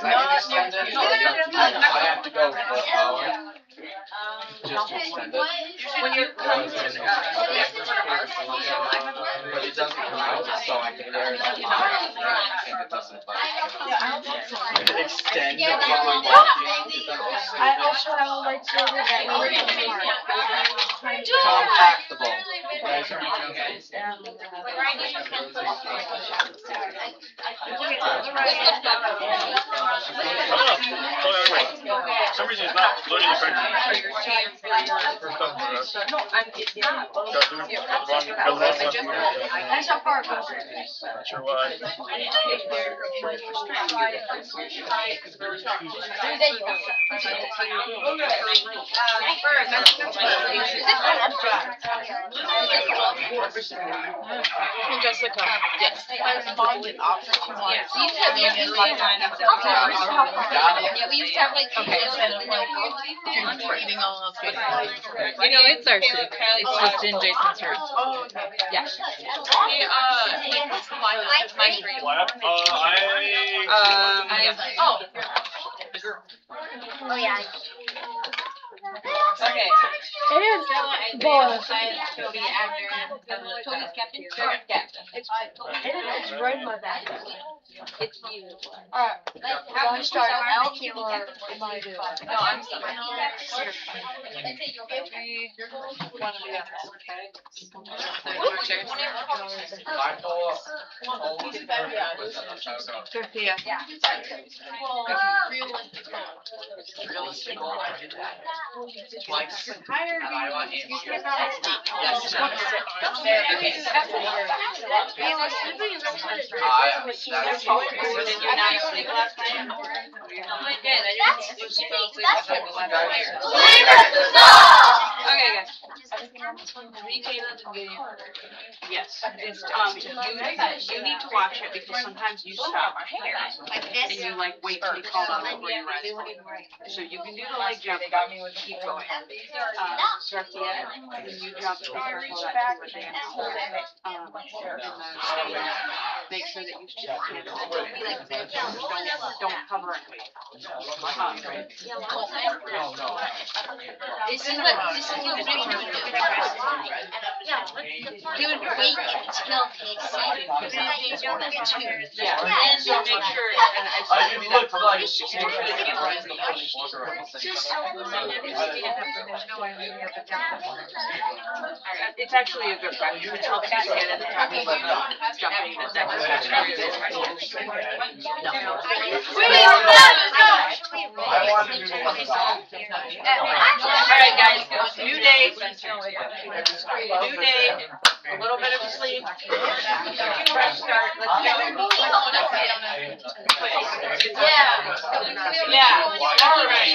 extend it. I have to go for an hour. Just to extend it. When you're But it doesn't come out, so I can wear it on my and it doesn't extend it while I'm walking. I also have a lightsaber that Compactable. For some reason, it's not loading the correct. no, it's not. That's how far it goes. Not sure why. Jessica. Yes. Yeah, we used to have like Eating all of it. You know, it's our soup. It's just in Jason's room. Oh, Yeah. oh yeah. Okay. It is both. It's right in my back. It's you. Alright, want to start out or am I doing? No, I'm sorry. Sophia. Realistic goal. Like, I want Okay, guys. Yes, it's, you need to watch it because sometimes you stop and you like wait till you call out before you run. So you can do the leg jump, keep going. Start the end, when you jump, be careful that you advance. Make sure that you still can't don't cover it. This is what they would wait until they exceeded. Yeah, and so make sure, and I it looks like it's actually a good practice. It helps you get in the habit of jumping and Alright guys, new day. New day. A little bit of sleep. Fresh start. Let's go. Yeah. All right.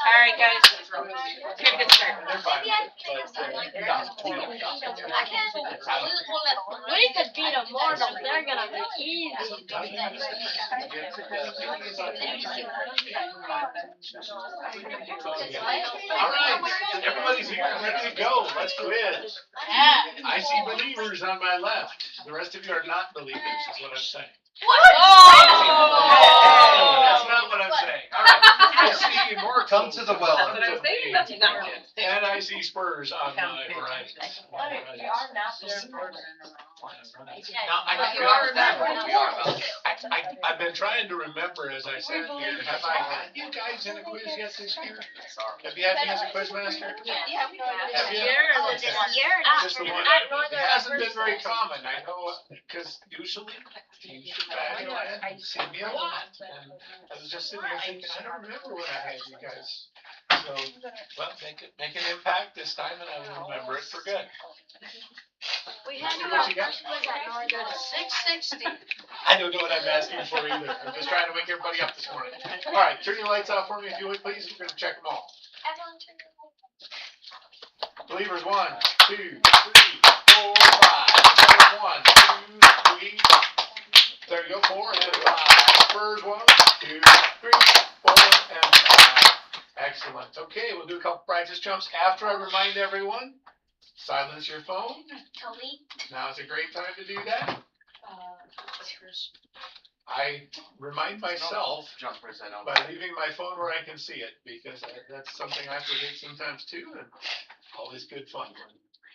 Alright guys, let's get a good start. We could beat them mortal, they're gonna be easy. Alright, everybody's here, ready to go, let's go in. I see believers on my left, the rest of you are not believers, is what I'm saying. That's not what I'm saying. Alright, I see more. Come to the well. And I see Spurs on my right. Now, I've been trying to remember as I sat here, have I had you guys in a quiz yet this year? Have you had me as a quiz master? Have you? Just the one. It hasn't been very common, I know, because usually teams from Badgerland see me a lot. And I was just sitting here thinking, I don't remember when I had you guys. So, well, make an impact this time, and I will remember it for good. We had you What our you got? first quiz at North at 660. I don't know what I'm asking for either. I'm just trying to wake everybody up this morning. All right, turn your lights off for me if you would, please. We're going to check them all. Everyone turn your lights. Believers, 1, 2, 3, 4, 5. 1, 2, 3. There you go, 4 and 5. Spurs, 1, 2, 3, 4, and 5. Excellent. Okay, we'll do a couple practice jumps after I remind everyone. Silence your phone. Tony. Now is a great time to do that. I remind myself Jumpers, I don't. by leaving my phone where I can see it, because that's something I forget sometimes too, and always good fun when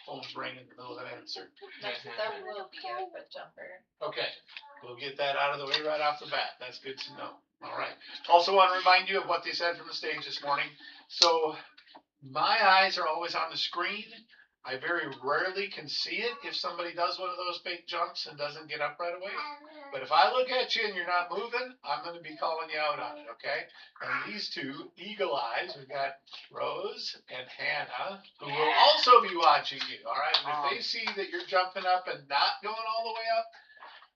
phones ring in the middle of an answer. There will be a quick jumper. Okay, we'll get that out of the way right off the bat. That's good to know. All right. Also want to remind you of what they said from the stage this morning. So my eyes are always on the screen. I very rarely can see it if somebody does one of those big jumps and doesn't get up right away. But if I look at you and you're not moving, I'm going to be calling you out on it, okay? And these two eagle eyes, we've got Rose and Hannah, who will also be watching you, all right? And if they see that you're jumping up and not going all the way up,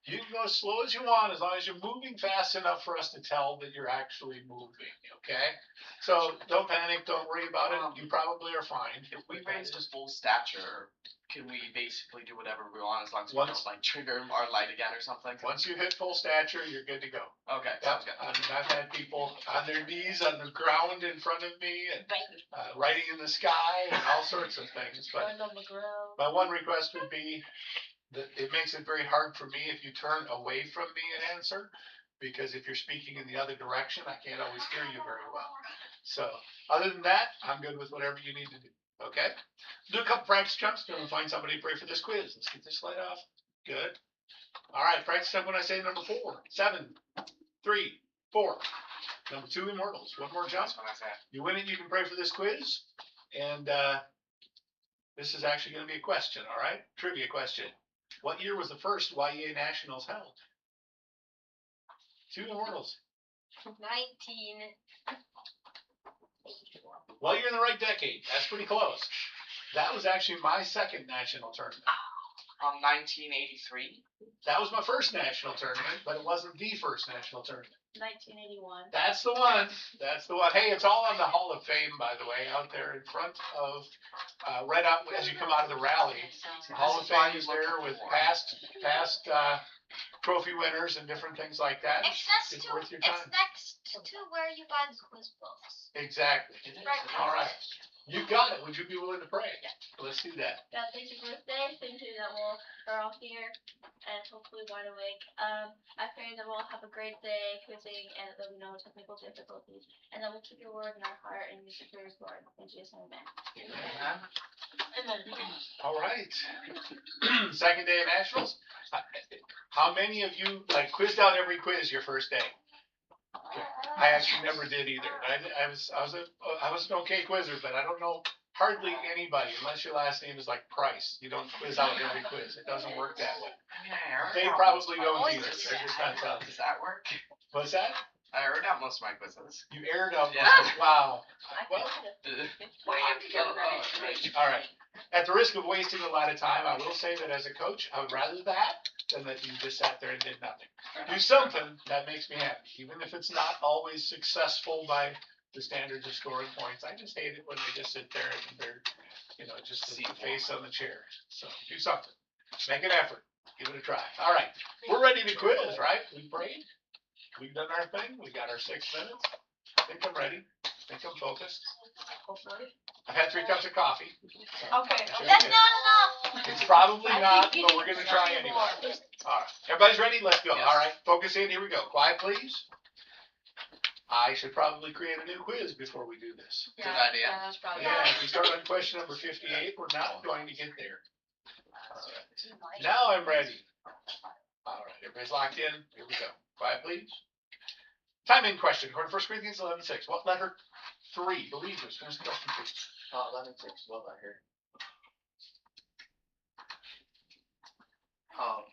you can go as slow as you want, as long as you're moving fast enough for us to tell that you're actually moving, okay? So don't panic, don't worry about it. You probably are fine. If we raise to full stature, can we basically do whatever we want as long as we don't like trigger our light again or something? Once you hit full stature, you're good to go. Okay, Yep. sounds good. I mean, I've had people on their knees on the ground in front of me and writing in the sky and all sorts of things. But my one request would be that it makes it very hard for me if you turn away from me and answer, because if you're speaking in the other direction, I can't always hear you very well. So other than that, I'm good with whatever you need to do. Okay? Do a couple practice jumps, then we'll find somebody to pray for this quiz. Let's get this light off. Good. All right, practice jump when I say number 4, 7, 3, 4. Number 2, immortals. One more jump. That's what I said. You win it, you can pray for this quiz. And this is actually going to be a question, all right? Trivia question. What year was the first YEA Nationals held? 2 immortals. 19. Well, you're in the right decade. That's pretty close. That was actually my second national tournament. 1983. That was my first national tournament, but it wasn't the first national tournament. 1981. That's the one. That's the one. Hey, it's all on the Hall of Fame, by the way, out there in front of, right out as you come out of the rally. The Hall of Fame is there with past trophy winners and different things like that. It's worth your time. It's next to where you buy the quiz books. Exactly. Right. All right. You got it. Would you be willing to pray? Yeah. Let's do that. God, thank you for this day. Thank you that we're all here and hopefully wide awake. I pray that we'll have a great day quizzing and that we know technical difficulties and that we'll keep your word in our heart and use it for your glory. In Jesus' name, amen. Amen. All right. Second day of nationals. How many of you quizzed out every quiz your first day? I actually never did either. I was an okay quizzer, but I don't know hardly anybody unless your last name is like Price. You don't quiz out every quiz. It doesn't work that way. They probably don't either. They're just not telling you. Does that work? What's that? I aired out most of my quizzes. You aired out. Yeah. Wow. Well, All all right. At the risk of wasting a lot of time, I will say that as a coach, I would rather that than that you just sat there and did nothing. Do something that makes me happy, even if it's not always successful by the standards of scoring points. I just hate it when they just sit there and they're, just the face on the chair. So do something. Make an effort. Give it a try. All right. We're ready to quiz, right? We prayed. We've done our thing. We got our 6 minutes. I think I'm ready. I think I'm focused. Hopefully. I've had 3 cups of coffee. Okay. That's not enough. It's probably not, but we're going to try anyway. All right. Everybody's ready? Let's go. Yes. All right. Focus in. Here we go. Quiet, please. I should probably create a new quiz before we do this. Good idea. Yeah, that's probably Yeah, if we start on question number 58, we're not going to get there. All right. Now I'm ready. All right. Everybody's locked in. Here we go. Quiet, please. Time in question. According to 1 Corinthians 11:6. What letter? 3. Believers. Finish the question, please. 11:6. Well, I heard.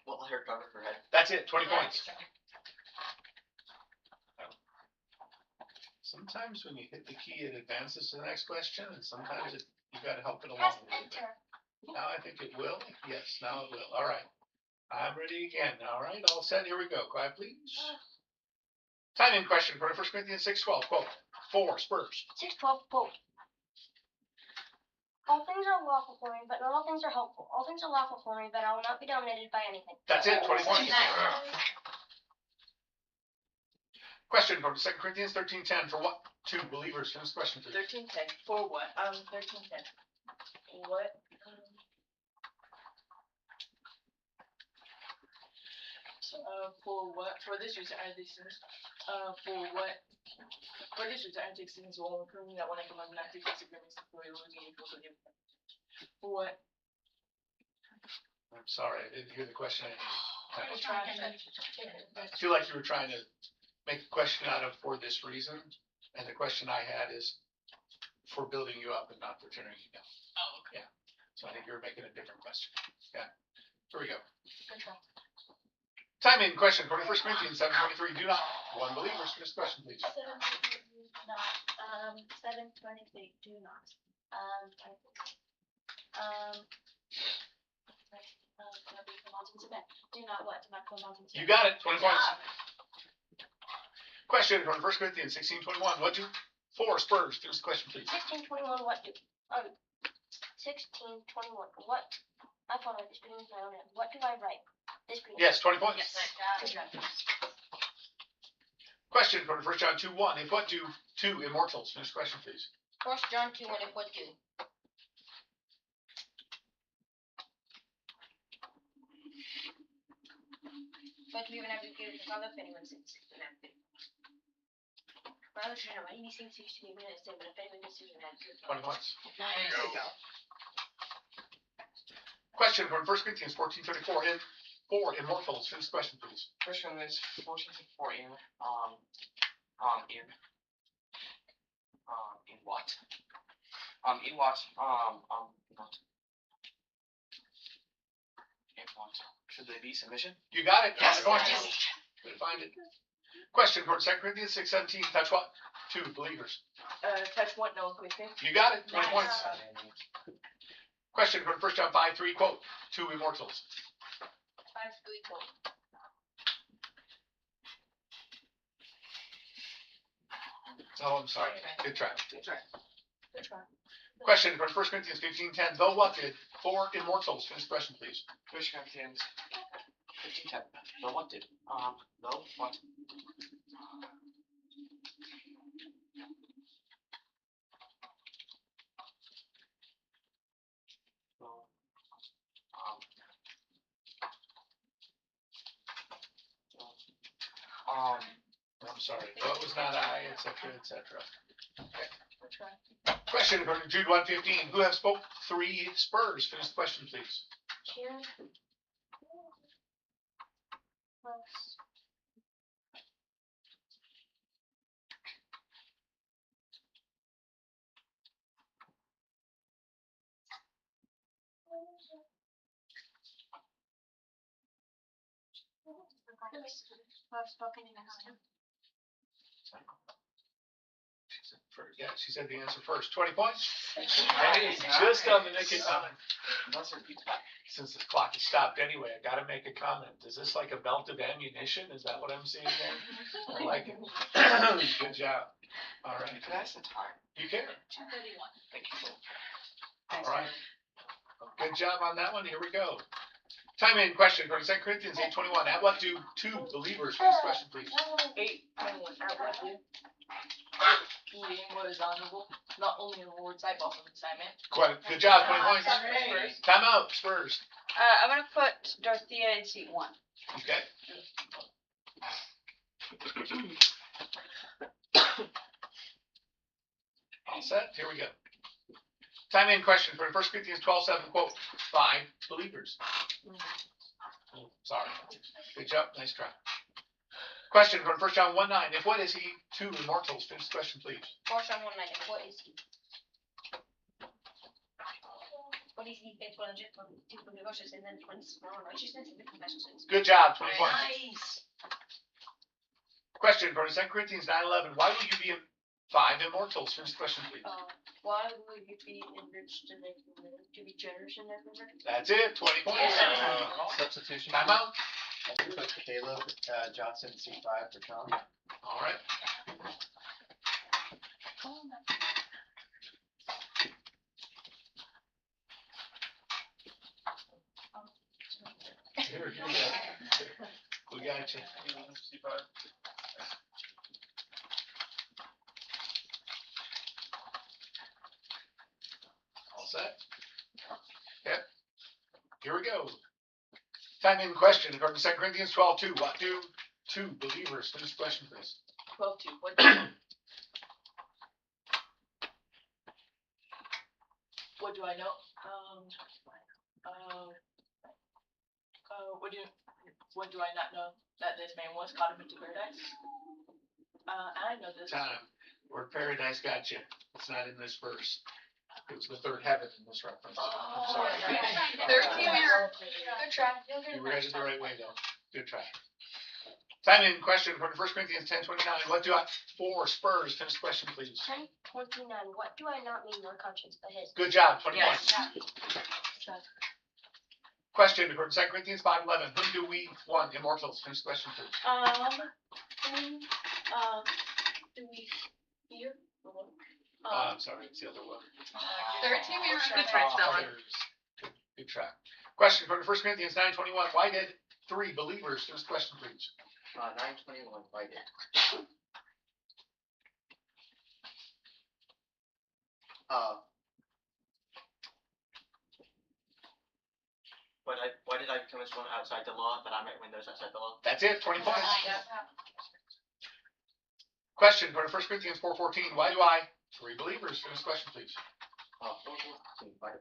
What will her cover her head? That's it, 20 points. Sometimes when you hit the key, it advances to the next question, and sometimes you gotta help it along a little bit. Now I think it will. Yes, now it will. All right. I'm ready again. All right, all set. Here we go. Quiet, please. Timing question for 1 Corinthians 6:12. Quote, 4 Spurs. 6:12 quote. All things are lawful for me, but not all things are helpful. All things are lawful for me, but I will not be dominated by anything. That's it, 20 points. Question from 2 Corinthians 13:10. For what two believers? Finish the question, please. 13:10. For what? 13:10. What? For what? For this reason, I these things. For what? For this reason, I take things will occur me that when I come up not to disagreements for losing equal to him. For what? I'm sorry, I didn't hear the question. I was trying to. I feel like you were trying to make a question out of for this reason, and the question I had is for building you up and not for tearing you down. Oh, okay. Yeah. So I think you were making a different question. Yeah. Here we go. Good try. Timing question for 1 Corinthians 7:23. Do not. One believer. Finish the question, please. 7:23. Do not. Do not what? Do not come mountains. You got it. 20 points. Question from 1 Corinthians 16:21. What do 4 Spurs? Finish the question, please. 16:21 what do? 16:21 what? I thought I was reading with my own hand. What do I write? This green. Yes, 20 points. Good job. Question from 1 John 2:1. If what do two immortals? Finish the question, please. 1 John 2 what if what do? But we even have to give it if anyone sings. Well, I was trying to write anything 16 minutes, but if anyone needs to, you have to. 20 points. There you go. Question from 1 Corinthians 14:34. In 4 immortals. Finish the question, please. First one is 14:4 in what? In what? In what? Should they be submission? You got it. Yes. 20 points. Good to find it. Question from 2 Corinthians 6:17. Touch what? Two believers. Touch what? No, quickly. You got it. 20 points. Question from 1 John 5:3. Quote, two immortals. 5:3 quote. Oh, I'm sorry. Good try. Good try. Good try. Question from 1 Corinthians 15:10. Though what did 4 immortals? Finish the question, please. 1 Corinthians 15:10. No what did? No what? I'm sorry. What was not I, etc., etc. Good try. Question from Jude 1:15. Who have spoke 3 Spurs? Finish the question, please. Cheer. Plus. She said the answer first. 20 points. Hey, Just on the nick of time. Let's repeat. Since the clock has stopped anyway, I gotta make a comment. Is this like a belt of ammunition? Is that what I'm seeing there? I like it. Good job. All right. Can I ask the time? You can. 2:31. Thank you. All right. Good job on that one. Here we go. Time in question from 2 Corinthians 8:21. At what do two believers? Finish the question, please. 8:21. At what do? Being what is honorable, not only in the Lord's sight, but also in assignment. Quite good job. 20 points. Spurs. Time out. Spurs. I'm gonna put Dorothea in seat 1. Okay. All set. Here we go. Time in question for 1 Corinthians 12:7. Quote, 5 believers. Oh, sorry. Good job. Nice try. Question from 1 John 1:9. If what is he? 2 immortals. Finish the question, please. 4 John 1:9. What is he? 20 defense, 1 tipo de negocios, and then 20 small righteousness and the confessions. Good job, 20 points. Nice. Question, according to 2 Corinthians 9:11, why will you be 5 immortals? Finish the question, please. Why will you be enriched to make to be generous in everywhere? That's it, 20 points. Substitution. Time out. I can put Caleb Johnson C5 for Tom. All right. Here, we got you. All set? Yep. Here we go. Time in question, according to 2 Corinthians 12:2. What do 2 believers? Finish the question, please. 12:2. What do I know? What do I not know? That this man was caught up into paradise? I know this. Time. Word paradise got you. It's not in this verse. It was the third heaven in this reference. I'm sorry. 13 error. Good try. You read it the right way, though. Good try. Time in question, according to 1 Corinthians 10:29. What do I for Spurs? Finish the question, please. 10:29. What do I not mean your conscience but his? Good job. 20 Yes. points. Question, according to 2 Corinthians 5:11. Whom do we want immortals? Finish the question, please. Do we fear? I'm sorry, it's the other one. 13 error. Good try, Stella. Others. Good try. Question, according to 1 Corinthians 9:21. Why did 3 believers? Finish the question, please. 9:21. Why did? Why did I become as one outside the law, that I might win those outside the law? That's it. 20 points. Question, according to 1 Corinthians 4:14. Why do I 3 believers? Finish the question, please. 4:14. Why did?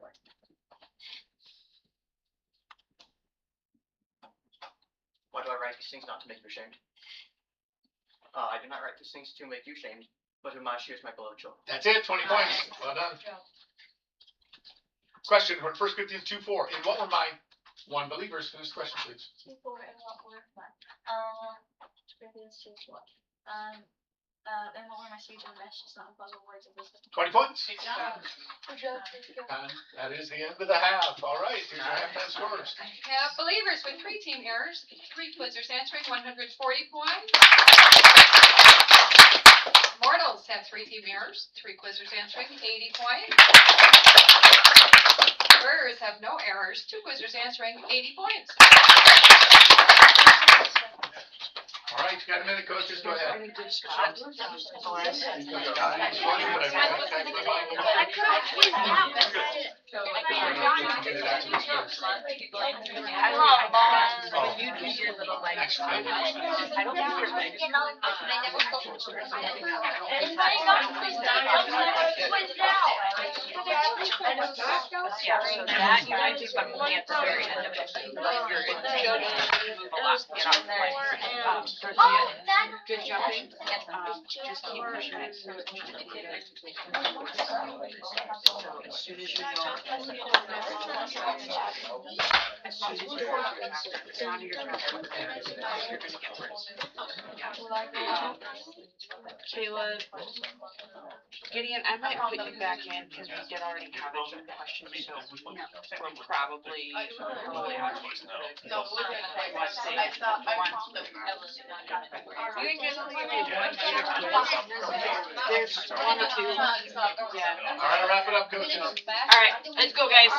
Why do I write these things? Not to make you ashamed. I do not write these things to make you ashamed, but to admonish you as my beloved children. That's it. 20 points. Well done. Question, according to 1 Corinthians 2:4. In what were my 1 believers? Finish the question, please. 2:4 and what were my Corinthians 2:4. And what were my speech and rest, just not follow words of wisdom. 20 points. Good job. And that is the end of the half. All right, here's your halftime scores. Have believers with 3 team errors, 3 quizzers answering, 140 points. Mortals have 3 team errors, 3 quizzers answering, 80 points. Spurs have no errors, 2 quizzers answering, 80 points. All right, you got a minute, coach. Just go ahead. You do your little like. I don't know your thing. Yeah, so that you might do, but only at the very end of it. You're in the show, you move a lot, get off the way. Good jumping, just keep pushing it, so it's just to get it. So as soon as you go, it's not your turn, you're gonna get worse. Caleb, Gideon, I might put you back in, because we did already have a question, so we're probably out of it. No, You can just there's 1 or 2. Yeah. All right, wrap it up, coach. Alright, let's go, guys.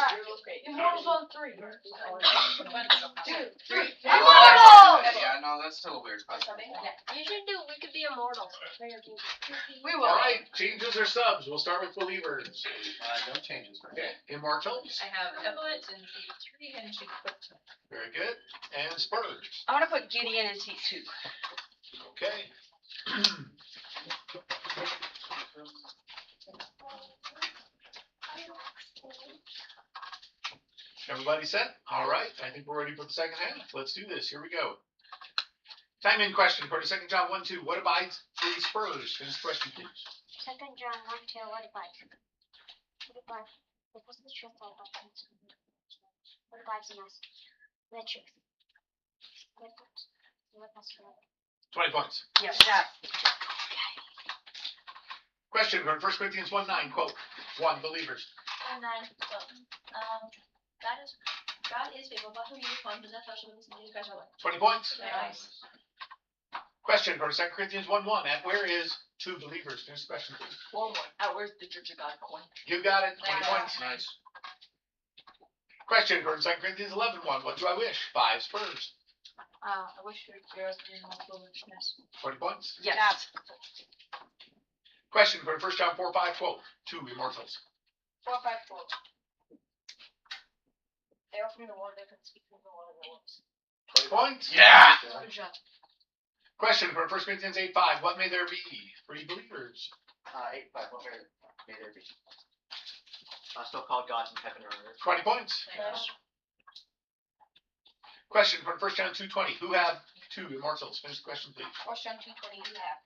Immortals on 3. 1, 2, 3. Yeah, no, that's still a weird question. You should do. We could be immortals. We All will. right, changes or subs? We'll start with believers. No changes. Okay, immortals. I have Evelyn and T3 and she put. Very good. And Spurs. I wanna put Gideon in seat 2. Okay. Everybody set? All right, I think we're ready for the second half. Let's do this. Here we go. Time in question, according to 2 John 1:2. What abides 3 Spurs? Finish the question, please. 2 John 1:2. What abides? What abides? What was the truth about things? What divides us? The truth. What else? 20 points. Yes. Question from 1 Corinthians 1:9, quote, 1 believers. And then, so, God is faithful, but who you find the fellowship of the saints in Christ our Lord. 20 points. Nice. Question from 2 Corinthians 1:1, and where is 2 believers? Finish the question, please. Where's the Church of God coin? You got it, 20 Nice. points. Nice. Question from 2 Corinthians 11:1, what do I wish? 5 spurs. I wish your girls didn't have foolishness. 20 points. Yes. Question from 1 John 4:5, quote, 2 immortals. 4, 5, 4. They are from the world, they can speak from the world of the worlds. 20 points. Yeah. Question from 1 Corinthians 8:5, what may there be? 3 believers. 8:5. What may there be? So-called gods in heaven or earth. 20 points. Nice. Question from 1 John 2:20, who have 2 immortals? Finish the question, please. 1 John 2:20, you have.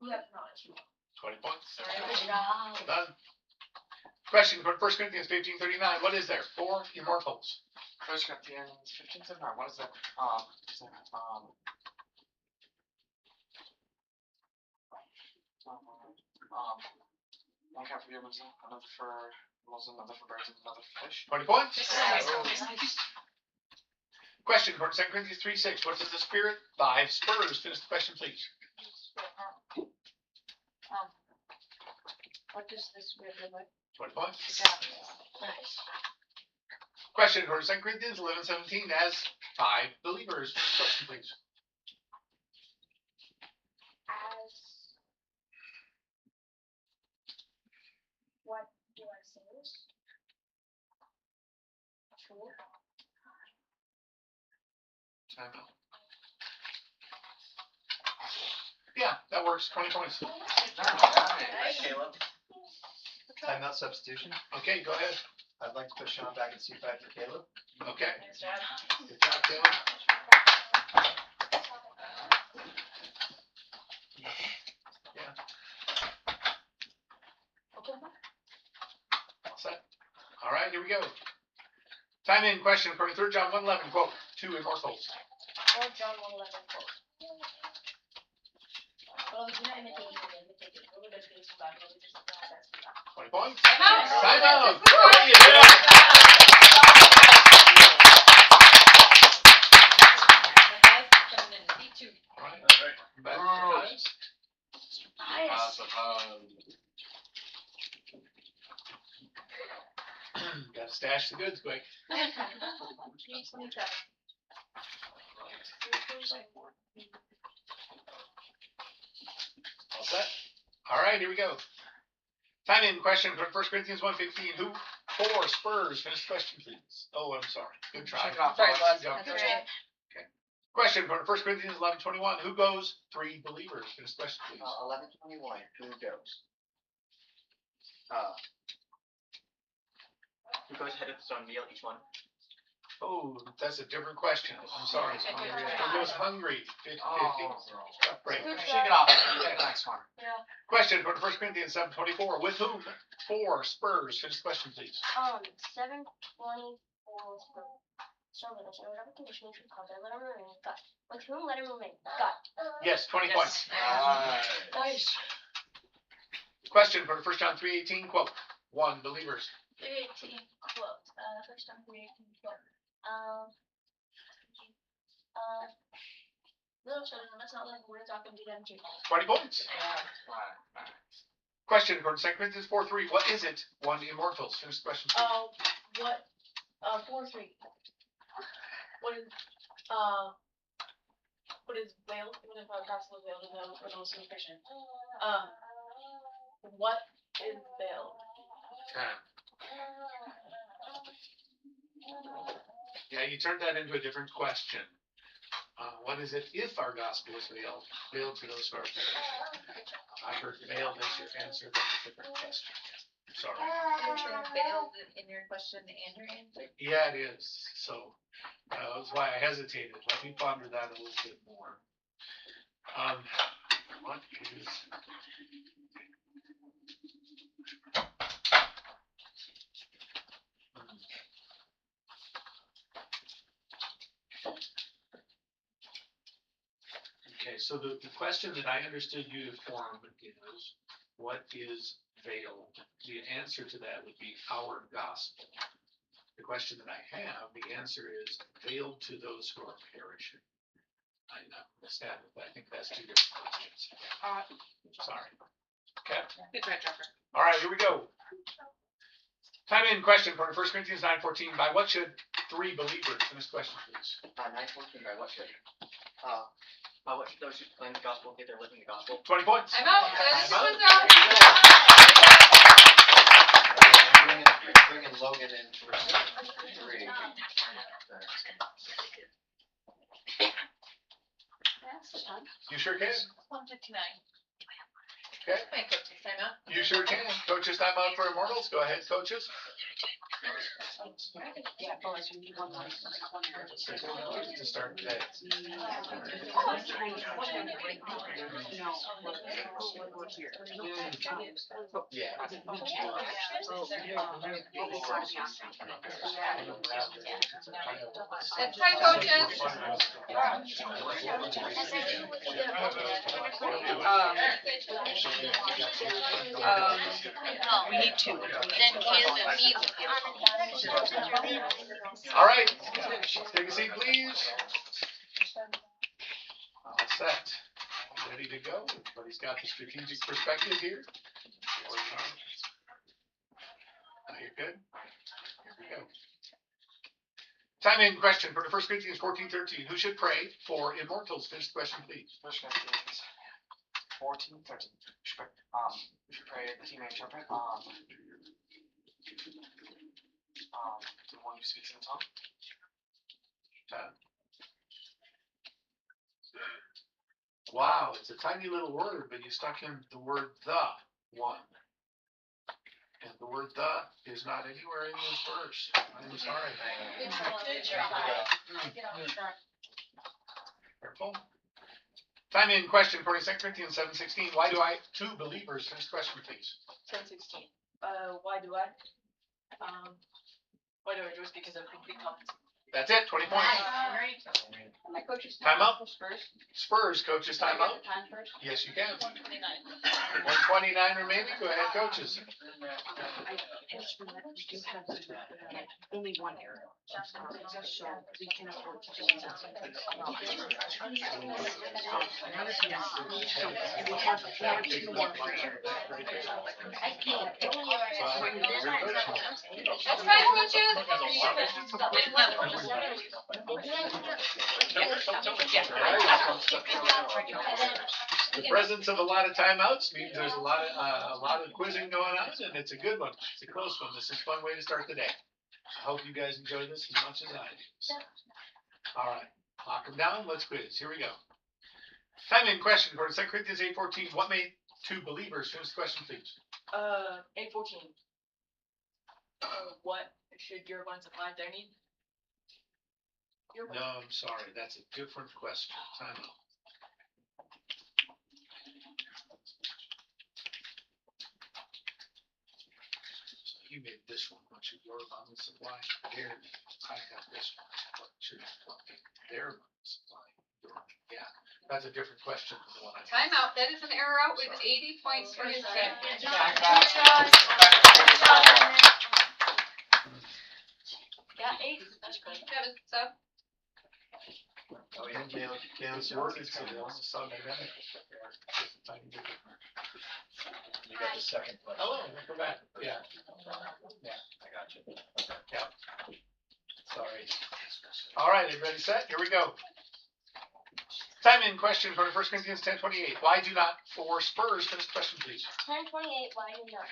Who have knowledge? 20 points. Good job. Well done. Question from 1 Corinthians 15:39, what is there? 4 immortals. 1 Corinthians 15:7. What is that? One can forgive himself, another for Muslim, another for birds, and another for fish. 20 points. Question from 2 Corinthians 3:6, what is the Spirit? 5 spurs. Finish the question, please. What does this weird look like? 20 points. Nice. Question from 2 Corinthians 11:17, as 5 believers. Finish the question, please. As what do I say? A fool? Time out. Yeah, that works. 20 points. Nice. Caleb. Timeout substitution. Okay, go ahead. I'd like to put Sean back in C5 for Caleb. Okay. Nice job. Good job, Caleb. Yeah. All set. All right, here we go. Time in question from 3 John 1:11, quote, 2 immortals. 4 John 1:11, quote. Well, we do not imitate evil, we imitate good. We're going to be some bad, but we just don't have that stuff. 20 points. Time out. Time out. All right. Back to the times. Nice. Gotta stash the goods quick. 27. All set? All right, here we go. Time in question from 1 Corinthians 1:15. Who? 4 spurs. Finish the question, please. Oh, I'm sorry. Good try. Check it off. Sorry, Good bud. job. That's right. Question from 1 Corinthians 11:21. Who goes? 3 believers. Finish the question, please. 11:21. Who goes? Who goes ahead of his own meal, each one? Oh, that's a different question. I'm sorry. Who goes hungry? 50-50. Tough break. Shake it off. Okay, next one. Question from 1 Corinthians 7:24. With whom? 4 spurs. Finish the question, please. 7:24. So let us know whatever condition you should cause it, let him remain. God. With whom let him remain? God. Yes, 20 points. Nice. Question from 1 John 3:18. Quote, 1 believers. 3:18 quote. First time 3:18 quote. Little children, let's not let the words off and do them too. 20 points. Question from 2 Corinthians 4:3. What is it? 1 immortals. Finish the question, please. What? 4:3. What is veiled? What is gospel veiled? For those who are Christian. What is veiled? Yeah, you turned that into a different question. What is it if our gospel is veiled? Veiled for those who are I heard veiled as your answer, but a different question. Sorry. Veiled in your question and your answer. Yeah, it is. So, that was why I hesitated. Let me ponder that a little bit more. What is? Okay, so the question that I understood you to form is, what is veiled? The answer to that would be our gospel. The question that I have, the answer is veiled to those who are perishing. I understand, but I think that's two different questions. Sorry. Okay. Good try, Trevor. All right, here we go. Time in question for 1 Corinthians 9:14. By what should 3 believers? Finish the question, please. 9:14, by what should? By what should those who claim the gospel get their living the gospel? 20 points. I'm out. That is Time out. quiz out. Bringing Logan in for 3. You sure can. 159. Okay. Wait, coach, time out. You sure can. Coaches, time out for Immortals. Go ahead, coaches. Yeah, boys, you need one more. To start today. No, we're here. Yeah. That's fine, coaches. We need 2. Then Caleb needs All right. Take a seat, please. All set. Ready to go. Everybody's got the strategic perspective here. Now you're good. Here we go. Time in question for the 1 Corinthians 14:13. Who should pray for immortals? Finish the question, please. 1 Corinthians 14:13. We should pray that he may interpret. The one who speaks in tongue. Wow, it's a tiny little word, but you stuck in the word the one. And the word the is not anywhere in this verse. I'm sorry. Careful. Time in question for 2 Corinthians 7:16. Why do I 2 believers? Finish the question, please. 10:16. Why do I? Why do I do it? Because of complete confidence. That's it. 20 points. My coaches. Time out. Spurs. Spurs, coaches, time out. Time first. Yes, you can. 129. 129 remaining. Go ahead, coaches. We do have only one error, so we can afford to do that. And we have 2 more. That's fine, coaches. The presence of a lot of timeouts means there's a lot of quizzing going on, and it's a good one. It's a close one. This is a fun way to start the day. I hope you guys enjoy this as much as I do. All right, lock them down. Let's quiz. Here we go. Time in question for 2 Corinthians 8:14. What made 2 believers? Finish the question, please. 8:14. What should your ones apply their need? No, I'm sorry. That's a different question. Time out. So you made this one. What should your abundant supply? Here, I have this one. What should their abundant supply? Yeah, that's a different question than the one I. Time out. That is an error out with 80 points for his team. Got 8. That's good. That is so. Oh, yeah, Caleb. It's worded so they also saw that. You got the second question. Hello, welcome back. Yeah, Yeah, I got you. yeah. Sorry. All right, everybody set? Here we go. Time in question for 1 Corinthians 10:28. Why do not 4 Spurs? Finish the question, please. 10:28. Why do not?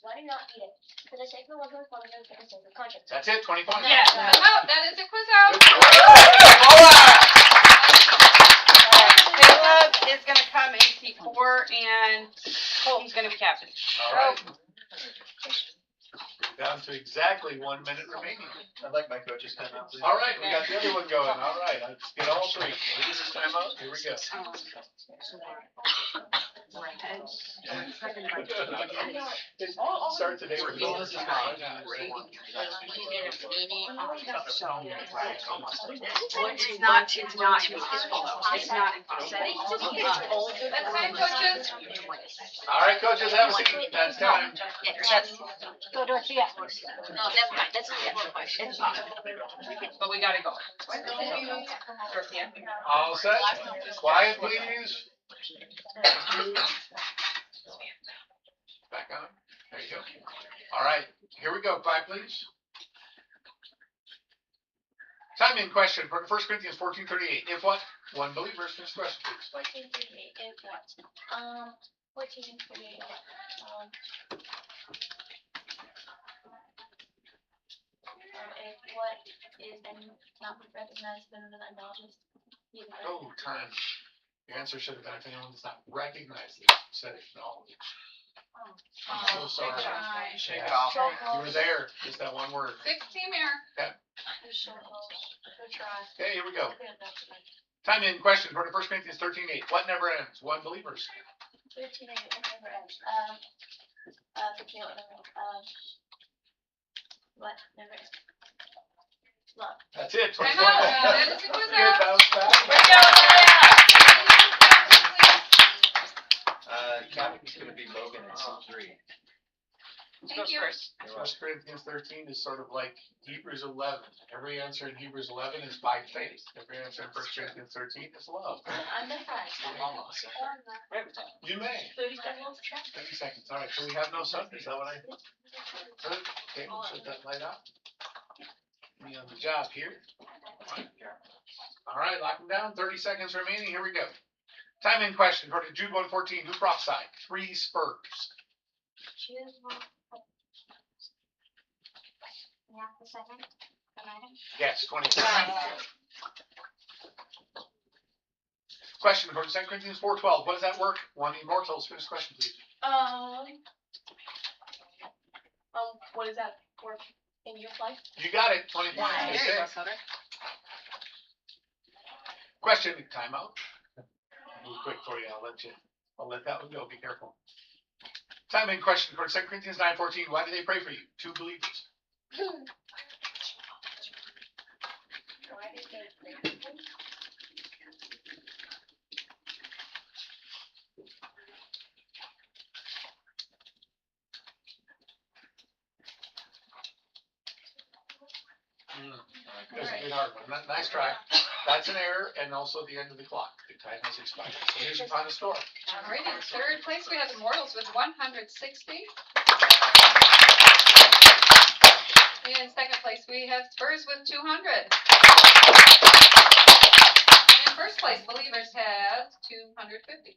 Why do not eat it? For the sake of the one who is born again, for the sake of conscience. That's it. 20 points. Yes. Time out. That is a quiz out. Caleb is gonna come in C4 and Colton's gonna be captain. All right. Down to exactly 1 minute remaining. I'd like my coaches timeout, please. All right, we got the other one going. All right, let's get all three. This is timeout. Here we go. I'll start today. We're going to It's not impossible though. It's not impossible. That's fine, coaches. All right, coaches, have a seat. That's time. Go Dorothea. No, never mind, that's only one question. But we gotta go. Dorothea. All set. Quiet, please. Back on. There you go. All right, here we go. Quiet, please. Time in question for 1 Corinthians 14:38. If what? One believer. Finish the question, please. 1438, if what? 1438, if what is and not recognized then acknowledges. Oh, time. Your answer should have been if anyone does not recognize this. You said acknowledge. I'm so sorry. Shake Yeah. off. You were there. Just that one word. 16 here. Good try. Okay, here we go. Time in question for 1 Corinthians 13:8. What never ends? One believers. 13, it never ends. 15, what never ends? Love. That's it. Time 24. out. That is a quiz Good, out. bounce back. Way to go, Captain's gonna be Logan at C3. Thank you. 1 Corinthians 13 is sort of like Hebrews 11. Every answer in Hebrews 11 is by faith. Every answer in 1 Corinthians 13 is love. I'm the friend. Almost. You may. 30 seconds. 30 seconds. All right. So we have no sun. Is that what I? Good. Okay. We'll shut that light off. Me on the job here. All right. Lock them down. 30 seconds remaining. Here we go. Time in question. According to Jude 1:14. Who prophesied? 3 Spurs. Choose one. Yeah, the second. Yes, 20. Question according to 2 Corinthians 4:12. What does that work? One immortals. Finish the question, please. What is that work in your life? You got it. 20 points. Okay. Question. Timeout. Move quick for you. I'll let that one go. Be careful. Time in question according to 2 Corinthians 9:14. Why do they pray for you? 2 believers. Why did they play? There's a good hard one. Nice try. That's an error and also the end of the clock. The time has expired. So here's your final score. All right, in third place we have Immortals with 160. In second place we have Spurs with 200. And in first place, Believers have 250.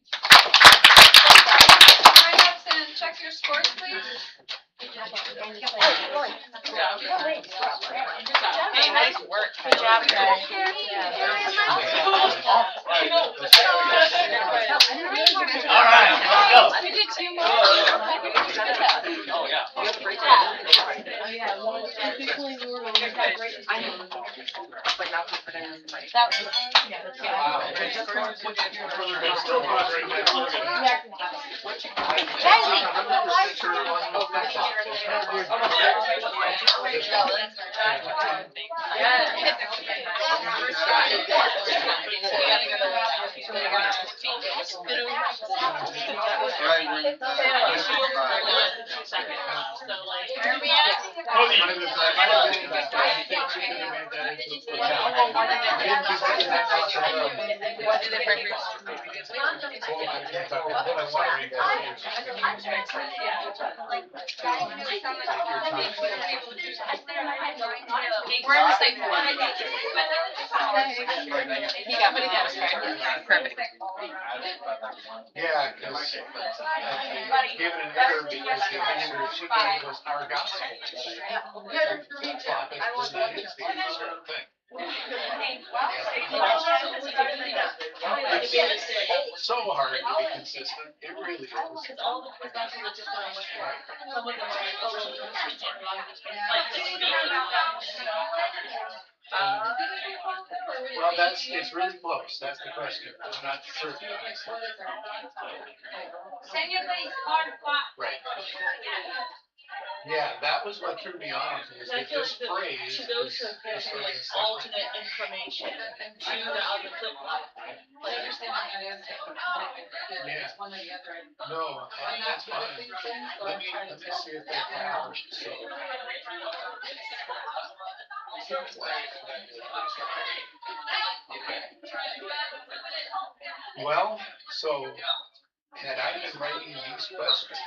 Right ups and check your scores, please. Good job. Hey, nice work. Good job, guys. All right, let's go. We did 2 more. Oh, yeah. Great job. That was. Wow. Still wondering that. Where are we at? We're in the same one. He got what he got. Perfect. Yeah, because given an error because the answer she gave was our gospel. Thing. It's so hard to be consistent. It really is. Because all the quiz masters are different on what they are. Some of them are like, oh, well, this is our language. Well, it's really close. That's the question. I'm not certain. Right. Yeah, that was what threw me off. Is I that feel this like phrase to those is who have been sort through of like a separate- alternate information to the other flip flop. I understand that it is. Yeah. One or the other. No, that's fine. Let me see if they have. So. Well, so had I been writing these questions,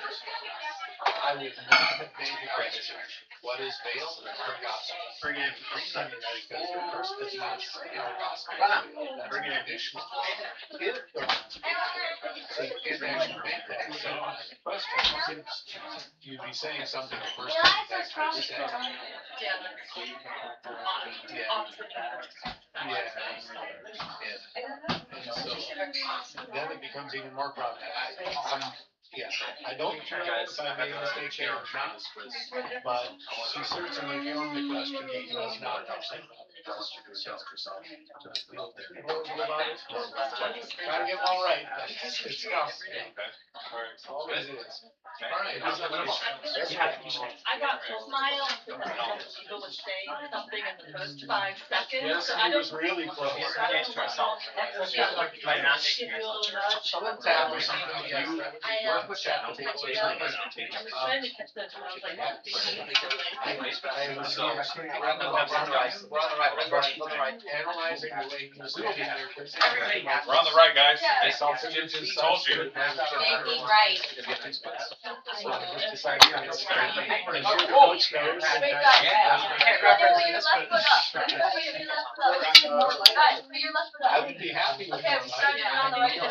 I would not have made the question, what is veil or gospel? Bring it because the first is not gospel. Bring it additional. If they're so you can't actually make that question. You'd be saying something the first time you actually said. And so then it becomes even more problematic. I don't know if I made a mistake here or not, but she certainly formed the question, he was not upset. Gotta get them all right. It's tough. Always is. Alright. I got smile. People would say something in the first 5 seconds. Yes, I he don't. was really close. Someone's after something you work with that potential. I was trying to catch that when I was like, I was analyzing the way he was thinking there. We're on the right, guys. Self-image Told you. Right. So I just decided to get straight. Coach knows. I would be happy with Okay, that. we started on the right foot.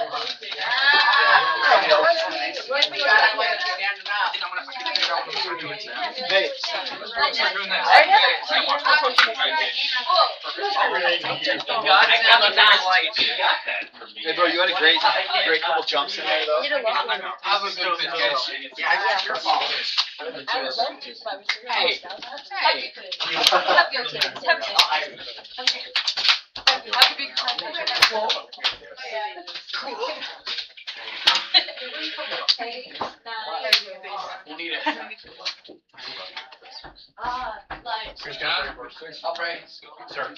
Hey. Hey, bro, you had a great couple jumps in there, though. Have a good vacation. Yeah, it's your fault. Hey. We'll need it. I'll pray. Sir,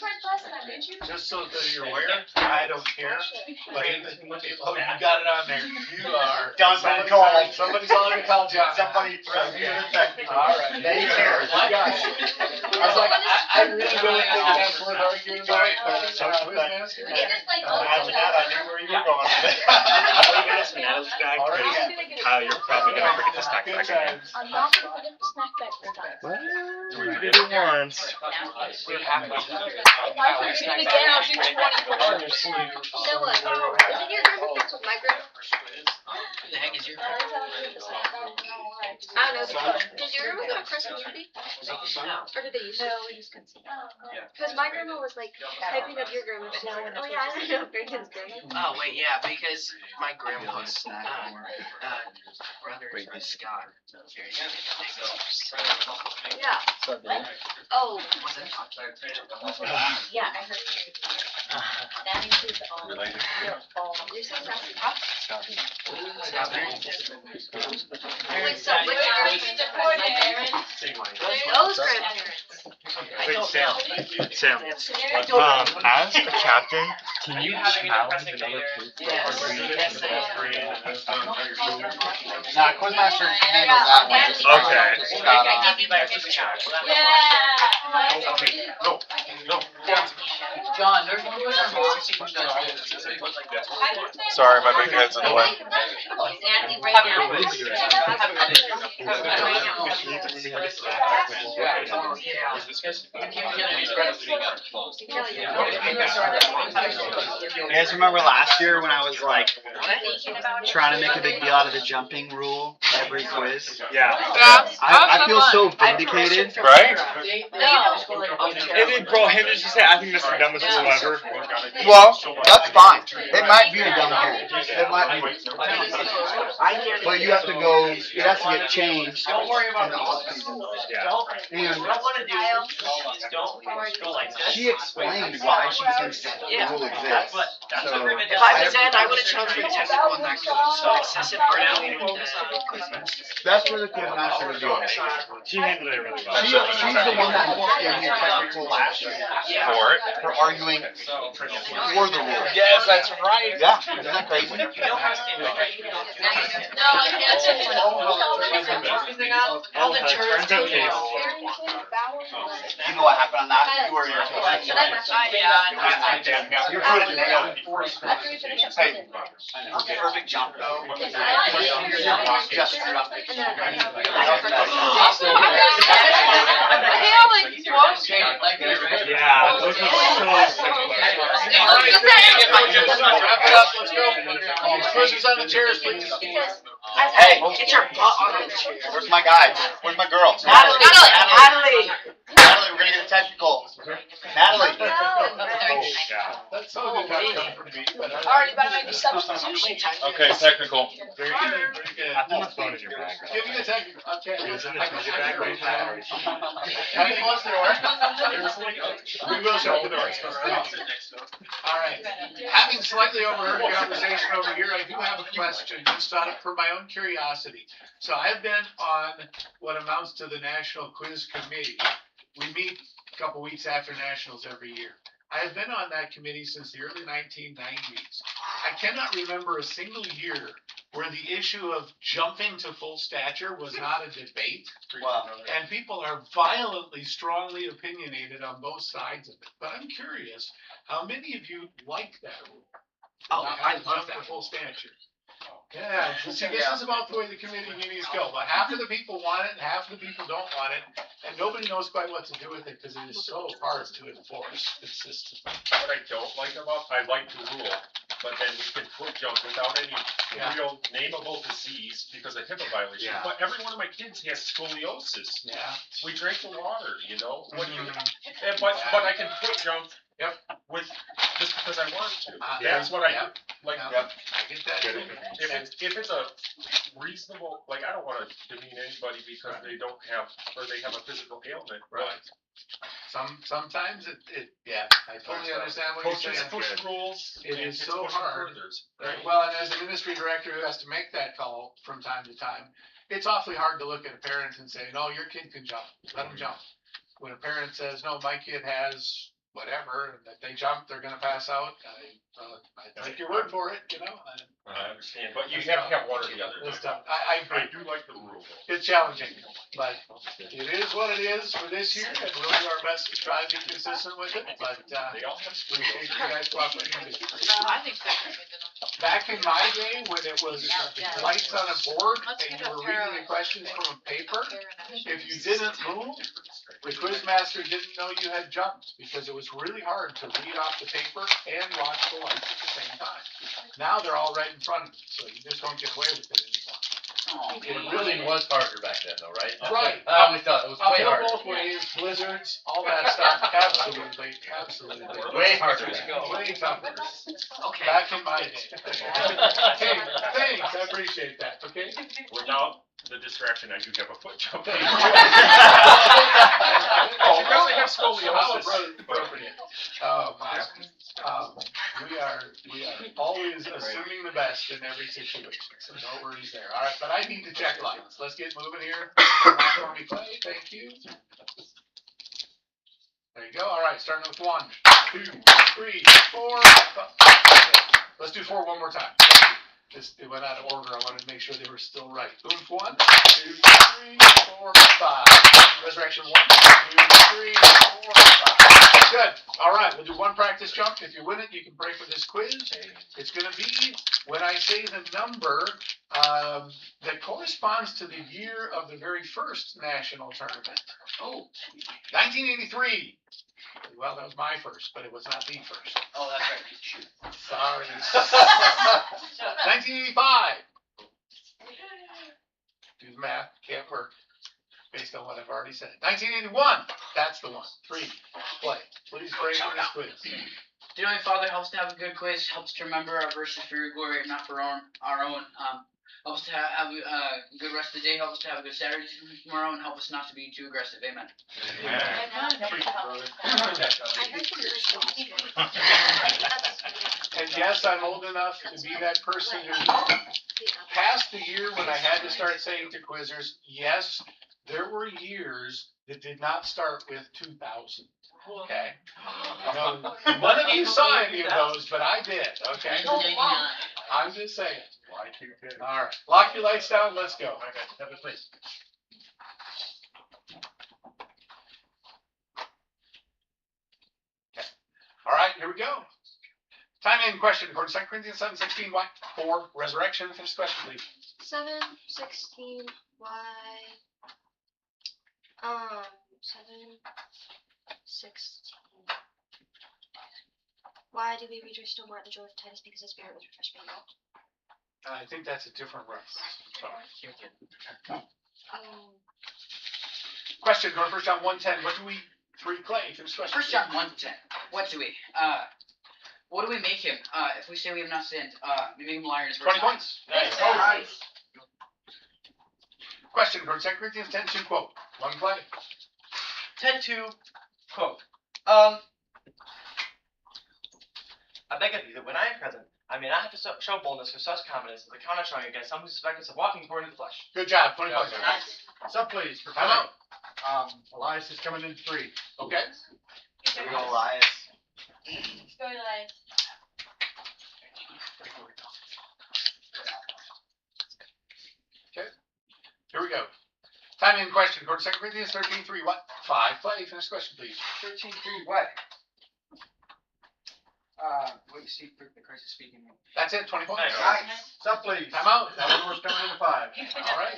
just so that you're aware, I don't care, but you got it on there. You are. Somebody's on the call, John. Somebody press me in the technical. All right. They care. I got it. I was like, I really don't think that's worth arguing about, but it's our quizmaster. After that, I knew where you were going. All right. Kyle, you're probably gonna forget the snack Good pack again. times. I'm not gonna forget the snack bag for that. We did it once. We're happy. If I forget it again, I'll do 20 more. Oh, you're sweet. You know what? Isn't your grandma kids with my grandma? Who the heck is your? I don't know. Did your grandma go to Christmas City? Or did they used to? No, we just couldn't see. Because my grandma was like typing up your grandma. She's like, oh yeah, I don't know Brandon's grandma. Oh wait, yeah, because my grandpa's brother is from Scott. Yeah. Oh. Was it? Yeah, I heard. That includes all. Related. You're saying that's the top? Wait, so which grandparents? Those grandparents. Wait, Sam, as a captain, can you challenge another Nah, Quizmaster handles that one. Okay. John, there's one. Sorry, my big head's in the way. Yeah. Nancy right now. You guys remember last year when I was like trying to make a big deal out of the jumping rule every quiz? Yeah. I feel so vindicated. Right? No. And then, bro, him just say, I think that's the dumbest rule ever. Well, that's fine. It might be a dumb rule. It might be. But you have to go, it has to get changed. Don't worry about the Yeah. And wanna do is don't go like this. she explained why she thinks that the rule exists. So, If I was Ed, I would have chosen the technical one that so excessive morality. that's where the quiz master would go. She handled it really well. She's the one that gave me a technical last year. For it? For arguing for the rule. Yes, that's right. Yeah, isn't that crazy? No, it's All the turns. You know what happened on that? You were here. You're pretty Hey, perfect jump though. Just up. Yeah, those are so simple. Wrap it up, let's go. Pushers on the chairs, please. Hey, Get your butt on the chair. where's my guy? Where's my girl? Natalie. Natalie, we're gonna get a technical. Natalie. That's so good not come from me, but Already by my substitution time. Okay, technical. very good, very good. I put my phone in your bag. Give me the technical, okay. Is it in your bag right now? Have you closed the door? We will shut the door. Alright, having slightly overheard the conversation over here, I do have a question, just on it for my own curiosity. So I've been on what amounts to the National Quiz Committee. We meet a couple weeks after Nationals every year. I have been on that committee since the early 1990s. I cannot remember a single year where the issue of jumping to full stature was not a debate. Wow. And people are violently, strongly opinionated on both sides of it. But I'm curious, how many of you like that rule? Oh, I love Jump to that. full stature. Yeah, see, this is about the way the committee meetings go, but half of the people want it, and half of the people don't want it, and nobody knows quite what to do with it, because it is so hard to enforce consistently. What I don't like about, I like the rule, but then we can foot jump without any real nameable disease because of HIPAA violation. Yeah. But every one of my kids has scoliosis. Yeah. We drink the water, you know, what do you, Mhm. and, but I can foot jump. Yep. With, just because I want to. Yeah. That's what I, Yep. like, Yep. I get that too. if it's a reasonable, like, I don't wanna demean anybody because they don't have, or they have a physical ailment, Right. but Sometimes yeah, I totally understand what you're coaches saying. push rules. It and is it's so pushing hard. furthers. Right. Well, and as a ministry director who has to make that call from time to time, it's awfully hard to look at a parent and say, no, your kid can jump, let him jump. When a parent says, no, my kid has whatever, and if they jump, they're gonna pass out, I take your word for it, you know? I understand, but you have to have one or the other. It's tough. I I agree. do like the rule. It's challenging, but it is what it is for this year, and we'll do our best to try to be consistent with it, but, They all have appreciate you guys cooperating with it. I think that's Back in my day, when it was lights on a board and you were reading the questions from a paper, if you didn't move, the quizmaster didn't know you had jumped, because it was really hard to read off the paper and watch the lights at the same time. Now they're all right in front of you, so you just don't get away with it anymore. It really was harder back then though, right? Right. I always thought it was way Uphill harder. both ways, blizzards, all that stuff, absolutely, absolutely. Way harder. Way tougher. Okay. Back in my day. Hey, thanks, I appreciate that, okay? We're now the distraction, I do have a foot jump. Oh, She doesn't have scoliosis. appropriate. Oh, my. We are always assuming the best in every situation, so no worries there. All right, but I need to check lights. Let's get moving here. For me, Clay, thank you. There you go. All right, starting with 1, 2, 3, 4, 5. Let's do 4 one more time. Just, it went out of order. I wanted to make sure they were still right. 1, 2, 3, 4, 5. Resurrection 1, 2, 3, 4, 5. Good. All right, we'll do 1 practice jump. If you win it, you can pray for this quiz. It's going to be when I say the number that corresponds to the year of the very first national tournament. Oh. 1983. Well, that was my first, but it was not the first. Oh, that's right. Sorry. 1985. Do the math, can't work based on what I've already said. 1981. That's the one. 3. Play. Please pray for this quiz. Dear Heavenly Father, helps to have a good quiz, helps to remember our verses for your glory, not for our own. Helps to have a good rest of the day, helps us to have a good Saturday tomorrow, and help us not to be too aggressive. Amen. And yes, I'm old enough to be that person who passed the year when I had to start saying to quizzers, yes, there were years that did not start with 2000. Okay? No, none of you saw any of those, but I did. Okay? I'm just saying. All right. Lock your lights down. Let's go. All right, here we go. Time in question. According to 2 Corinthians 7:16, what? For resurrection. Finish the question, please. 7:16. Why? 7:16. Why do we rejoice still more at the joy of Titus? Because his spirit was refreshed by you. I think that's a different reference. Sorry. Question. Go to 1 John 1:10. What do we play? Finish the question. 1 John 1:10. What do we? What do we make him? If we say we have not sinned, we make him a liar. 20 points. Nice. Question. Go to 2 Corinthians 10:2. Quote. One play. 10:2, quote. I beg of you that when I am present, I may not have to show boldness for such confidence as the count on showing against some who suspect us of walking according to the flesh. Good job. 20 points. Sub, please. For Time out. Elias is coming in 3. Okay. Here we go, Elias. Go Elias. Okay. Here we go. Time in question. According to 2 Corinthians 13:3. What? 5 play. Finish the question, please. 13:3. What? What you see, the Christ is speaking. That's it. 20 points. Nice. Sub, please. Time out. Eleanor's coming in 5. All right.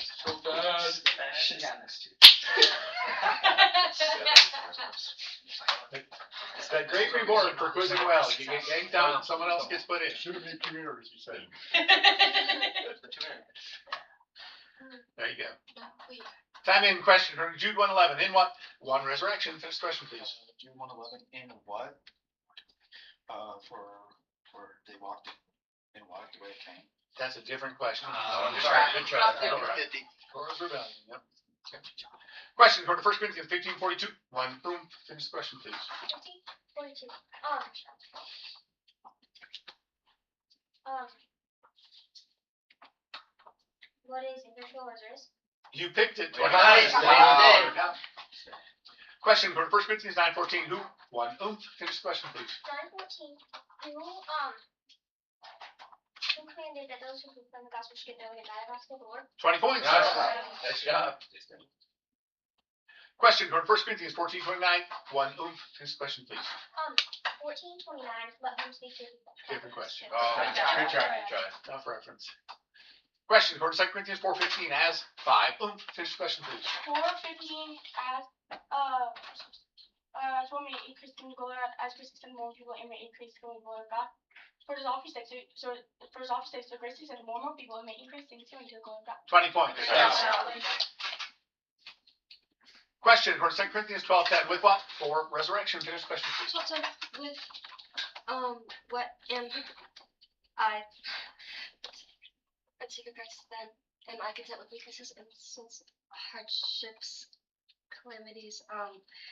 It's that great reward for quizzing well. You get yanked out and someone else gets put in. Should have been 2 years, you said. There you go. Time in question from Jude 1:11. In what? One resurrection. Finish the question, please. Jude 1:11. In what? For they walked in what? The way it came. That's a different question. Good try. Torah's rebellion. Yep. Okay. Question. According to 1 Corinthians 15:42. One. Boom. Finish the question, please. 15:42. What is imperishable Lazarus? You picked it. Nice. Question. According to 1 Corinthians 9:14. Who? One. Finish the question, please. 9:14. Who commanded that those who proclaim the gospel should get their way and die about the Lord? 20 points. Nice job. Question. According to 1 Corinthians 14:29. One. Finish the question, please. 14:29. Let whom speak to people. Different question. Good try. Tough reference. Question. According to 2 Corinthians 4:15. As 5. Finish the question, please. 4:15 as told me to increase the glory as Christ is more people and may increase the glory of God. For his office states the grace is more and more people and may increase things to the glory of God. 20 points. Question. According to 2 Corinthians 12:10. With what? For resurrection. Finish the question, please. So with what am I? Let's take a Christ then. Am I content with weaknesses, insults, hardships, calamities,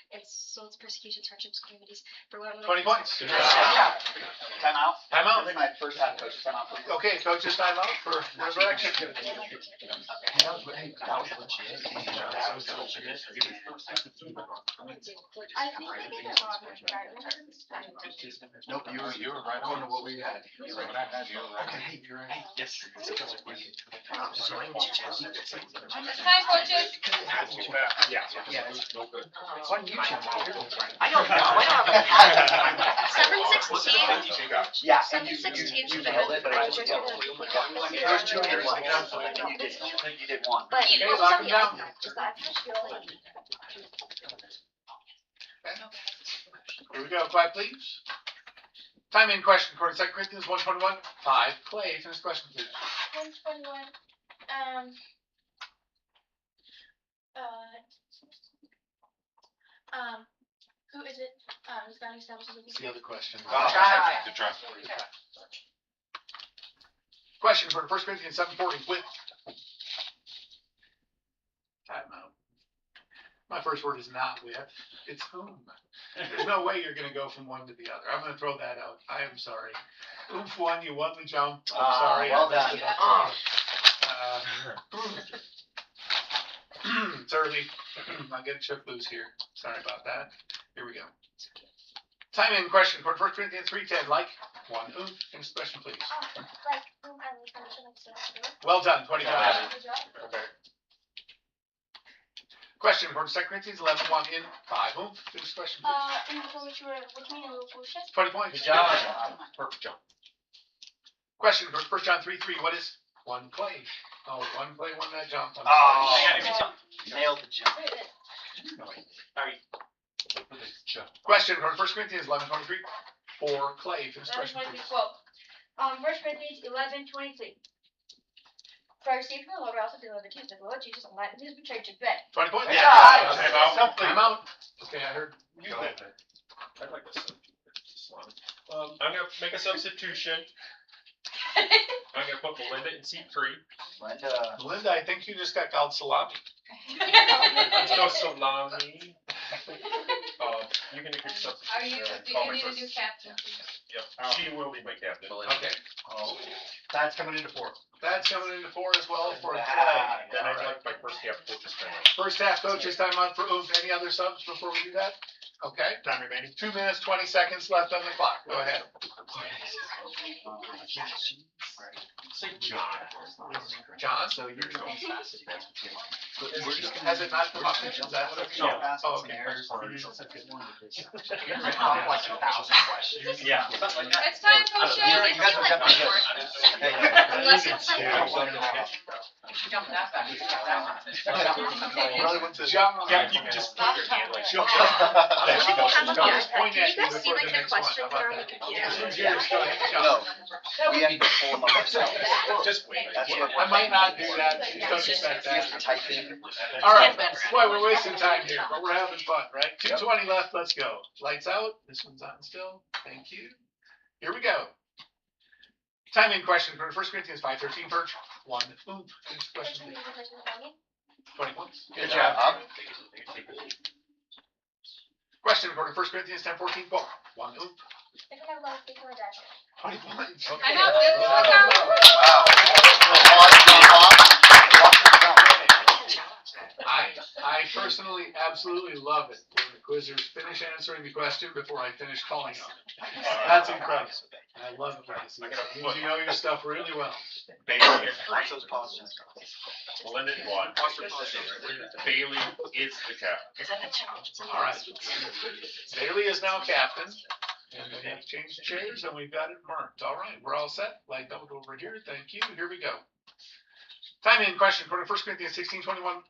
insults, persecutions, hardships, calamities, for what? 20 points. Time out. Time out. I think my first half coach. Time out, please. Okay, coaches, time out for resurrection. I think they get it wrong with Nope, you were right on to what we had. You were right. Okay, you're right. Yes. Time, coaches. Yeah. No good. It's on YouTube. I don't know, I don't have. 716. Yeah, and 716 you should have nailed been it, but I just registered. There's two years like that, so then you did one. But Okay, what was lock on them the down. iPad? Just the iPad? Like, Here we go, quiet please. Time in question, according to 2 Corinthians 1:21, 5. Clay, finish the question please. 121. Who is it? Is that established? That's the other question. Good try. Question for 1 Corinthians 7:40 with timeout. My first word is not with, it's whom. There's no way you're gonna go from one to the other. I'm gonna throw that out. I am sorry. Oof, one, you won the jump. I'm sorry. Well I messed done. it up. It's early. I'm getting shook loose here. Sorry about that. Here we go. Time in question for 1 Corinthians 3:10, like one. Oof, finish the question please. Like, whom I will function like so. Well done, 25. Good job. Okay. Question for 2 Corinthians 11:1 in 5. Oof, finish the question please. Which mean a little bullshit. 20 points. Good job. Perfect jump. Question for 1 John 3:3. What is one play? Oh, one play, won that jump. I'm Oh. sorry. Nailed the jump. Question for 1 Corinthians 11:23. For Clay, finish the question please. 1 Corinthians 11:23. For I received from the Lord, I also delivered to you, the Lord Jesus enlightened his betrayed to bed. 20 points. Yeah. Time out. Okay, I heard you Go that. ahead. I'd like to I'm gonna make a substitution. I'm gonna put Melinda in seat 3. Linda, I think you just got called salami. It's no salami. You can make a substitution. Are you, do Call you me need a first. new captain? Yep, she will be my captain. Okay. Oh, that's coming into 4. That's coming into 4 as well for Clay. Then I'd like my first half coaches time. First half coaches time out for Oof. Any other subs before we do that? Okay. Time remaining. 2 minutes, 20 seconds left on the clock. Go ahead. Say John. John? So you're going as fast as you guys can. We're just, has it not come up? Is that what it's? No. Oh, okay. Like 1,000 questions. Yeah. Something like that. It's time for You guys are definitely good. Unless it's like. Jump that fast. Really went to Jump. Yeah, you can just put your hand like. Jump. Can There she goes. you Just point guys at you see before like the the next one. questions How that are about on the that? computer? This one's yours. Go ahead. No, we have to pull them up ourselves. Just wait. That's what I might not do that. Just don't expect we have to that. type in. All right. Boy, we're wasting time here, but we're having fun, right? 2:20 left. Let's go. Lights out. This one's on still. Thank you. Here we go. Time in question for 1 Corinthians 5:13. Perch. 1. Ooh. Finish the question, please. 20 points. Good job. Question for 1 Corinthians 10:14. 1. Ooh. 20 points. Okay. I know, this is what I personally absolutely love it when the quizzers finish answering the question before I finish calling on it. That's incredible. I love it. It means you know your stuff really well. Bailey is Those pauses. Melinda in 1. Bailey is the captain. All right. Bailey is now captain. And we have changed chairs and we've got it marked. All right, we're all set. Light out over here. Thank you. Here we go. Time in question for 1 Corinthians 16:21.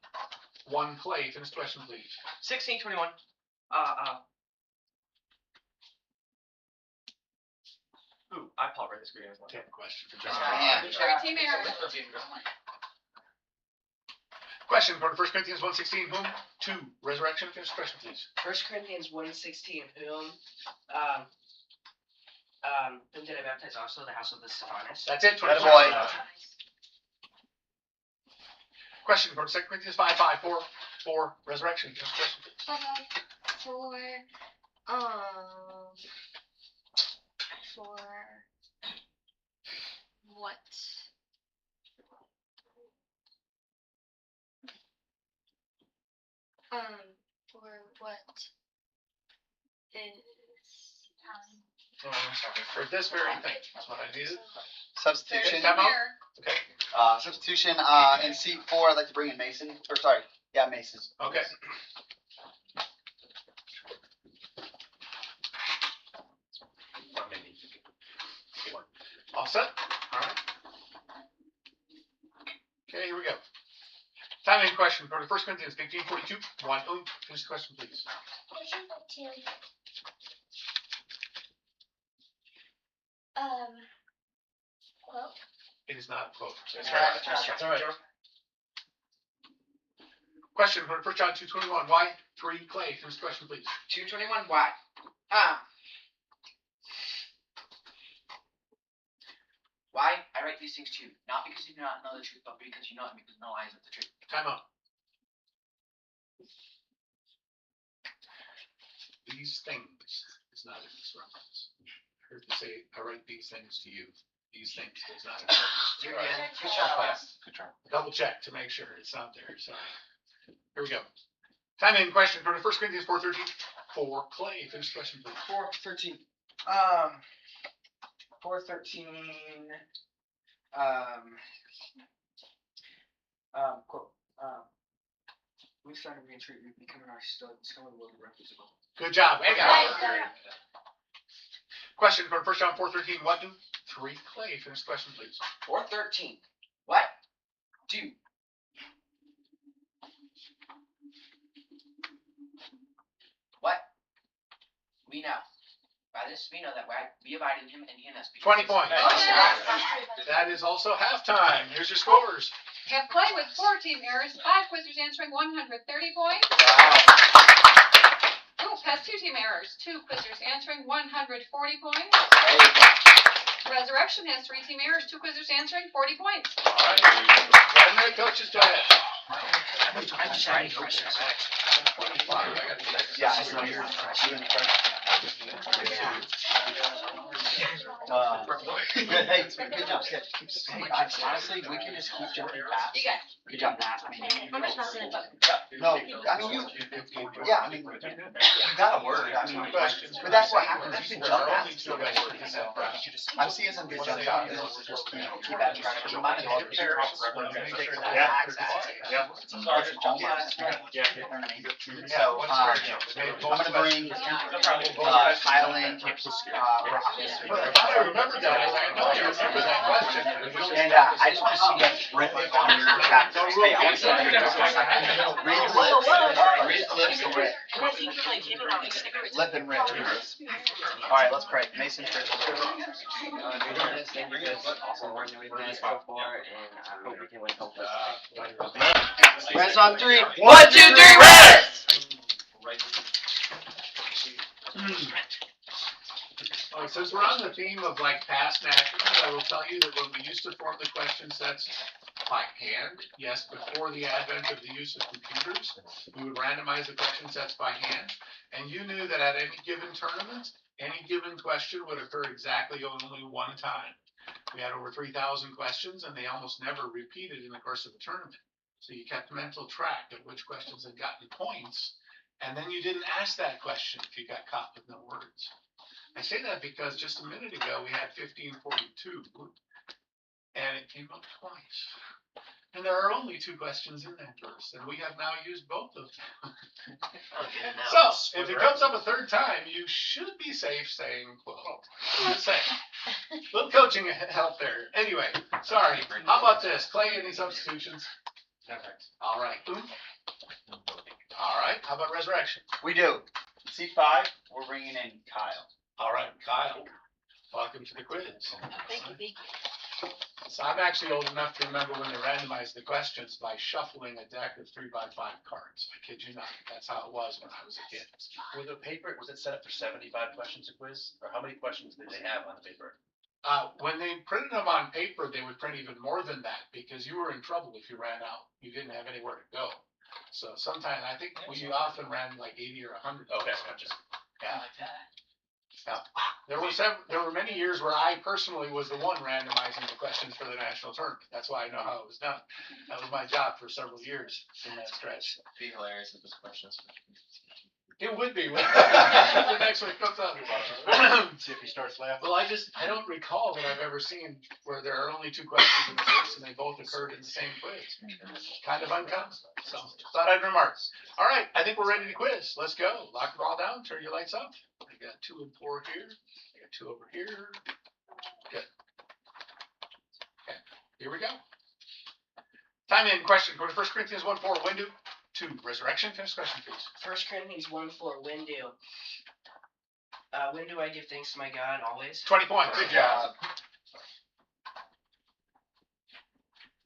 1 Clay. Finish the question, please. 16:21. Ooh, I Paul read the screen as well. 10 question for John. Sorry, team error. Question for 1 Corinthians 1:16. Whom? 2. Resurrection. Finish the question, please. 1 Corinthians 1:16, whom did I baptize also? The house of the Stephanas? That's it. That 20 boy. Question for 2 Corinthians 5:5. 4. Resurrection. Finish the question, please. For what? For what is For this very thing. That's what I needed. Substitution. Time out. Okay. Substitution in seat 4. I'd like to bring in Mason. Or sorry, yeah, Mason. Okay. set? Alright. Okay, here we go. Time in question for the 1 Corinthians 15:42. Finish the question, please. Quote. It is not a quote. That's right. That's all right. Question for 1 John 2:21. Why 3 clay? Finish the question, please. 221, why? Why I write these things to you, not because you do not know the truth, but because you know it, because no lie is of the truth. Time out. These things is not in this reference. I heard you say, I write these things to you. These things is not in this reference. Good job, class. Good job. Double check to make sure it's not there. Sorry. Here we go. Time in question for 1 Corinthians 4:13. For clay. Finish the question, please. 413. 413. Quote. We started being treated, becoming our stud, discovering what we're reputable. Good job. Question for 1 John 4:13. What do 3 clay? Finish the question, please. 413. What do we know? By this we know that we abide in him and he in us. 20 points. That is also halftime. Here's your scores. Have Clay with 4 team errors, 5 quizzers answering 130 points. Ooh, has 2 team errors, 2 quizzers answering 140 points. Resurrection has 3 team errors, 2 quizzers answering 40 points. All right. Coaches, go ahead. I'm sorry. Yeah, I saw yours. Good, hey, good job, Sketch. Hey, honestly, we can just keep jumping past. Good job, Matt. No, I mean, you got a word, I mean, but that's what happens, you can jump past. I'm seeing some good jump out there, just keep that track. Remind me all the So, I'm gonna bring, Kyle in, I remember that. I know you remember that question. and, I just wanna see that written on your chat. Hey, I want to see that. Read the lips. Read the lips and Rick. Lip and Rick. Alright, let's pray. Mason, Chris. Reds on 3. 1, 2, 3, Reds! Since we're on the theme of like past nationals, I will tell you that when we used to form the question sets by hand, yes, before the advent of the use of computers, we would randomize the question sets by hand, and you knew that at any given tournament, any given question would occur exactly only one time. We had over 3,000 questions, and they almost never repeated in the course of the tournament. So you kept mental track of which questions had gotten points, and then you didn't ask that question if you got caught with no words. I say that because just a minute ago we had 1542, and it came up twice. And there are only 2 questions in that verse, and we have now used both of them. So, if it comes up a 3rd time, you should be safe saying quote. I'm just saying. Little coaching help there. Anyway, sorry. How about this? Clay, any substitutions? All right. All right. How about resurrection? We do. C5, we're bringing in Kyle. All right, Kyle. Welcome to the quiz. Thank you, Beak. So I'm actually old enough to remember when they randomized the questions by shuffling a deck of 3x5 cards. I kid you not. That's how it was when I was a kid. With the paper, was it set up for 75 questions a quiz? Or how many questions did they have on the paper? When they printed them on paper, they would print even more than that because you were in trouble if you ran out. You didn't have anywhere to go. So sometimes I think we often ran like 80 or 100. Okay, gotcha. Yeah. Yeah. There were many years where I personally was the one randomizing the questions for the national tournament. That's why I know how it was done. That was my job for several years in that stretch. It'd be hilarious if this questions. It would be. The next one comes up. See if he starts laughing. Well, I don't recall that I've ever seen where there are only 2 questions in the quiz and they both occurred in the same quiz. Kind of uncommon. So thought I'd remark. All right, I think we're ready to quiz. Let's go. Lock them all down. Turn your lights off. I got 2 and 4 here. I got 2 over here. Good. Here we go. Time in question. Go to 1 Corinthians 1:4. When do? 2. Resurrection. Finish question, please. 1 Corinthians 1:4. When do I give thanks to my God always? 20 points. Good job.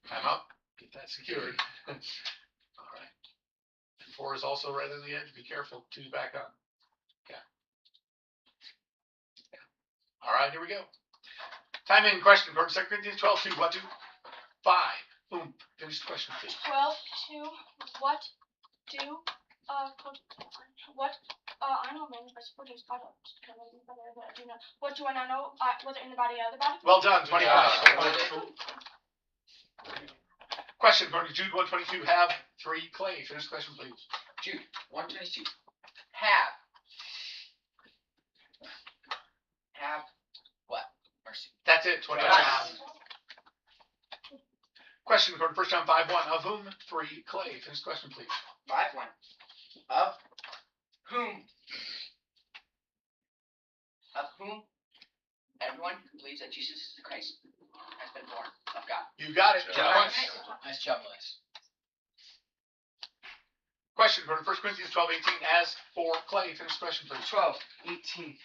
Time up. Get that secured. All right. And 4 is also right on the edge. Be careful. 2's back on. Okay. All right. Here we go. Time in question. Go to 2 Corinthians 12:2. What do? 5. Boom. Finish the question, please. 12:2. What do I know many but supporters I don't do not. What do I not know? Was it in the body of the body? Well done. 25. Question. Go to Jude 1:22. Have 3 clay. Finish the question, please. Jude 1:22. Have what? Mercy. That's it. 25. Question. Go to 1 John 5:1. Of whom 3 clay. Finish the question, please. 5:1. Of whom everyone who believes that Jesus is the Christ has been born of God. You got it. Yeah. Nice job, boys. Question. Go to 1 Corinthians 12:18. As for clay. Finish the question, please. 12:18.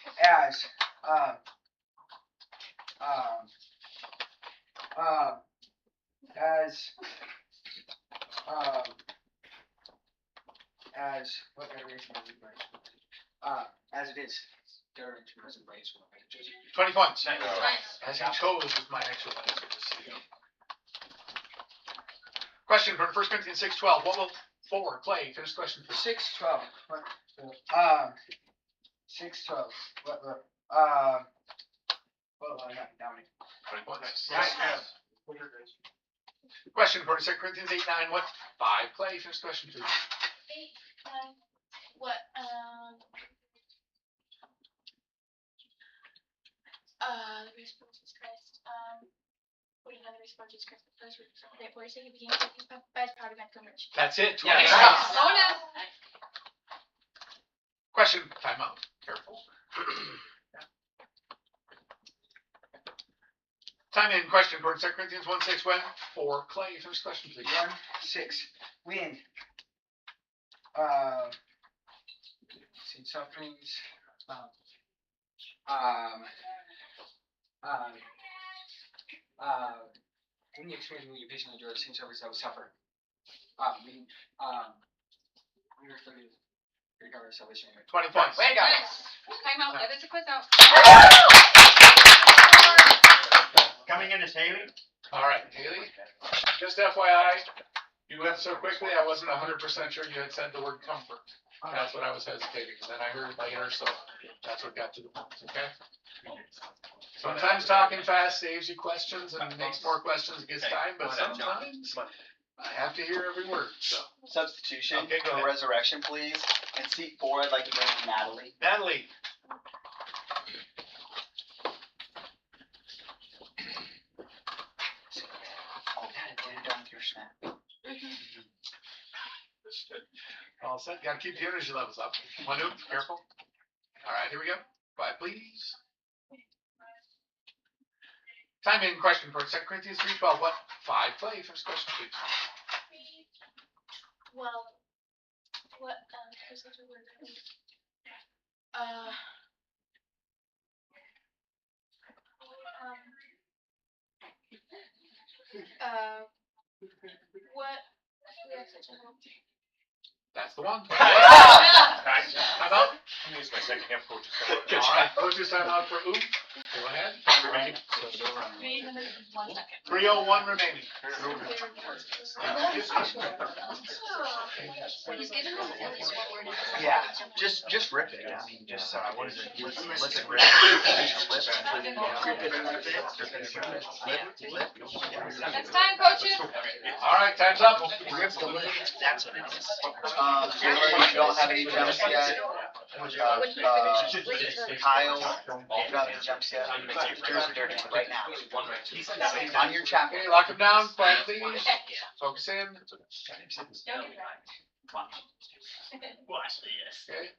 As what variation is it? As it is. 20 points. Nice. As he chose was my actual answer. Just so you know. Question for 1 Corinthians 6:12. What will 4 clay? Finish the question, please. 6:12. 6:12. Hold on, I got it down. 20 points. Nice. Question for 2 Corinthians 8:9. What 5 clay? Finish the question, please. 8, 9. What the response is Christ. What do you know the response is Christ? The first therefore he became by his power to make rich. That's it. Yeah. Nice. Question. Time out. Careful. Time in. Question for 2 Corinthians 1:6. When 4 clay? Finish the question, please. 1:6. When sin sufferings when you experience when you patiently endure the same sufferings that will suffer. We refer to recover salvation. 20 points. Way to go. Time out. Get us a quiz out. Coming in is Haley. All right, Haley. Just FYI, you went so quickly, I wasn't 100% sure you had said the word comfort. That's what I was hesitating, and then I heard it later, so that's what got to the point, okay? Sometimes talking fast saves you questions and makes more questions it gets time, but sometimes I have to hear every word, so. Substitution Okay, go for ahead. resurrection, please. And seat 4, I'd like to bring Natalie. Natalie. Oh, did it down to your snap. All set. Gotta keep the energy levels up. Manu, careful. All right, here we go. Quiet, please. Time in. Question for 2 Corinthians 3:12. What 5 clay? First question, please. Well, what is such a word? What? We have such a home. That's the one. Nice. How about? I'm gonna use my second half coach's All right, coaches time out for Oop. Go ahead. Remaining. 1 second. 3:01 remaining. Yeah, just rip it. I mean, just what is it? Let's rip It's time, coaches. All right, time's up. Rip the lid. That's what it is. You don't have any jumps yet. Kyle, you don't have any jumps yet. Here's the dirty right now. On your chapter. Okay, lock him down. Quiet, please. Focus in. Okay.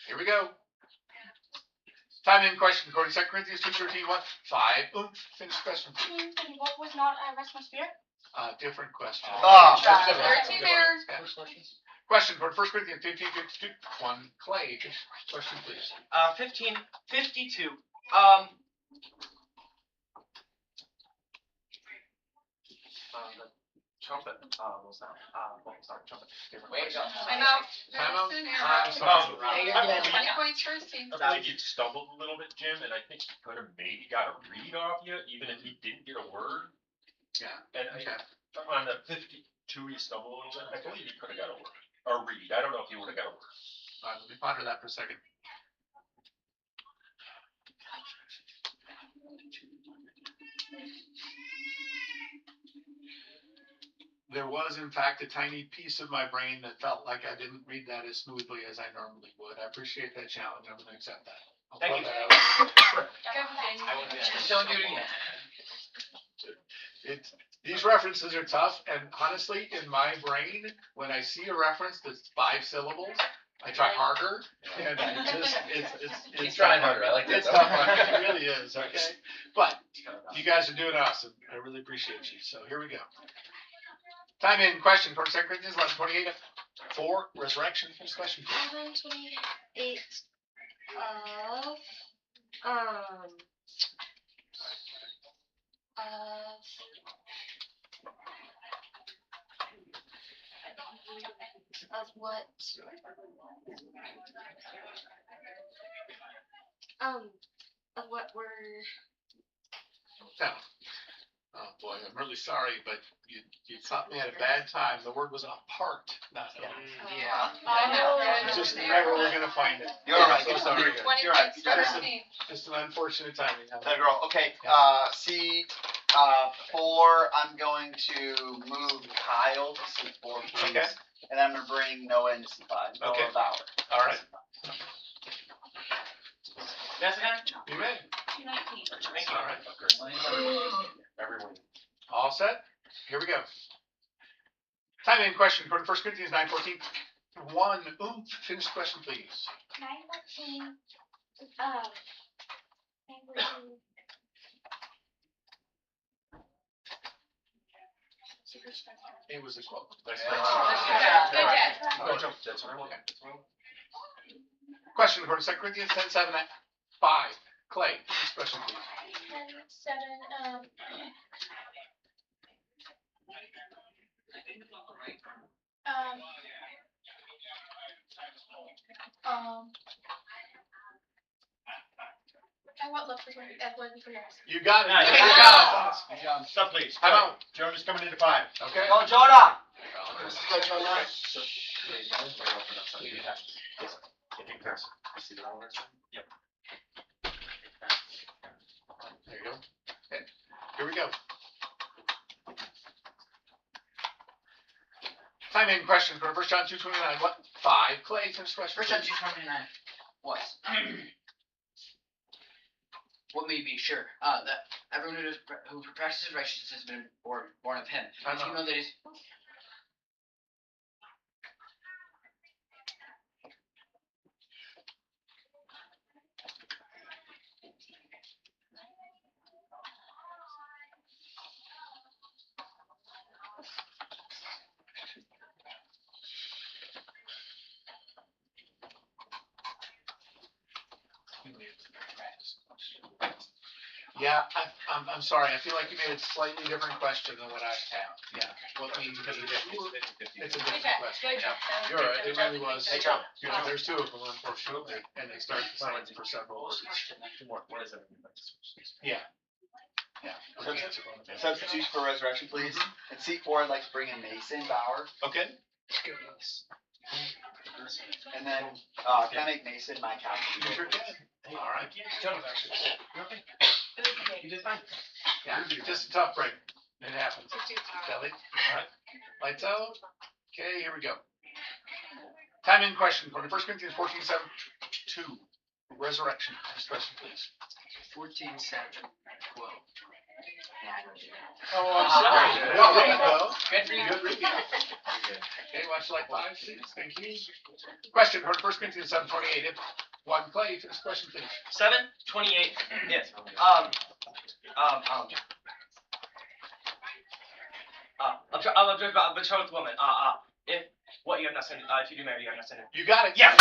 Here we go. Time in question, according to 2 Corinthians 2:13, what? 5, finish question. What was not rest my spirit? Different question. Oh. 13 errors. Question for 1 Corinthians 15:52, 1, Clay, question please. 15:52. The trumpet, was that, sorry, trumpet. Different Wait, question. I'm out. Time out. I'm sorry. 20 points for Steve. I believe you stumbled a little bit, Jim, and I think you could have maybe got a read off you, even if you didn't get a word. Yeah. And on the 52, you stumbled a little bit. I believe you could have got a word. A read. I don't know if you would have got a word. Let me ponder that for a second. There was, in fact, a tiny piece of my brain that felt like I didn't read that as smoothly as I normally would. I appreciate that challenge. I'm going to accept that. I'll Thank throw you. that out. Just don't do it again. These references are tough, and honestly, in my brain, when I see a reference that's 5 syllables, I try harder, and I just, it's trying harder, I like that. It's tough, it really is, okay? But, you guys are doing awesome, I really appreciate you, so here we go. Time in question, 2 Corinthians 11:28, 4, resurrection, first question. 11:28 of what we're Now, oh boy, I'm really sorry, but you caught me at a bad time. The word was apart, not in. Just never we're gonna find it. You're all right. So sorry. You're right. Just an unfortunate timing. That girl. Okay. C4. I'm going to move Kyle to C4, please. Okay. And I'm gonna bring Noah into C5. Noah Okay. Bauer. All right. That's again? You may. 219. All right. Everyone. All set? Here we go. Time in question for 1 Corinthians 9:14. 1, finish the question, please. 9:14. It was a quote. Good Question for 2 Corinthians 10:7, 5. Clay, finish the question, please. 10:7. I want love for you. You got it. Nice. You got it. Stop, please. Time out. Jeremy's coming into 5. Okay. Go, Jonah! Yep. There you go. Okay. Here we go. Time in question for 1 John 2:29. What? 5. Clay, finish the question. 1 John 2:29 was what may be sure that everyone who practices righteousness has been born of him. Do you know that he's Yeah, I'm sorry. I feel like you made a slightly different question than what I have. Yeah. What means because it's a different question. Yeah. You're right. It really was. Hey, John. Yeah, there's 2 of them, unfortunately, and they start the sentence for several words. What is it? Yeah. Yeah. Substitute for resurrection, please. And C4, I'd like to bring in Mason Bauer. Okay. And then, can I make Mason my captain? You sure can. All right. Jonah, okay. You did fine. Yeah, just a tough break. It happens. Kelly. All right. Lights out. Okay, here we go. Time in question for 1 Corinthians 14:7-2. Resurrection. Next question, please. 14:7, 12. Oh, I'm sorry. Good read, though. Good for you. Good read. Okay, watch like 5, 6. Thank you. Question for 1 Corinthians 7:28. If one play, finish question, please. 7:28. Yes. I'm a betrothed woman. If what you have not sinned, if you do marry, you have not sinned. You got it. Yes.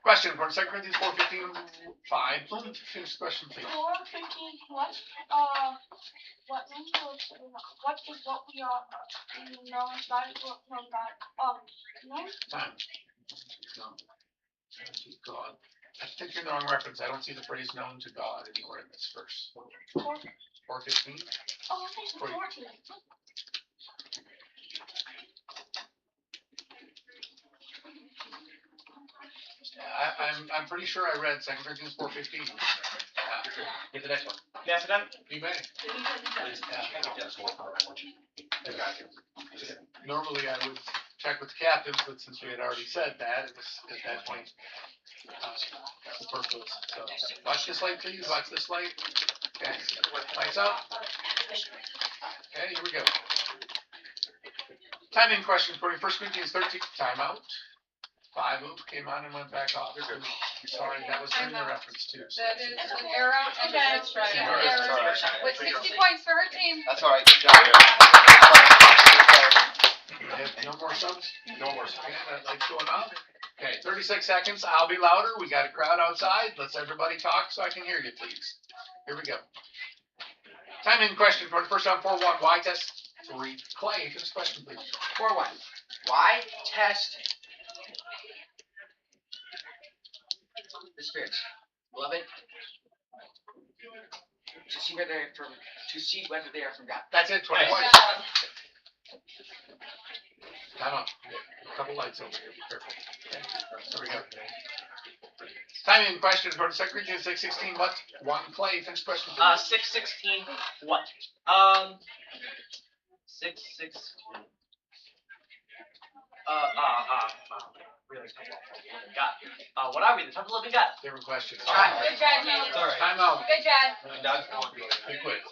Question for 2 Corinthians 4:15. 5. Finish the question, please. 4:15. What? What is what we are known by? Known by? No. Time. No. To God. I think you're the wrong reference. I don't see the phrase known to God anywhere in this verse. 4:15. Oh, I think it's 14. I'm pretty sure I read 2 Corinthians 4:15. Get the next one. Yes, done. You may. Normally I would check with the captains, but since we had already said that, it was at that point superfluous. So watch this light, please. Watch this light. Okay. Lights out. Okay, here we go. Time in question for 1 Corinthians 13. Timeout. 5 came on and went back off. Sorry, that was in the reference too. So. That is an error, and that's right. With 60 points for her team. That's all right. Good job. No more subs? No more subs. Okay, that light's going off. Okay, 36 seconds. I'll be louder. We got a crowd outside. Let's everybody talk so I can hear you, please. Here we go. Time in question for the first round 4-1. Why test 3? Clay, this question, please. 4-1. Why test the spirits, beloved? To see whether they are from God. That's it. 20 points. Time up. A couple lights over here. Be careful. Okay. There we go. Time in question for the 2 Corinthians 6:16. What? 1 play. Finish question, please. 6:16. What? 6:16. Really tough. God. What are we? The temple of the God. Different question. Good job, Joe. Sorry. Time out. Good job. Big quiz.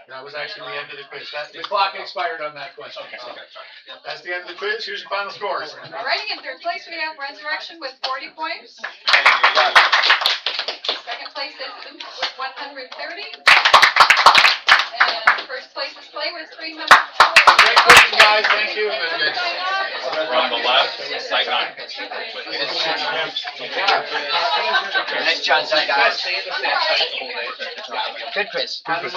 That was actually the end of the quiz. The clock expired on that question. So that's the end of the quiz. Here's your final scores. Alrighty, in third place we have Resurrection with 40 points. Second place is Luke with 130. And first place is Clay with 300. Great question, guys. Thank you. From the left, side on. Nice job, guys. Good quiz. I mean,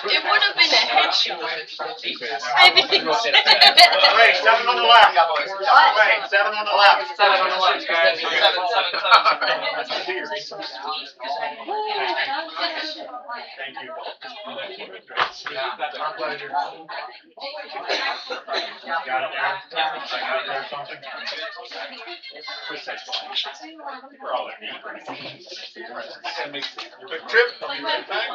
it would have been a headshot. I mean, Wait, 7 on the left. Wait, 7 on the left. 7 on the left, guys. 7. Thank you. Yeah, our pleasure. Got it, Aaron? Got something? We're all at me. Quick trip. I'll be right back.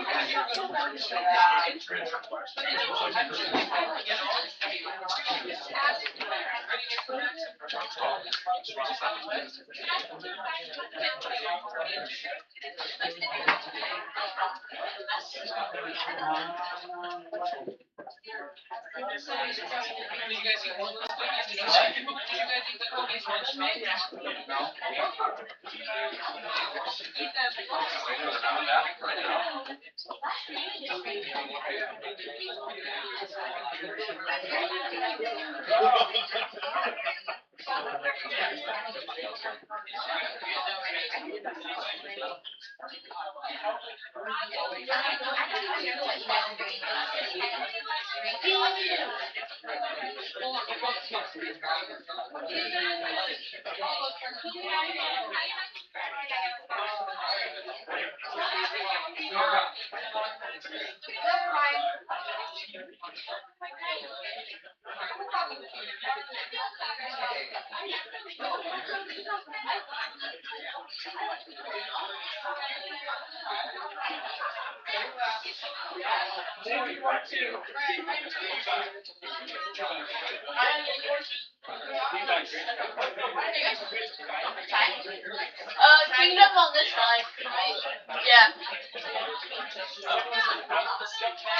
Kingdom on this side, right? Yeah.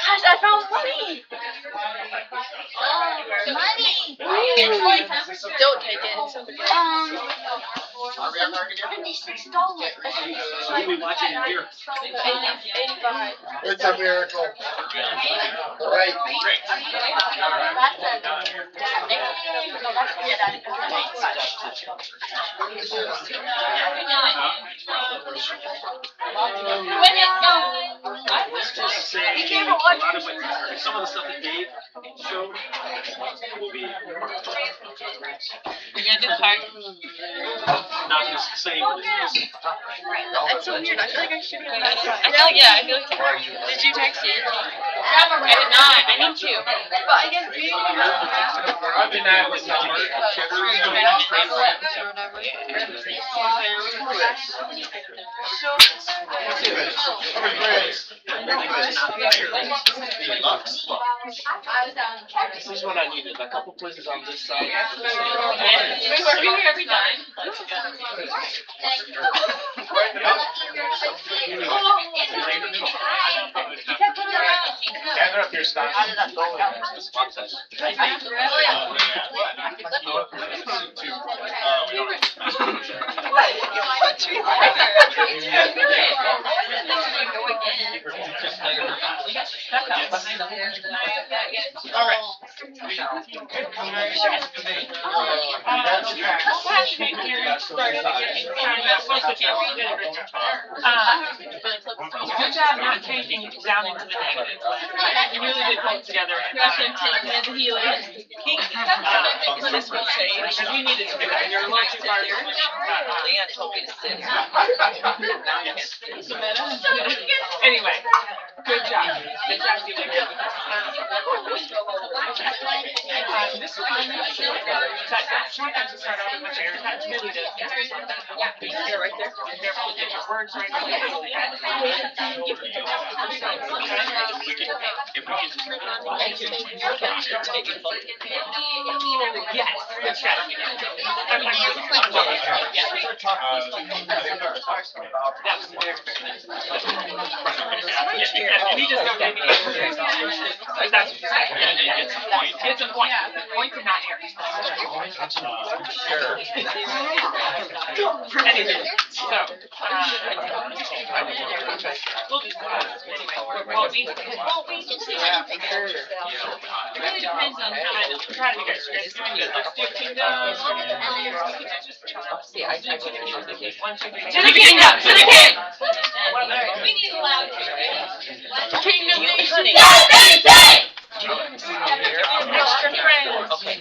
Guys, I found money! Oh, money! Don't take it. $76. We'll be watching it here. 85. It's a miracle. Right. I was just saying, a lot of what, some of the stuff that Dave showed will be. You're gonna do the card? Not just saying. That's so weird. I feel like I should have done that. I feel like, did you text it? I did not. I need to. But I guess being I've been at with This is what I needed, a couple quizzes on this side. we work here every time. Gather up your stuff. Good job not taking it down into the negative. You really did pull it together. So this will change. We needed to do it. You're a little too far. Leanne told me to sit. Anyway, good job. Good job, you did it. This is sometimes you start out with much air. That's really good. Here, right there. Careful, get your words right. He just don't give me like that's what you say. It's a point. Point to not here. Anyway, so we'll just anyway. Well, we just it really depends on kind of try to get straight. Let's do kingdom. See, I do one, two, three. To the kingdom! To the king! We need a loud kingdom nation. Extra friends. Okay.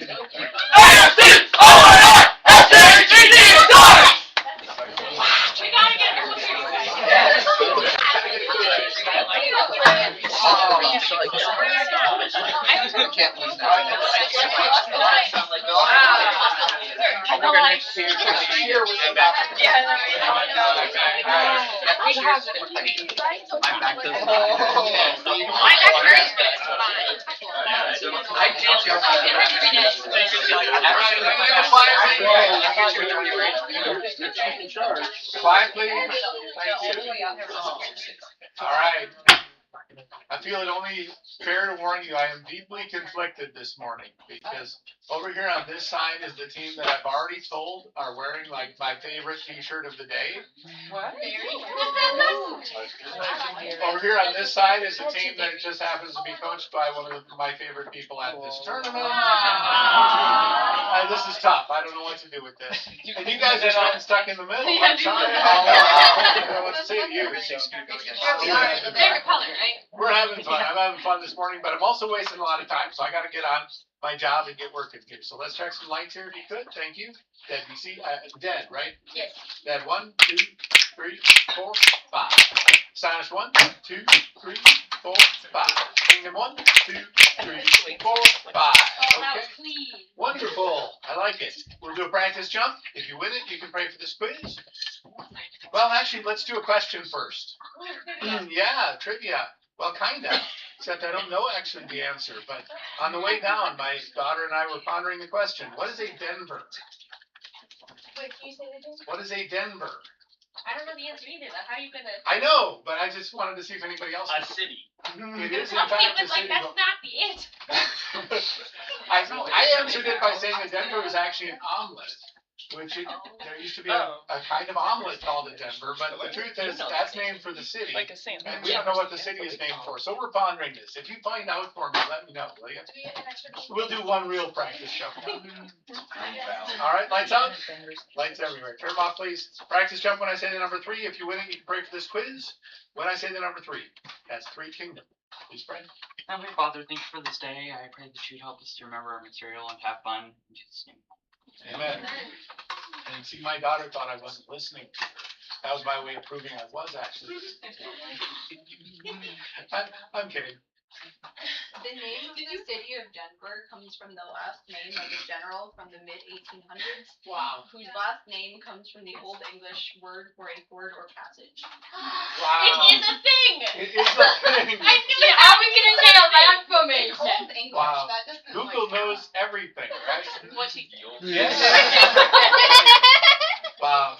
Quiet, please. All right. I feel it only fair to warn you, I am deeply conflicted this morning because over here on this side is the team that I've already told are wearing like my favorite t-shirt of the day. What? Over here on this side is a team that just happens to be coached by one of my favorite people at this tournament. This is tough. I don't know what to do with this. And you guys are getting stuck in the middle. I'm sorry. I don't know what to say to you. Favorite color, right? We're having fun. I'm having fun this morning, but I'm also wasting a lot of time. So I got to get on my job and get working here. So let's check some lights here if you could. Thank you. Dead, you see? Dead, right? Yes. Dead 1, 2, 3, 4, 5. Sinus 1, 2, 3, 4, 5. Kingdom 1, 2, 3, 4, 5. Okay. Wonderful. I like it. We'll do a practice jump. If you win it, you can pray for this quiz. Well, actually, let's do a question first. Yeah, trivia. Well, kinda. Except I don't know actually the answer, but on the way down, my daughter and I were pondering the question, what is a Denver? Wait, can you say that again? What is a Denver? I don't know the answer either. How are you gonna? I know, but I just wanted to see if anybody else. A city. It is in Okay, fact a but like city. that's not the answer. I answered it by saying that Denver is actually an omelet, which there used to be a kind of omelet called a Denver, but the truth is that's named for the city. Like a sandwich. And we don't know what the city is named for, so we're pondering this. If you find out for me, let me know, will you? We'll do one real practice jump. All right, lights out. Lights everywhere. Turn them off, please. Practice jump when I say the number 3. If you win it, you can pray for this quiz. When I say the number 3, that's 3 kingdom. Please pray. Heavenly Father, thank you for this day. I pray that you'd help us to remember our material and have fun. In Jesus' name. Amen. And see, my daughter thought I wasn't listening. That was my way of proving I was actually. I'm kidding. The name of the city of Denver comes from the last name of a general from the mid-1800s. Wow. Whose last name comes from the Old English word for a ford or passage. Wow. It is a thing. It is a thing. I knew it. I was gonna say a land formation. Old English. Wow. That doesn't Google knows everything, right? What's he? Yes. Wow.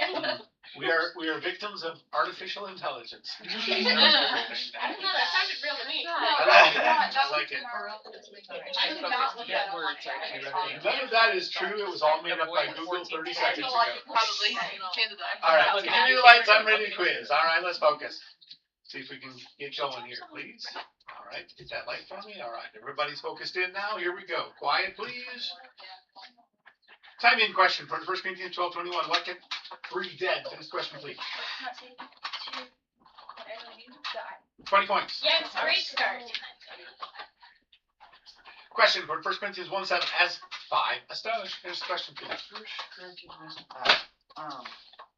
Yeah. We are victims of artificial intelligence. I don't know. That sounded real to me. I like it. I did not look that up. None of that is true. It was all made up by Google 30 seconds ago. Probably. All right, give me the lights. I'm ready to quiz. All right, let's focus. See if we can get going here, please. All right, get that light for me. All right, everybody's focused in now. Here we go. Quiet, please. Time in question for 1 Corinthians 12:21. What can 3 dead? Finish question, please. 20 points. Yes, great start. Question for 1 Corinthians 1:7. As 5 established. Finish the question, please.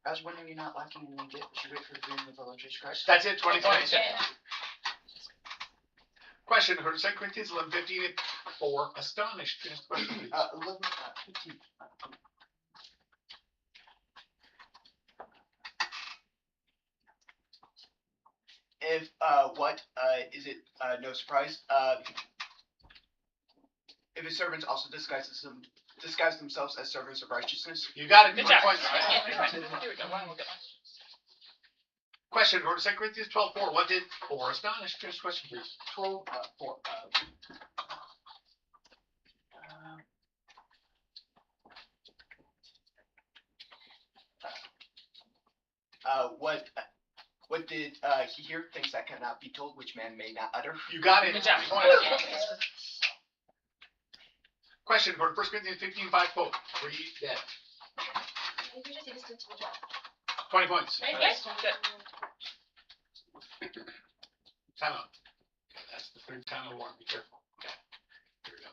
As when are you not lacking in any gift, you wait for the freedom of the Lord Jesus Christ? That's it. 20 points. Question for 2 Corinthians 11:15. For astonished. Finish the question, please. 15. If what is it? No surprise. If his servants also disguise themselves as servants of righteousness. You got it. Good 20 job. points. Here we go. Question for 2 Corinthians 12:4. What did for astonished? Finish the question, please. 12:4. What did he hear? Things that cannot be told, which man may not utter. You got it. Good job. 20 points. Question for 1 Corinthians 15:5. Quote. 3 dead. 20 points. Yes. Time out. Okay, that's the 3rd time I warned. Be careful. Okay. Here we go.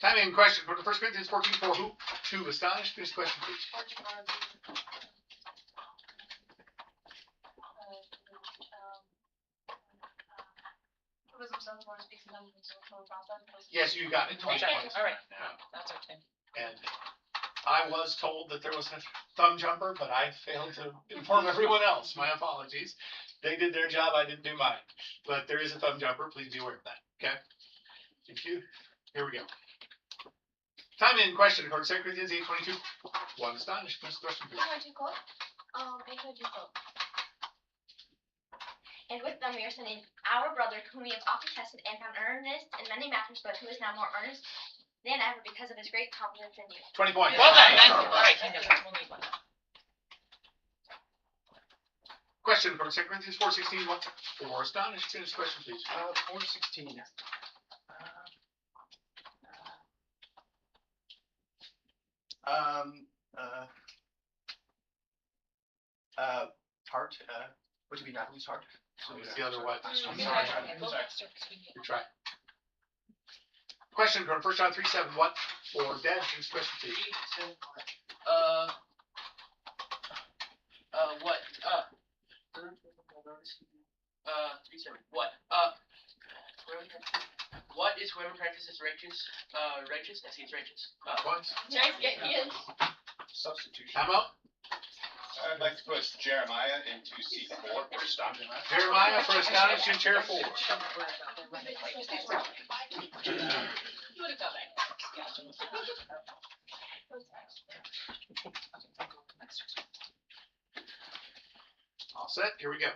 Time in question for 1 Corinthians 14:4. Who? 2 astonished. Finish the question, please. Yes, you got it. 20 points. All right. Yeah. That's okay. And I was told that there was a thumb jumper, but I failed to inform everyone else. My apologies. They did their job, I didn't do mine. But there is a thumb jumper. Please be aware of that. Okay? Thank you. Here we go. Time in question. According to 2 Corinthians 8:22. 1 astonished. Next question, please. And with them we are sending our brother, whom we have often tested and found earnest in many matters, but who is now more earnest than ever because of his great confidence in you. 20 points. Well done. All right. We'll need one. Question from 2 Corinthians 4:16. What? 4 astonished. Finish the question, please. 4:16. Heart. What do we not lose heart? So it's the other what? I'm sorry. Sorry. Good try. Question from 1 John 3:7. What? 4 dead. Finish the question, please. What? 3:7. What? What is whoever practices righteous? Righteous as he is righteous. What? Nice get in. Substitution. Time out. I'd like to put Jeremiah into seat 4 for astonishment. Jeremiah for astonishing chair 4. All set, here we go.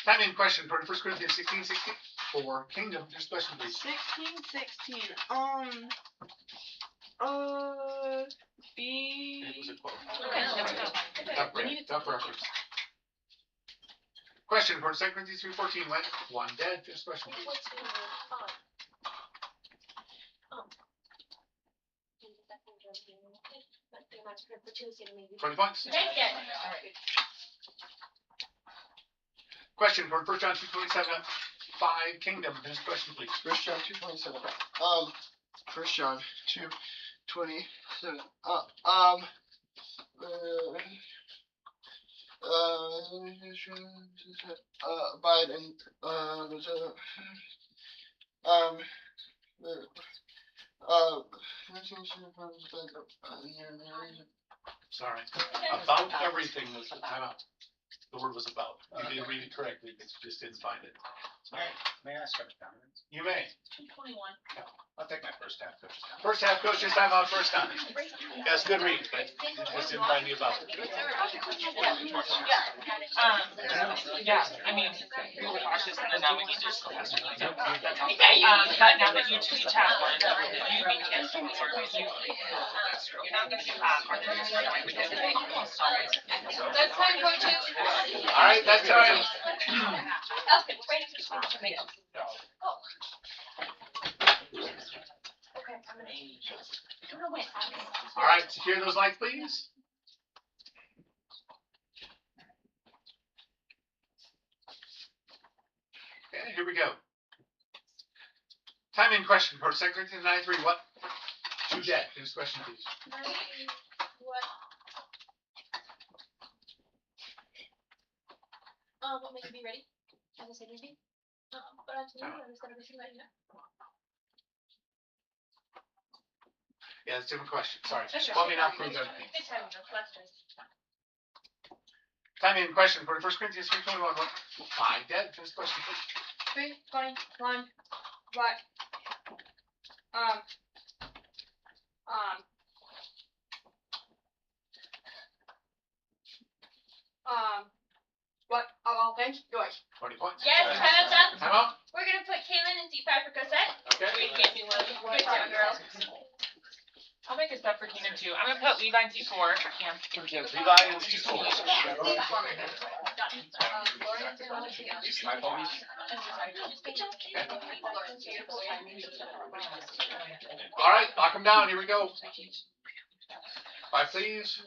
Time in question for 1 Corinthians 16:16 for Kingdom. Just question, please. 16. B. It was a quote. Okay. Tough reference. Question for 2 Corinthians 3:14. When one dead. Just question, please. 20 points. Question for 1 John 2:27. 5 Kingdom. Just question, please. 1 John 2:27. 1 John 2:27. Abide in Sorry. About everything was the word was about. You didn't read it correctly, but you just didn't find it. Sorry. May I stretch boundaries? You may. 221. I'll take my first half coach's time. First half coach's time out first time. That's good read, but you just didn't find the about. Yeah, I mean, we were cautious and now we can just. But now that you each have one, you may get some more. You're not gonna get That's fine, coaches. All right, that's time. All right, secure those lights, please. Okay, here we go. Time in question for 2 Corinthians 9:3. What? Two dead. Next question, please. What makes me ready? As I said, anything? But I'm doing everything right now. Yeah, it's a different question. Sorry. Sure. Let me not prove everything. It's having no questions. Time in question for 1 Corinthians 3:21. What? 5 dead. Next question, please. 3:21. What? What of all things? Yours. 20 points. Yes, time's up. Time out. We're gonna put Kaylin in seat 5 for Cosette. Okay. Good job, girl. I'll make a step for Kingdom too. I'm gonna put Levi in C4 for Camp. Levi in C4. All right, lock them down. Here we go. 5, please.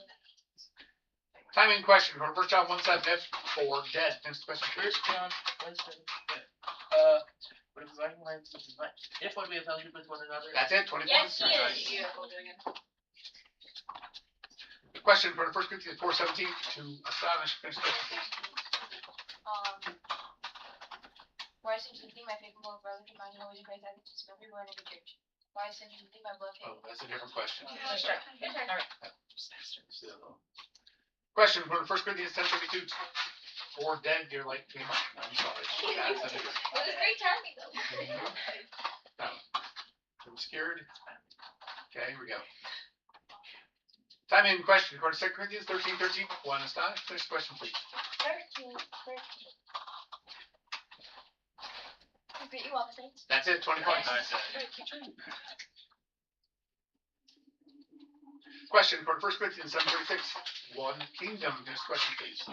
Time in question for 1 John 1:7. If 4 dead. Next question, please. 1 John 1:7. What is writing lines? If what we have fellowship with one another. That's it. 20 Yes, points. he is. Question for 1 Corinthians 4:17. To astonish. Next question, please. Why since you think my faithful brother can mind always great that it's everywhere in the church? Why since you think my blood Oh, that's a different question. All Question for 1 Corinthians 10:32. 4 dead, dear light came on. I'm sorry. That's a different. It was great timing though. No. I'm scared. Okay, here we go. Time in question for 2 Corinthians 13:13. One astonish. Next question, please. 13. Greet you all the saints. That's it. 20 points. Question for 1 Corinthians 7:36. One Kingdom. Next question, please.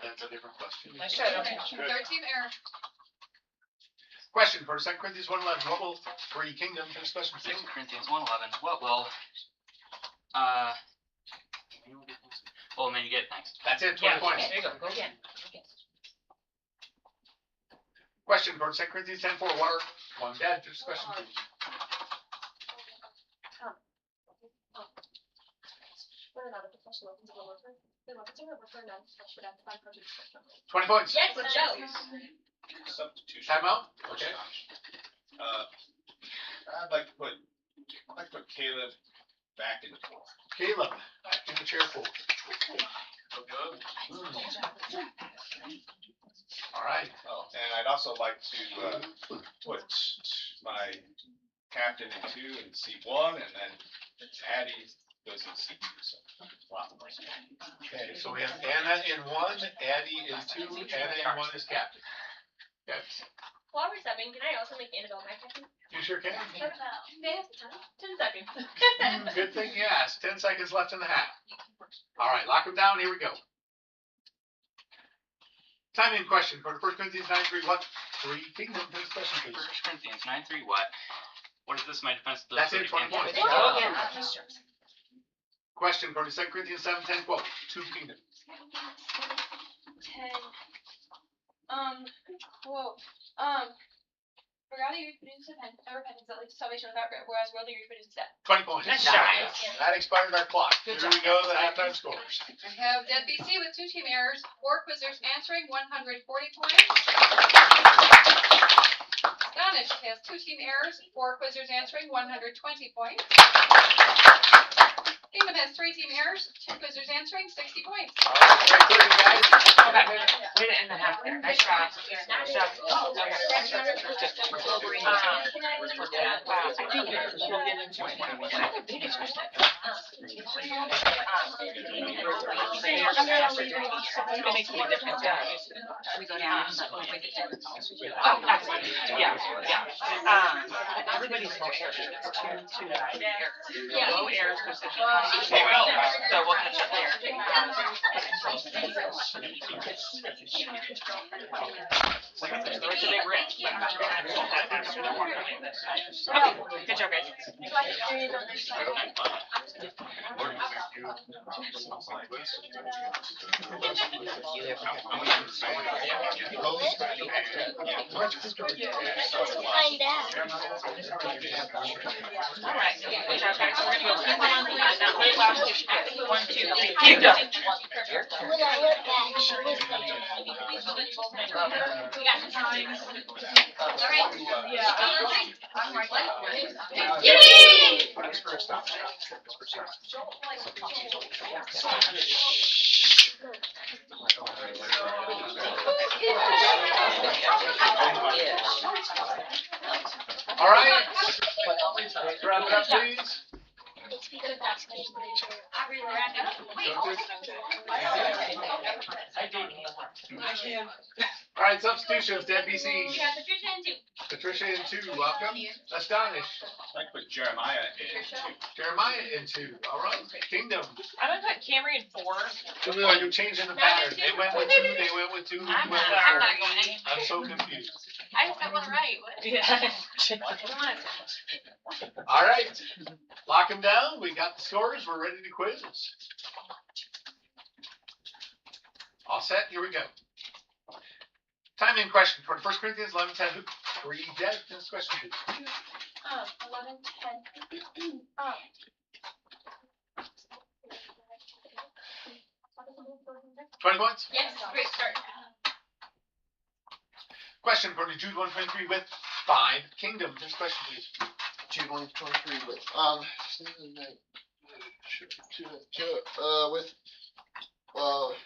That's a different question. Nice try. Okay. 13 error. Question for 2 Corinthians 1:11. What will 3 Kingdom? Next question, 2 please. Corinthians 1:11. What will well, man, you get it. Thanks. That's it. 20 points. There you go. Go again. Question for 2 Corinthians 10:4. What are one dead? Next question, please. What are the professional weapons of the warfare? The weapons of the warfare non-professional would have to find projects. 20 points. Yes, let's go. Substitution. Timeout? Okay. I'd like to put Caleb back in the four. Caleb, back in the chair four. All right. Oh, and I'd also like to put my captain in 2 and C1, and then Addie goes in C2. So, wow. Okay, so we have Anna in 1, Addie in 2, Anna in 1 is captain. Okay. While we're subbing, can I also make Annabelle my captain? You sure can. May I have some time? 10 seconds. Good thing you asked. 10 seconds left in the half. All right, lock them down. Here we go. Timing question for the 1 Corinthians 9:3. What? 3 kingdom. Next question, please. 1 Corinthians 9:3. What? What is this? My defense. That's it. 20 points. Question for the 2 Corinthians 7:10. Quote. 2 kingdom. 10. Quote. For godly reproduces repentance that leads to salvation without regret, whereas worldly reproduces death. 20 points. That expired our clock. Here we go. The halftime scores. I have Dead BC with 2 team errors, 4 quizzers answering, 140 points. Astonished has 2 team errors, 4 quizzers answering, 120 points. Kingdom has 3 team errors, 2 quizzers answering, 60 points. All right, very clear, guys. Way to end the half there. Nice shot. Nice shot. Oh, okay. I think you'll get into it. I have the biggest mistake. It makes a big difference, guys. We go down. Oh, excellent. Yeah, yeah. Everybody's low errors. It's 2 errors. Low errors goes to so we'll catch up there. It's a big risk. Okay, good job, guys. All right, good job, guys. We're gonna go keep on please. Now, play last dish. 1, 2, 3. Kingdom. All right. Let's wrap it up, please. All right, substitutions. Dead BC. Patricia in 2. Welcome. Astonished. I'd like to put Jeremiah in 2. Jeremiah in 2. All right. Kingdom. I'm gonna put Camry in 4. So you're changing the pattern. They went with 2. They went with 2. You went with 4. I'm so confused. I just got one right. What? Yeah. All right. Lock them down. We got the scores. We're ready to quiz. All set. Here we go. Timing question for 1 Corinthians 11:10. 3 dead. Next question, please. 11:10. 20 points. Yes, great start. Question for Jude 123 with 5 kingdoms. Next question, please. Jude 123 with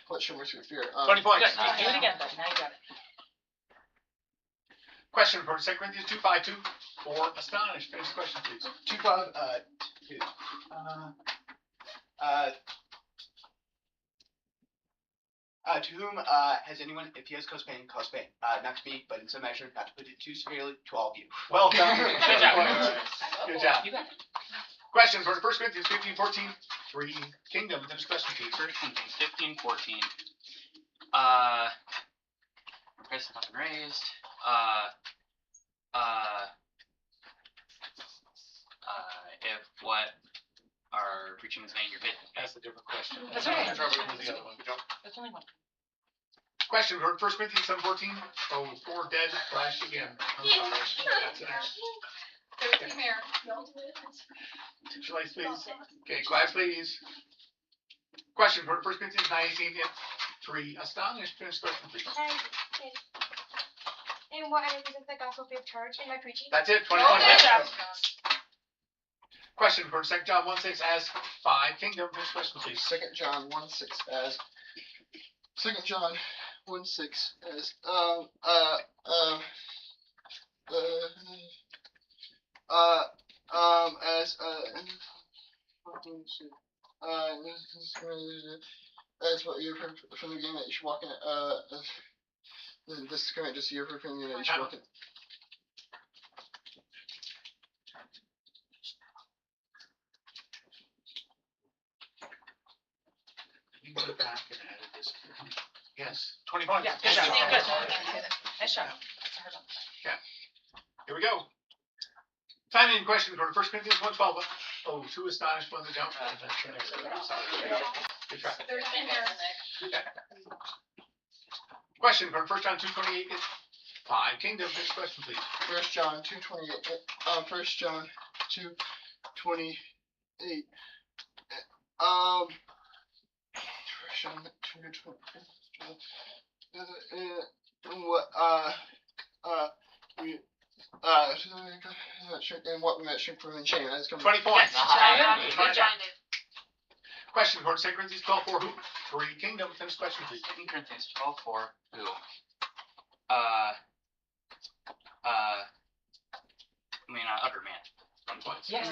what should we fear? 20 points. Good. Do it again, though. Now you got it. Question for 2 Corinthians 2:5-2 for Astonished. Next question, please. 2-5, to whom has anyone, if he has cause pain, not to me, but in some measure, not to put it too severely, to all of you. Well done. Good job. Good job. You got it. Question for 1 Corinthians 15:14. 3 kingdoms. Next question, please. 1 Corinthians 15:14. Price has not been raised. If what are preaching is vain, you're good. That's a different question. That's okay. That's the other one. That's only one. Question for 1 Corinthians 7:14. Oh, 4 dead. Flash again. I'm sorry. That's an error. 3 team errors. Teacher lights, please. Okay, quiet, please. Question for 1 Corinthians 9:18. 3 Astonished. Finish question, please. And what enemies of the gospel free of charge in my preaching? That's it, 20 Oh, points. good job. Question for 2 John 1:6 as 5 kingdom. Next question, please. 2 John 1:6 as 2 John 1:6 as as what you've heard from the beginning that you should walk in this is current just you've heard from the beginning that you should walk in. You go back and edit this. Yes, 20 points. Yeah, good job. Good. Nice job. Here we go. Time in question for 1 Corinthians 1:12. Oh, too astonished when the jump. Good try. Okay. Question for 1 John 2:28 is 5 kingdom. Next question, please. 1 John 2:28. 1 John 2:28. 1 John 2:28. And what we mentioned from the chain. That's 20 points. Good job. Question for 2 Corinthians 12:4. Who? 3 kingdom. Next question, please. 2 Corinthians 12:4. Who? Utter man. 1 point. Yes,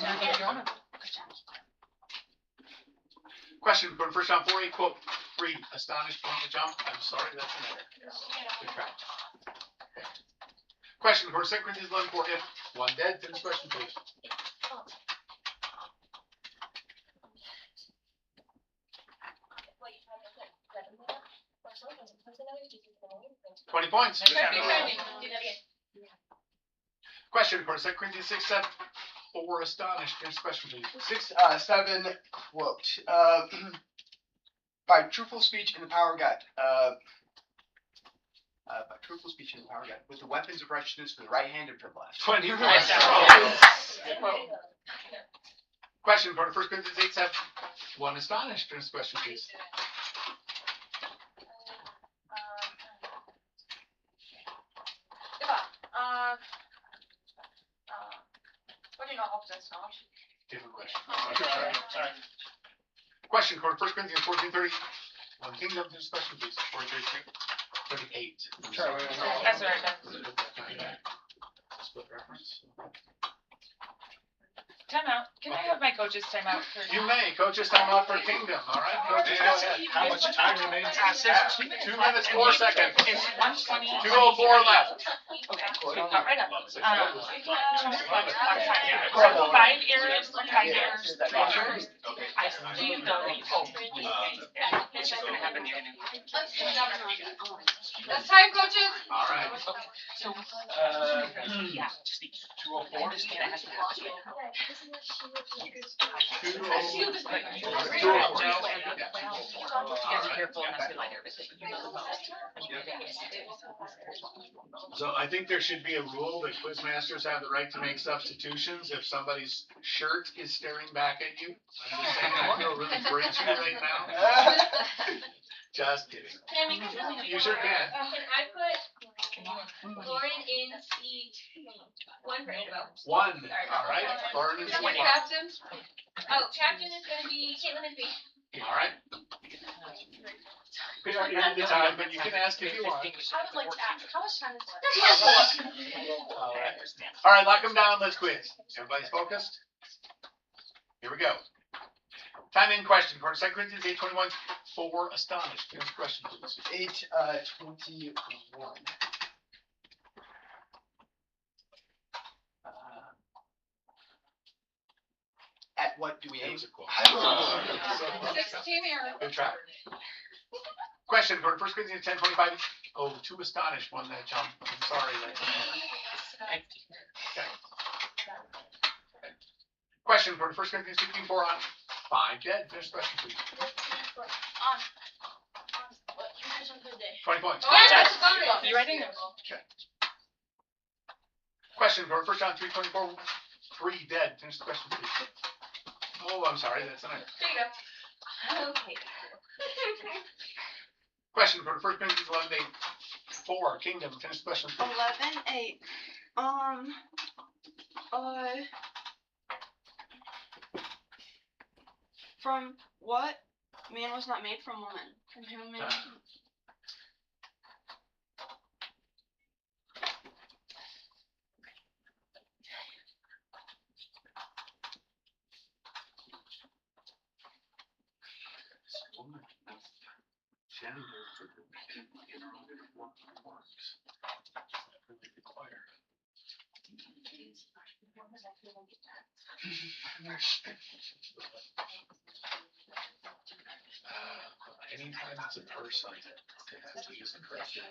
Question for 1 John 4:8. Quote, 3 astonished when the jump. I'm sorry, that's an error. Good try. Okay. Question for 2 Corinthians 11:4. If 1 dead. Finish question, please. 20 points. Do that again. Question for 2 Corinthians 6:7. 4 astonished. Finish question, please. 6:7 quote. By truthful speech in the power of God. By truthful speech in the power of God. With the weapons of righteousness for the right hand and for the left. 20 points. Question for 1 Corinthians 8:7. 1 astonished. Finish question, please. Different question. Question for 1 Corinthians 14:30. 1 kingdom. Finish question, please. 38. That's right. Split reference. Time out. Can I have my coach's time out for You may. Coaches time out for kingdom. All right. Coaches, go ahead. How much time remains? 2 minutes, 4 seconds. It's 1:20. 2:04 left. Okay, got right up. 5 errors, 5 errors. I see those. It's just gonna happen. That's time, coaches. All right. So, yeah, just the 2:04. understand it has to happen. 2:04. So I think there should be a rule that quizmasters have the right to make substitutions if somebody's shirt is staring back at you. I'm just saying, I feel really bridgy right now. Just kidding. Can I make this really You sure can. Can I put Lauren in seat 1 for Annabelle? 1. All right. Lauren is Who's 1. your captain? Oh, captain is gonna be Caitlin and B. All right. We already had the time, but you can ask if you want. I would like to ask, how much time is left? All right. All right, lock them down. Let's quiz. Everybody's focused? Here we go. Time in question for 2 Corinthians 8:21. 4 astonished. Next question, please. 8:21. At what do we aim? 16 errors. Good try. Question for 1 Corinthians 10:25. Oh, 2 astonished. 1 that jump. I'm sorry. Okay. Question for 1 Corinthians 15:4 on 5 dead. Finish the question, please. 20 points. You ready? Okay. Question for 1 John 3:24. 3 dead. Finish the question, please. Oh, I'm sorry. That's not it. There you go. Okay. Question for 1 Corinthians 11:8. 4, Kingdom, finish the question. 11-8. From what man was not made from woman? From whom man? Anytime it's a person, it has to use a person.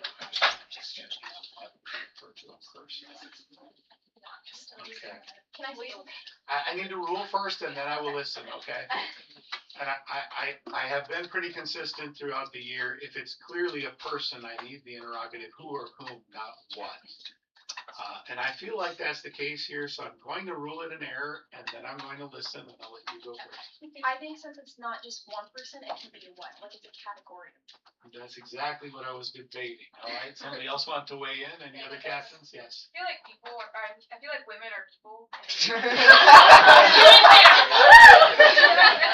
Okay. Can I see? I need to rule first and then I will listen, okay? And I have been pretty consistent throughout the year. If it's clearly a person, I need the interrogative who or whom, not what. And I feel like that's the case here, so I'm going to rule it an error, and then I'm going to listen, and I'll let you go first. I think since it's not just one person, it can be a what? Like it's a category. That's exactly what I was debating, all right? Somebody else want to weigh in? Any other captains? Yes. I feel like people are, I feel like women are people. I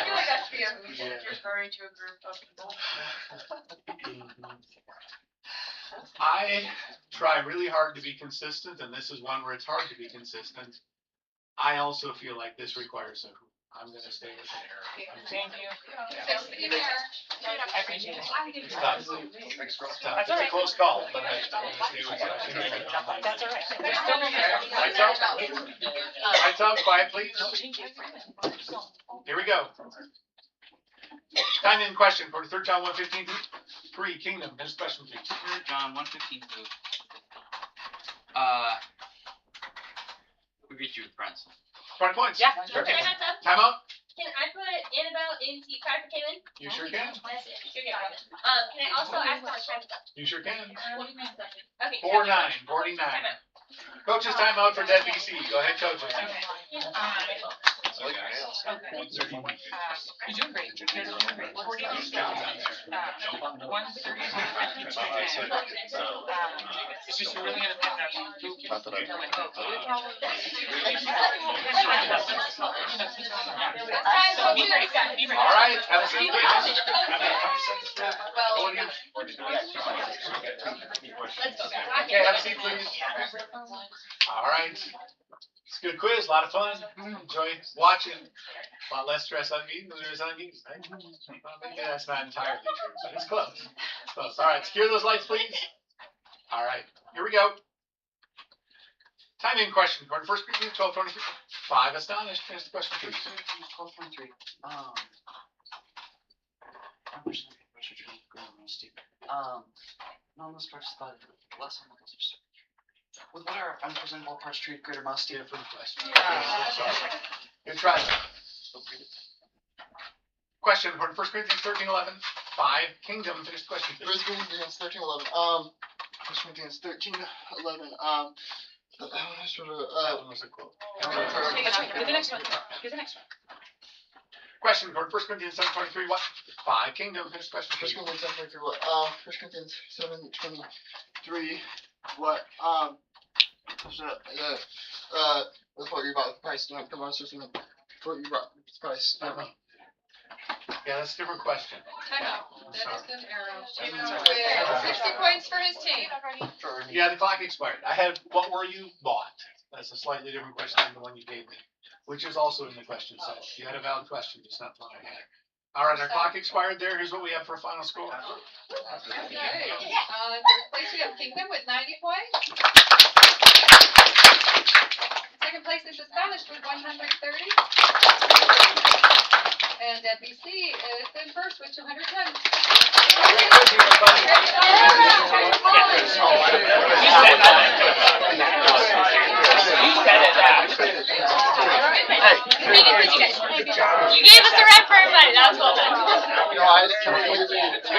feel like that should be a who, referring to a group of people. I try really hard to be consistent, and this is one where it's hard to be consistent. I also feel like this requires a who. I'm gonna stay with an error. Thank you. I appreciate it. It's tough. It's tough. It's a close call, but I'm gonna stay with you. That's all right. Lights up. Lights up, quiet please. Here we go. Time in question for 3 John 1:15. 3 Kingdom, his question please. 3 John 1:15. We greet you with friends. 20 points. Yeah. Okay. Can I have some? Time out. Can I put Annabelle into Cry for Caitlin? You sure can. Can I also ask for a time up? You sure can. Okay. 4-9, 49. Coaches timeout for Dead BC. Go ahead, coaches. You're doing great. You guys are doing great. 40 minutes. 1:30. It's just really gonna put that on. All right, have a seat, please. Okay, have a seat, please. All right. It's a good quiz, a lot of fun. Enjoy watching. A lot less stress on me than there is on you, right? Maybe that's not entirely true, but it's close. It's close. All right, secure those lights, please. All right, here we go. Time in question for the first period, 12:23. 5 astonished. Finish the question, please. 12:23. No one starts the lesson. With what are unpresentable parts treated greater modesty? Different question. Good try. Question for 1 Corinthians 13:11. 5 Kingdom. Finish the question, please. 1 Corinthians 13:11. 1 Corinthians 13:11. That one was a quote. Get the next one. Get the next one. Question for 1 Corinthians 7:23. What? 5 Kingdom. Finish the question, 1 please. Corinthians 7:23. What? 1 Corinthians 7:23. What? With what you bought with price, don't come on, so what you bought with price. Yeah, that's a different question. Time out. That sorry. is an error. 60 points for his team. Yeah, the clock expired. I had, what were you bought? That's a slightly different question than the one you gave me, which is also in the question set. You had a valid question, just not the one I had. All right, our clock expired there. Here's what we have for a final score. Okay. First place we have Kingdom with 90 points. Second place is Astonished with 130. And BC is in first with 210. You gave us a rep for everybody. That's well done. No, I just can't believe it. They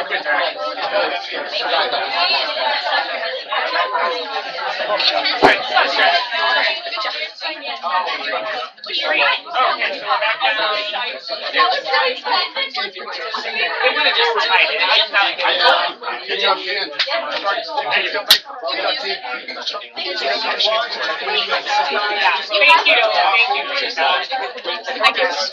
would have just tied it. I Good job, Ken. Thank you. I guess.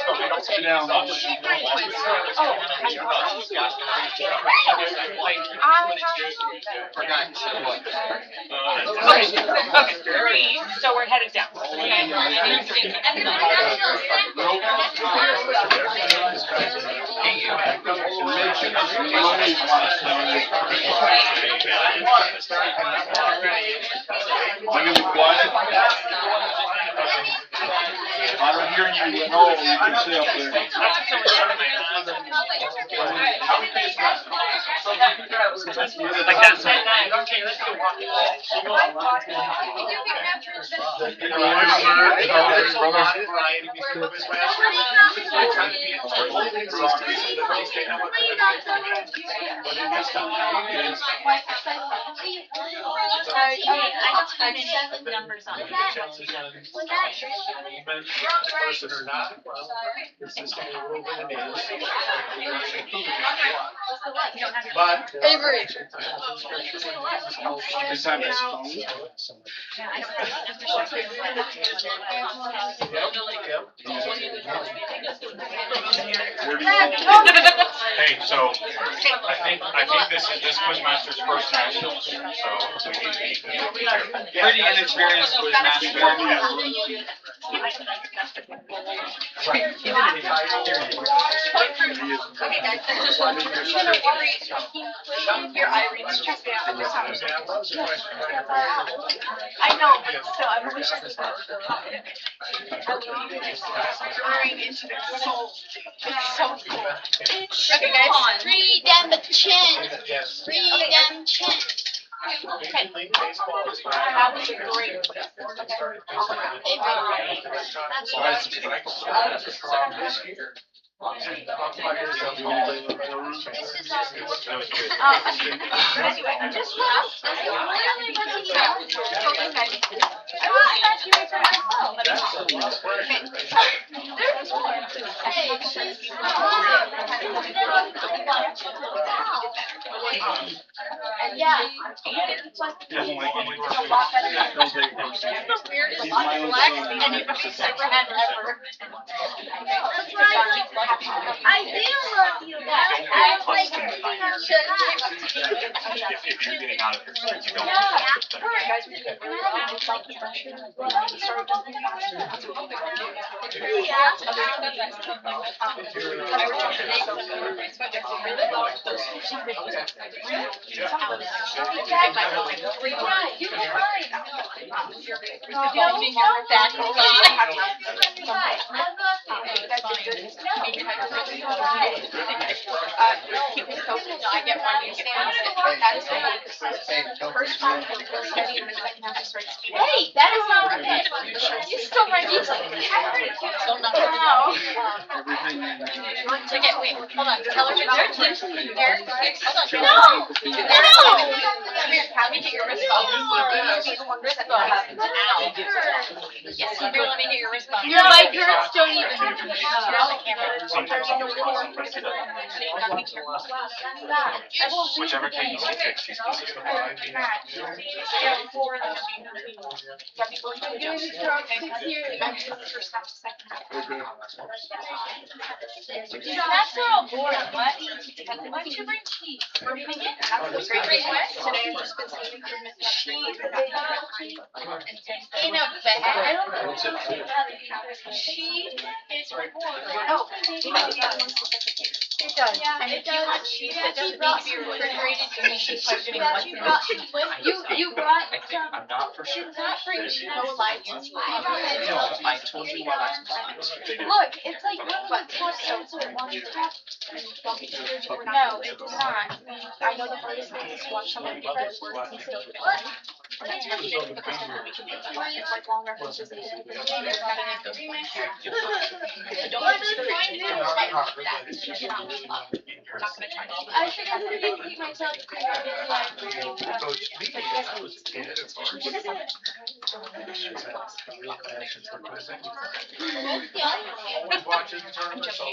Okay, 3, so we're headed down. I don't hear you, no, you can stay up there. Like that's it. Okay, let's go walk. I just 7 numbers on it. Person or not, well, it's just a little bit of it. But. Avery. This time it's phone. Hey, so I think this Quizmaster's first nationals, so we need to be Pretty inexperienced Quizmaster. Okay, guys, just one thing. Your Irene's checked out. I know, but still, I wish I was pouring into their soul. It's so cool. Okay, guys. Redemption. Yes. Redemption. Major League Baseball is That was a great. this year. And umpires don't play the rules. Anyway, just I was infatuated with myself. That's a lot of pressure. There's more. Hey, yeah. Doesn't like any. It's a lot better. It's the weirdest, relaxing, and you can be Superman ever. I do love you guys. I like if you're getting out of here, you don't. I get one new stand. That's first one, study, and the second half is right speed. Hey, that is not okay. You still write these like still not. To get wait, hold on. Tell her to go. Eric, hold on. No. Come here, have me get your response. Yes, you do. Let me hear your response. Your leg hurts, don't even. Whichever case you fix, he's That's all boring. Why don't you bring cheese? We're gonna get great west today. I've just been seeing improvements. Cheese in a bag. Cheese is reward. Oh, it does. Yeah, And it if you want does. cheese Yeah, that doesn't you brought need to be some refrigerated, you need to question what's in it. You brought some. I'm not for sure. Did not bring cheese. No light cheese. No, I told you what I was planning. Look, it's like one of the ones with one cup. No, it does not. I know the hardest thing is to watch someone do those words and still do it. And that's frustrating because then we can get to watch it's like long references and things. You're having a good remix. Don't discourage it. We're not gonna try to. I think I'm gonna repeat myself. Coach, me, I was a kid, of course. Always watching the tournament, so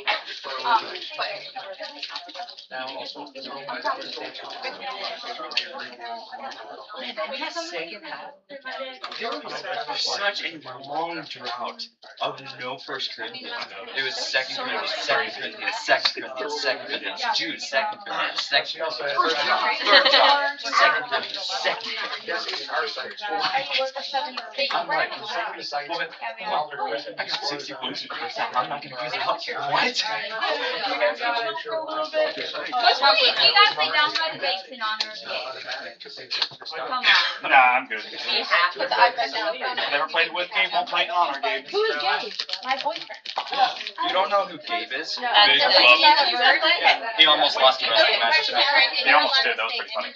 Such a long drought of no First Corinthians. It was Second Corinthians, Second Corinthians, Second Corinthians, Second Corinthians, Jude, Second Corinthians, Second Corinthians, First John, Third John, Second Corinthians, Second Corinthians. I'm like, well, I got 60 points in the first half. I'm not gonna use it up here. What? You guys lay down by the banks in honor of Gabe. Come on. Nah, I'm good. We have to. Never played with Gabe, won't play in honor, Gabe. Who is Gabe? My boyfriend. You don't know who Gabe is? No. Big club. He almost lost the rest of the match. He almost did, that was pretty funny.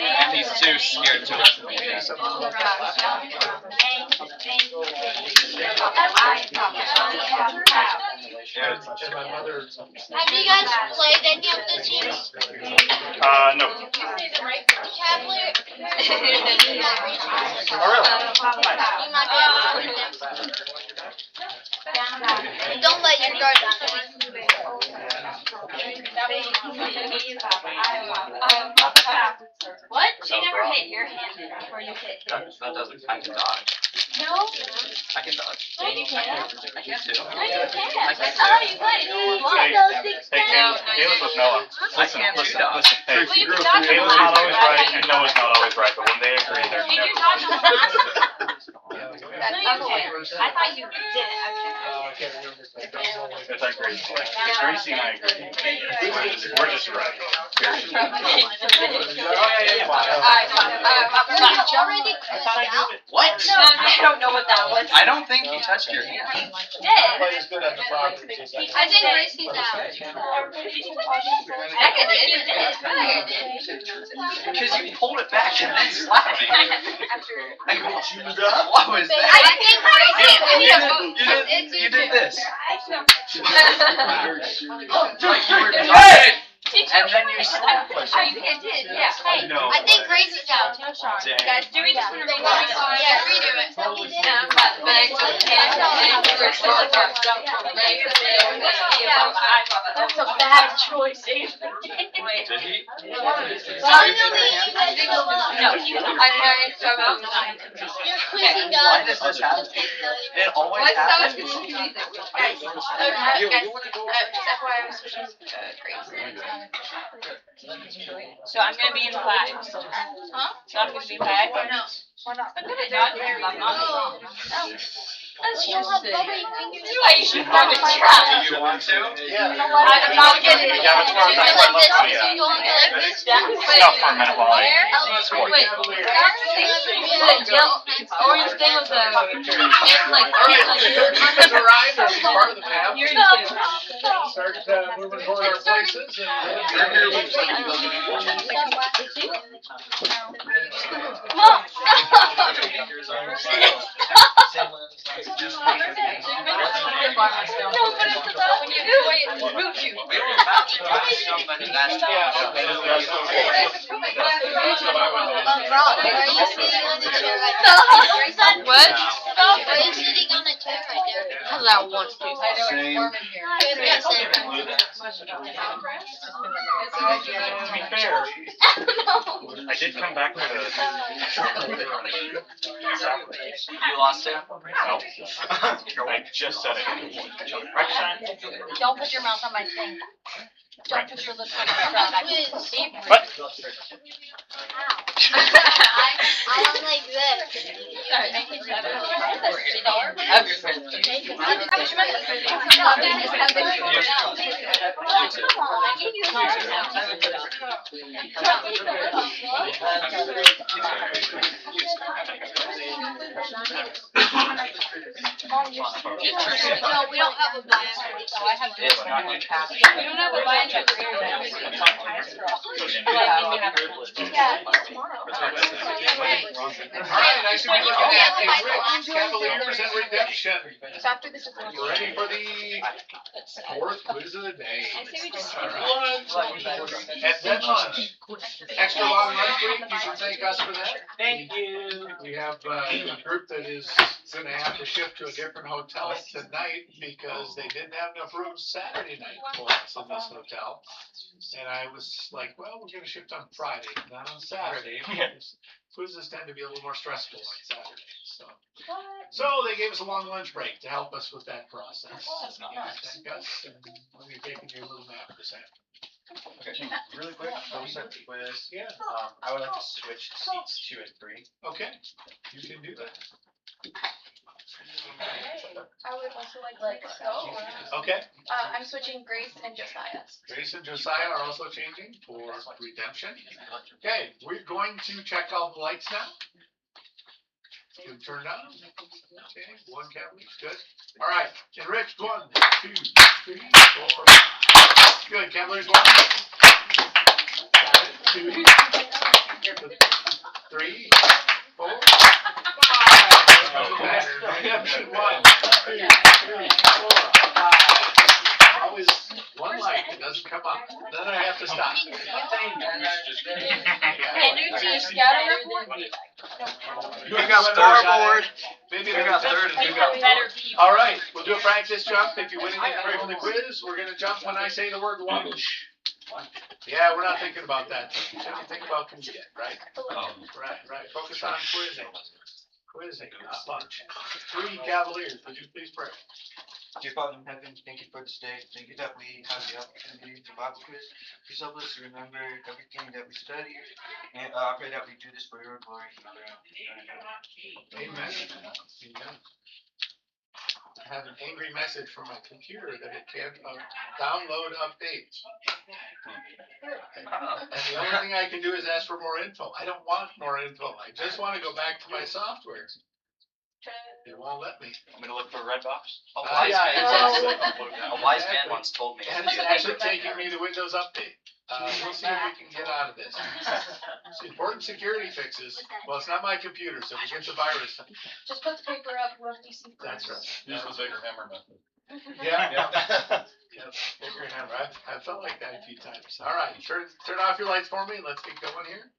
And he's too scared to. Have you guys played any of the teams? No. Cavalier. Oh, really? You might be able to put them. Don't let your guard down. What? She never hit your hand before you hit his. That doesn't, I can dodge. No? I can dodge. No, you can't. I can too. No, you can't. I can That's how you play. Hey, Caleb's with Noah. Listen, hey, Caleb's not always right and Noah's not always right, but when they agree, they're Did you never. dodge on the last? No, you didn't. I thought you did. It's like Gracie. Gracie and I agree. We're just right. What? No, I don't know what that was. I don't think he touched your hand. Did. I think Gracie's out. I think you did. Because you pulled it back and then slapped me. I go, what was that? I think Gracie. We need a vote. You did this. Hey! And then you slapped me. I did, yeah. Hey, No I think way. Gracie's out. Dang. Guys, do we just want to redo it? Yeah, redo it. That's a bad choice, Avery. Did he? You're quizzing Why us. does this happen? It always happens. So I'm gonna be in flags. Huh? So I'm gonna be flag. Why not? I'm gonna not there. I'm not. You don't have rubbery fingers. I should probably try. Do you want to? I'm not getting it. Yeah, but tomorrow night Like I love this. to see You go like this. Stop for a minute while I Wait. Orange thing was a. It's like. Arrived, or he's part of the panel. You're Start moving toward our places Rob, are you sitting on the chair right there? What? Are you sitting on the chair right there? Because I want to. To be fair, I did come back with a. You lost it? No. I just said it. Right, Shine? Don't put your mouth on my thing. Don't put your lips on my thing. What? I am like this. No, we don't have a binder. So I have It's not good. We don't have a binder. Alright, I should be looking at the Cavaliers and Redemption. So after this is Ready for the fourth quiz of the day. I say we just Alright. At then lunch, Extra long lunch break, you can thank us for that. Thank you. We have a group that is gonna have to shift to a different hotel tonight because they didn't have enough rooms Saturday night for us in this hotel. And I was like, well, we're gonna shift on Friday, not on Saturday. Quizzes tend to be a little more stressful on Saturday, so. So they gave us a long lunch break to help us with that process. Thank us, and we're gonna take you a little nap this afternoon. Okay, really quick, before we start the quiz, Yeah. I would like to switch seats 2 and 3. Okay, you can do that. I would also like to make a go. Okay, I'm switching Grace and Josiah. Grace and Josiah are also changing for redemption. Okay, we're going to check all the lights now. You turn on. Okay, one Cavalier, good. All right, enriched 1, 2, 3, 4. Good, Cavaliers 1. Got it. 2, 3, 4, 5. Redemption 1, 2, 3, 4, 5. Always one light that doesn't come up. Then I have to stop. Hey, new team, scout report. You got scoreboard. Maybe You got third and you got fourth. All right, we'll do a practice jump. If you win anything from the quiz, we're gonna jump when I say the word lunch. Yeah, we're not thinking about that. Shouldn't think about comedian, right? Right. Focus on quizzing. Quizzing, not lunch. 3 Cavaliers, would you please pray? Dear Father in heaven, thank you for this day. Thank you that we have the opportunity to Bible quiz. Please help us to remember everything that we study. And I pray that we do this for your glory. Amen. Amen. I have an angry message from my computer that it can't download updates. And the only thing I can do is ask for more info. I don't want more info. I just want to go back to my software. It won't let me. I'm gonna look for a red box. A wise man once told me. And it's actually taking me to Windows Update. We'll see if we can get out of this. It's important security fixes. Well, it's not my computer, so if it gets a virus. Just put the paper up, we'll see. That's right. Use the bigger hammer method. Yeah. Bigger hammer. I felt like that a few times. All right, turn off your lights for me. Let's get going here.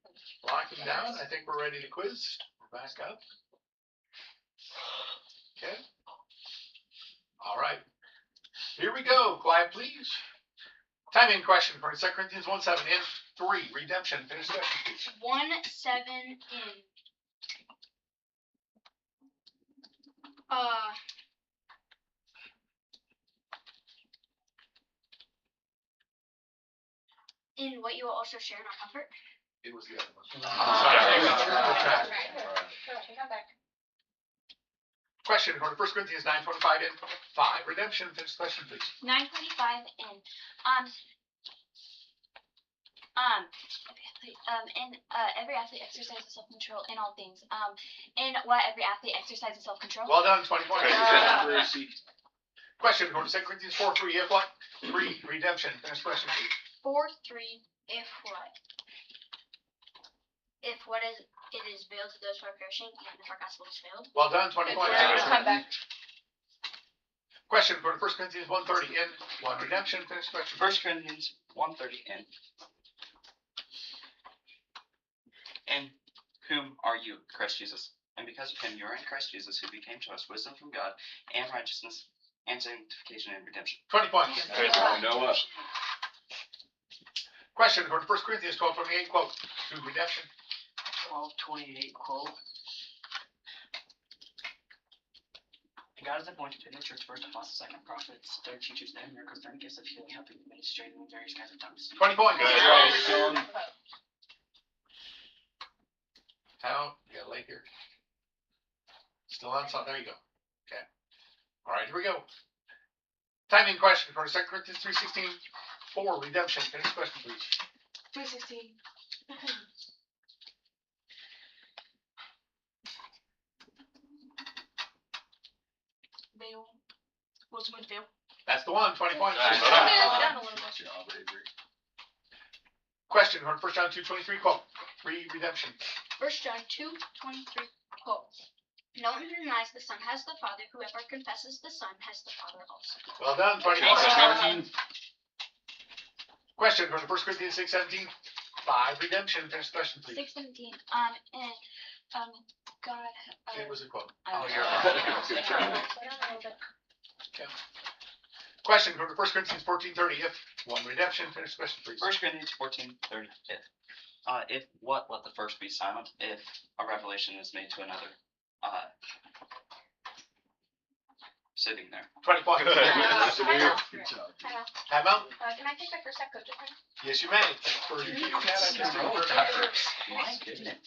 Locking down. I think we're ready to quiz. We're back up. Okay. All right. Here we go. Quiet, please. Timing question for 2 Corinthians 1:7 and 3. Redemption. Finish the question, please. 1-7 in what you will also share in our comfort. It was the other one. Question for 1 Corinthians 9:25 and 5. Redemption. Finish the question, please. 9:25 and every athlete exercises self-control in all things. In what every athlete exercises self-control. Well done, 20 points. Question for 2 Corinthians 4:3. If what? 3. Redemption. Finish the question, please. 4:3. If what? If what is it is veiled to those who are perishing, and if our gospel is veiled. Well done, 20 points. Come back. Question for 1 Corinthians 1:30 in 1. Redemption. Finish the question. 1 Corinthians 1:30 in whom are you, Christ Jesus? And because of him you are in Christ Jesus, who became to us wisdom from God, and righteousness, and sanctification, and redemption. 20 points. Noah. Question for 1 Corinthians 12:28 quote. To redemption. 12:28 quote. And God has appointed in the church first apostles, second prophets, third teachers, then miracles, then gifts of healing, helping, administrating, and various kinds of tongues. 20 points. Good. How? You got a late here. Still on something. There you go. Okay. All right, here we go. Timing question for 2 Corinthians 3:16. 4. Redemption. Finish the question, please. 3:16. Veil. What's with veil? That's the one. 20 points. Down a little bit. Question for 1 John 2:23 quote. 3. Redemption. 1 John 2:23 quote. No one who denies the Son has the Father. Whoever confesses the Son has the Father also. Well done. 20 points. Question for 1 Corinthians 6:17. 5, redemption, finish the question, please. 6:17. And God. It was a quote. Oh, you're Question, go to 1 Corinthians 14:30. If 1, redemption, finish the question, please. 1 Corinthians 14:30. If what, let the first be silent. If a revelation is made to another, sitting there. 20 points. Good Time out. Can I take my first step coach? Yes, you may. For you, you can. My goodness.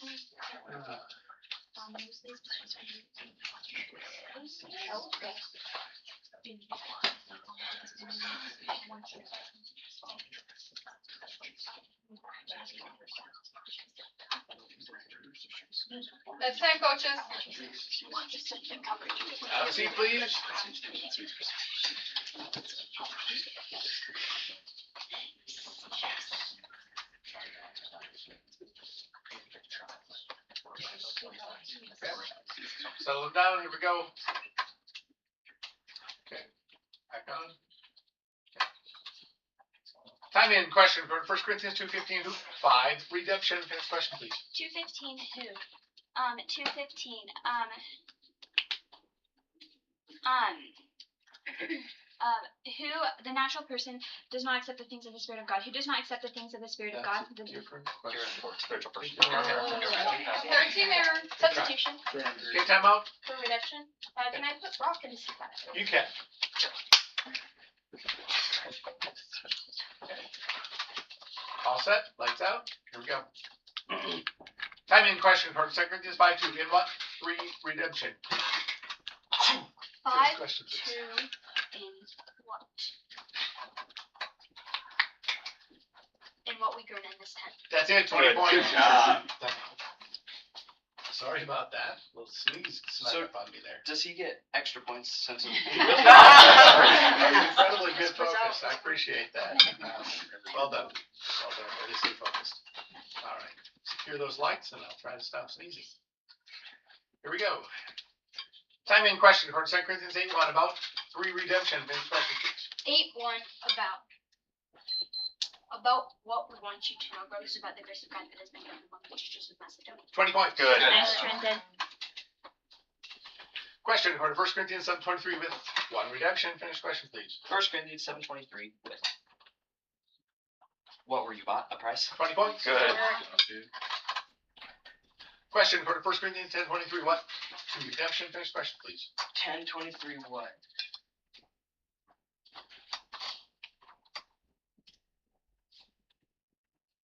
That's time, coaches. Have a seat, please. Settle them down. Here we go. Okay. Back on. Okay. Time in question for 1 Corinthians 2:15. 5, redemption. Finish question, please. 2:15 who? 2:15. Who the natural person does not accept the things of the Spirit of God. Who does not accept the things of the Spirit of God? The Different spiritual person. 13 error. substitution. Okay, time out. For redemption. Can I put rock in the spot? You can. All set? Lights out? Here we go. Time in question for 2 Corinthians 5:2. In what? 3, redemption. 5, question, 2, in what? In what we grown in this tent. That's it, 20 points. Good job. Sorry about that. Little sneeze snuck up on me there. Does he get extra points since it Incredibly good focus. I appreciate that. Well done. Well done. Way to stay focused. All right. Secure those lights and I'll try to stop sneezing. Here we go. Time in question for 2 Corinthians 8:1 about 3, redemption. Finish question, please. 8:1 about what we want you to know, brothers, about the grace of God that has been given among the churches of Macedonia. 20 points. Good. Nice, Trenton. Question for 1 Corinthians 7:23 with 1, redemption. Finish question, please. 1 Corinthians 7:23 with what were you bought? A price? 20 points. Good. Question for 1 Corinthians 10:23 what? 2, redemption. Finish question, please. 10:23 what?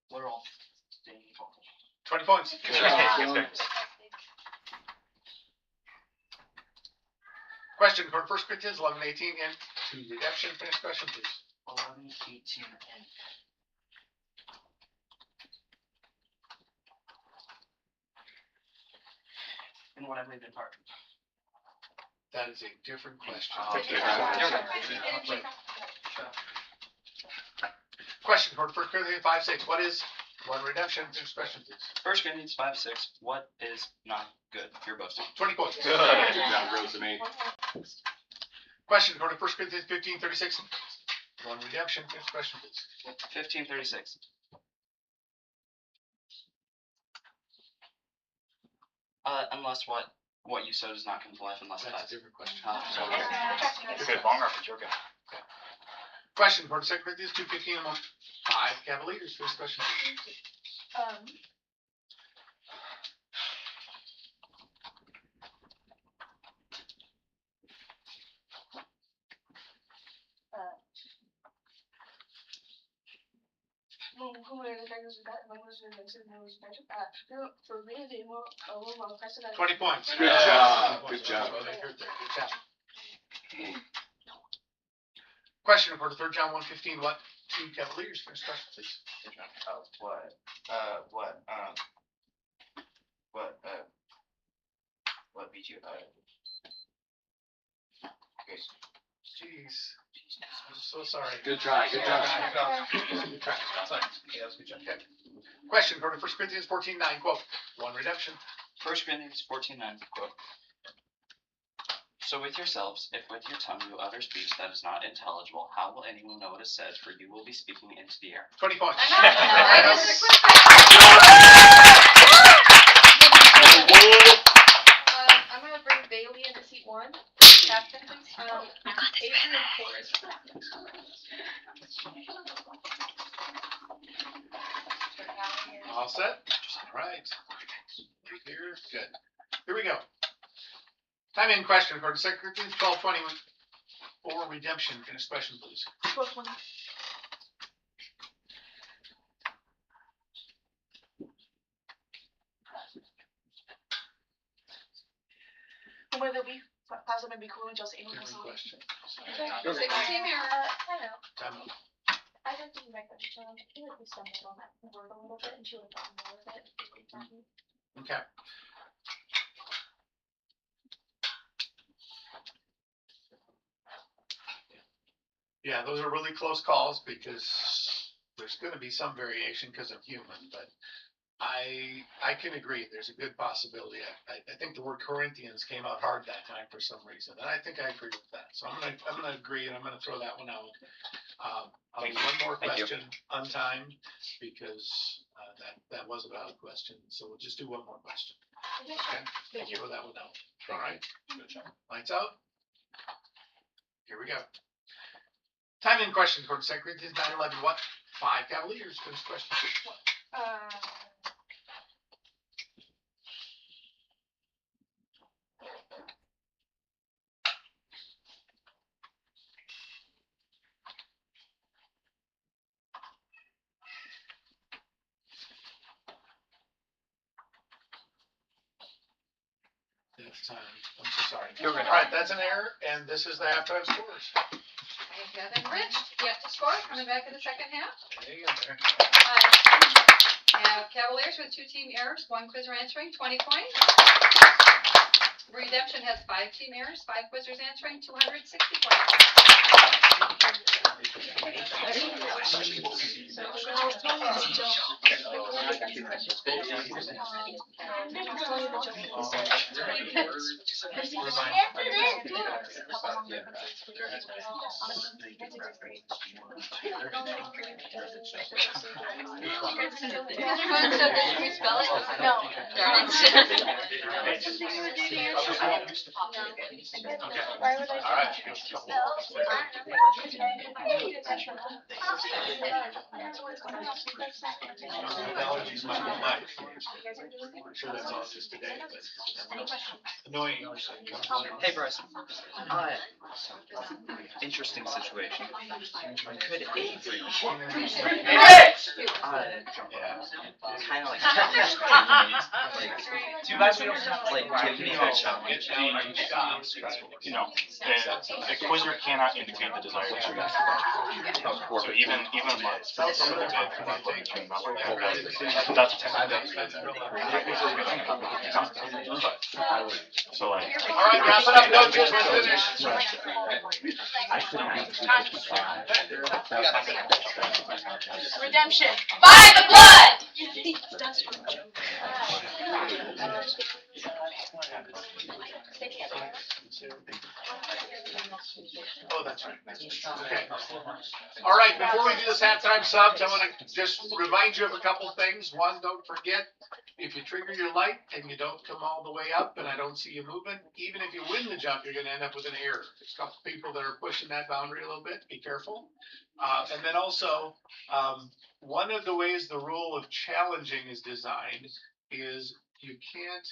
What are all 20 points. Good. Question for 1 Corinthians 11:18 and 2, redemption. Finish question, please. 11:18 and and what I believe in part. That is a different question. Okay. Question for 1 Corinthians 5:6. What is 1, redemption? Finish question, please. 1 Corinthians 5:6. What is not good? You're boasting. 20 points. Good job, Rosemary. Question for 1 Corinthians 15:36. 1, redemption. Finish question, please. 15:36. Unless what you sow does not come to life unless it That's dies. a different question. It's a good long reference, okay. Question for 2 Corinthians 2:15 among 5 Cavaliers. First question, please. For me, they were 20 points. Good job. Good Good job. Well, they heard that. Good job. Question for 3 John 1:15. What 2 Cavaliers? First question, please. What beat you? Jeez. I'm so sorry. Good try, good job. Good try. Yeah, that's a good job. Okay. Question for 1 Corinthians 14:9. Quote. 1, redemption. 1 Corinthians 14:9. Quote. So with yourselves, if with your tongue you utter speech that is not intelligible, how will anyone know what is said? For you will be speaking into the air. 20 points. I'm gonna bring Bailey into seat 1. Captain, please. Avery and Chorus. All set? All right. Here, good. Here we go. Time in question, according to 2 Corinthians 12:20, or redemption. Finish question, please. 12:20. Whether we possibly be cool and just able to question. 16 error. Time up. I don't think my question. I feel like we stumbled on that word a little bit and she would have gotten more of it. Okay. Yeah, those are really close calls because there's going to be some variation because of human, but I can agree. There's a good possibility. I think the word Corinthians came out hard that time for some reason, and I think I agree with that. So I'm gonna agree, and I'm gonna throw that one out. I'll do one more question untimed because that was a valid question. So we'll just do one more question. Okay. Thank you for that one out. All right. Good job. Lights out. Here we go. Time in question for 2 Corinthians 9:11. What? 5 Cavaliers. First question. It's time. I'm so sorry. All right, that's an error, and this is the halftime scores. Kevin Rich, yet to score, coming back in the second half. There you go. There. Have Cavaliers with 2 team errors, 1 quizzer answering, 20 points. Redemption has 5 team errors, 5 quizzers answering, 260 points. Why would I? All right. Apologies, my mic. I'm sure that's all just today, but annoying. Hey, Bryce. Interesting situation. Could Avery, kind of like, Too bad we don't have like give me a challenge. A quizzer cannot indicate the desired answer. So even that's so like. All right, wrap it up, coaches. We're finished. Redemption. By the blood! Oh, that's right. Okay. All right, before we do this halftime subs, I want to just remind you of a couple things. One, don't forget, if you trigger your light and you don't come all the way up and I don't see you moving, even if you win the jump, you're going to end up with an error. There's a couple people that are pushing that boundary a little bit. Be careful. And then also, one of the ways the rule of challenging is designed is you can't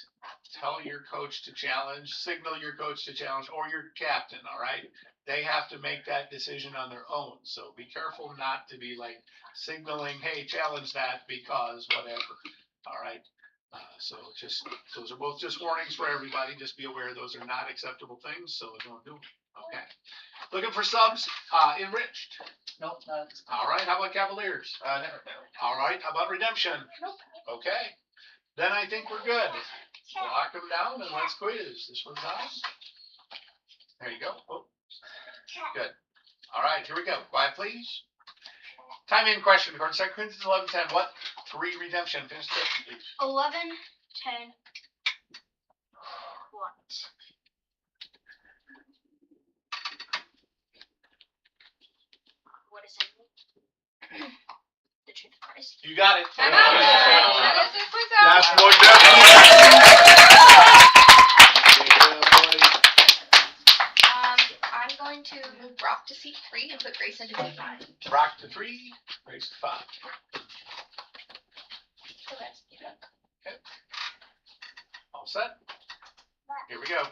tell your coach to challenge, signal your coach to challenge, or your captain, all right? They have to make that decision on their own. So be careful not to be like signaling, hey, challenge that because whatever, all right? So just, those are both just warnings for everybody. Just be aware those are not acceptable things, so don't do them. Okay. Looking for subs, enriched. Nope, not. All right, how about Cavaliers? Never. All right, how about redemption? Nope. Okay. Then I think we're good. Lock them down and let's quiz. This one's on. There you go. Oh. Good. All right, here we go. Quiet, please. Time in question. According to 2 Corinthians 11:10. What? 3 redemption. Finish the question, please. 11, 10. What? The truth of Christ. You got it. That's one I'm going to move Brock to seat 3 and put Grace into seat 5. Brock to 3, Grace to 5. Okay. All set? Here we go.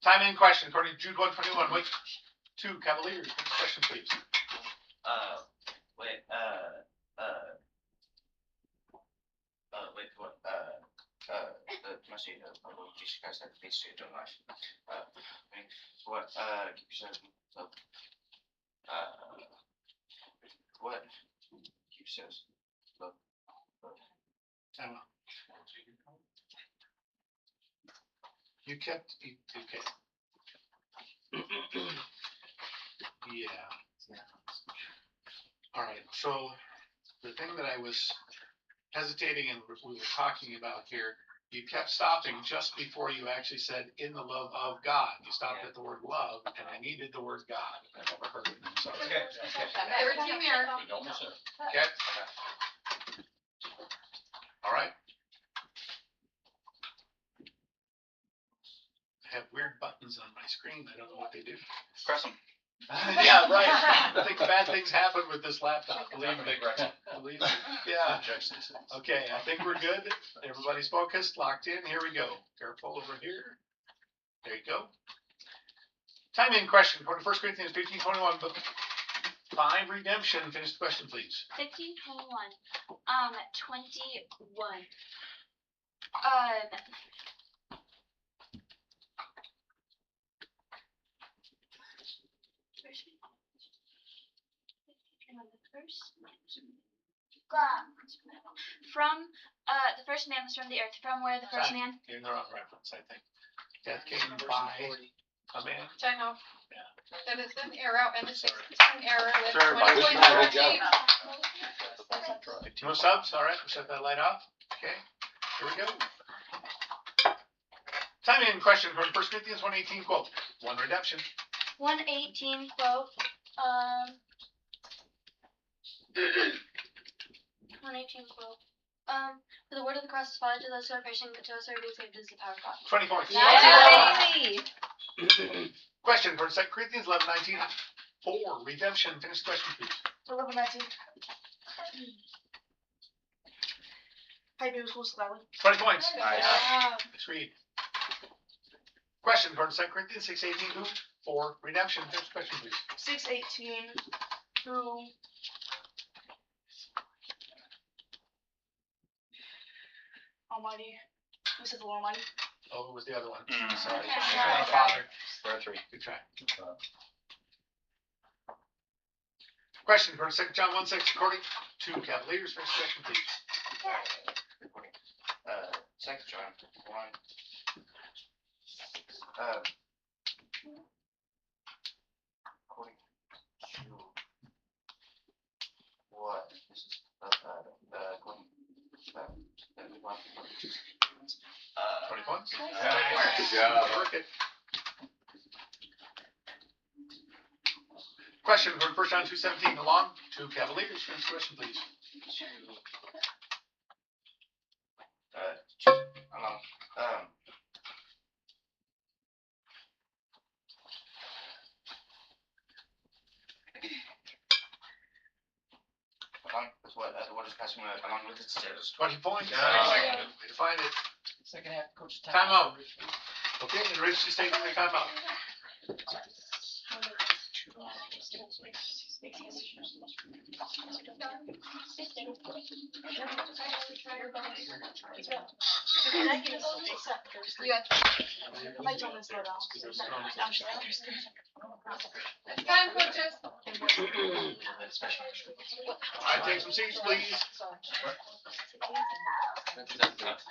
Time in question, according to Jude 121. Wait. 2 Cavaliers. Next question, please. Mercy of our Lord Jesus Christ, that leads to eternal life. What keeps us what keeps us You kept, okay. Yeah. All right, so the thing that I was hesitating and we were talking about here, you kept stopping just before you actually said in the love of God. You stopped at the word love, and I needed the word God. I never heard it. So, okay. Okay. All right. I have weird buttons on my screen. I don't know what they do. Press them. Yeah, right. I think bad things happen with this laptop. Believe me. Believe me. Yeah. Okay, I think we're good. Everybody's focused, locked in. Here we go. Careful over here. There you go. Time in question. According to 1 Corinthians 15:21, book 5, redemption. Finish the question, please. 15:21. 21. From the first man was from the earth. From where the first man? You're in the wrong reference, I think. Death came by a man. Time out. Yeah. That is an error and a 16 error with Sure, 20.14. No subs? All right, we'll shut that light off. Okay, here we go. Time in question from 1 Corinthians 1:18 quote. 1 redemption. 1:18 quote. 1:18 quote. For the word of the cross is folly to those who are perishing, but to us who are being saved is the power of God. 20 points. Question for 2 Corinthians 11:19. 4 redemption. Finish the question, please. 11:19. Maybe school slightly. 20 points. Nice. Let's read. Question for 2 Corinthians 6:18. 4 redemption. Finish the question, please. 6:18 through Almighty. Who said the Lord Almighty? Oh, it was the other one. Sorry. Yeah. Father. There are 3. Good try. Question for 2 John 1:6. According to Cavaliers, finish the question, please. 2 John 1. According to what? This is according 20 points. Good job. Question for 1 John 2:17. Along to Cavaliers, finish the question, please. What is passing along with its stairs? 20 points. Nice. Way to find it. Second half, coach. Time out. Okay, and Rich is taking the time out. Time, coaches. All right, take some seats, please.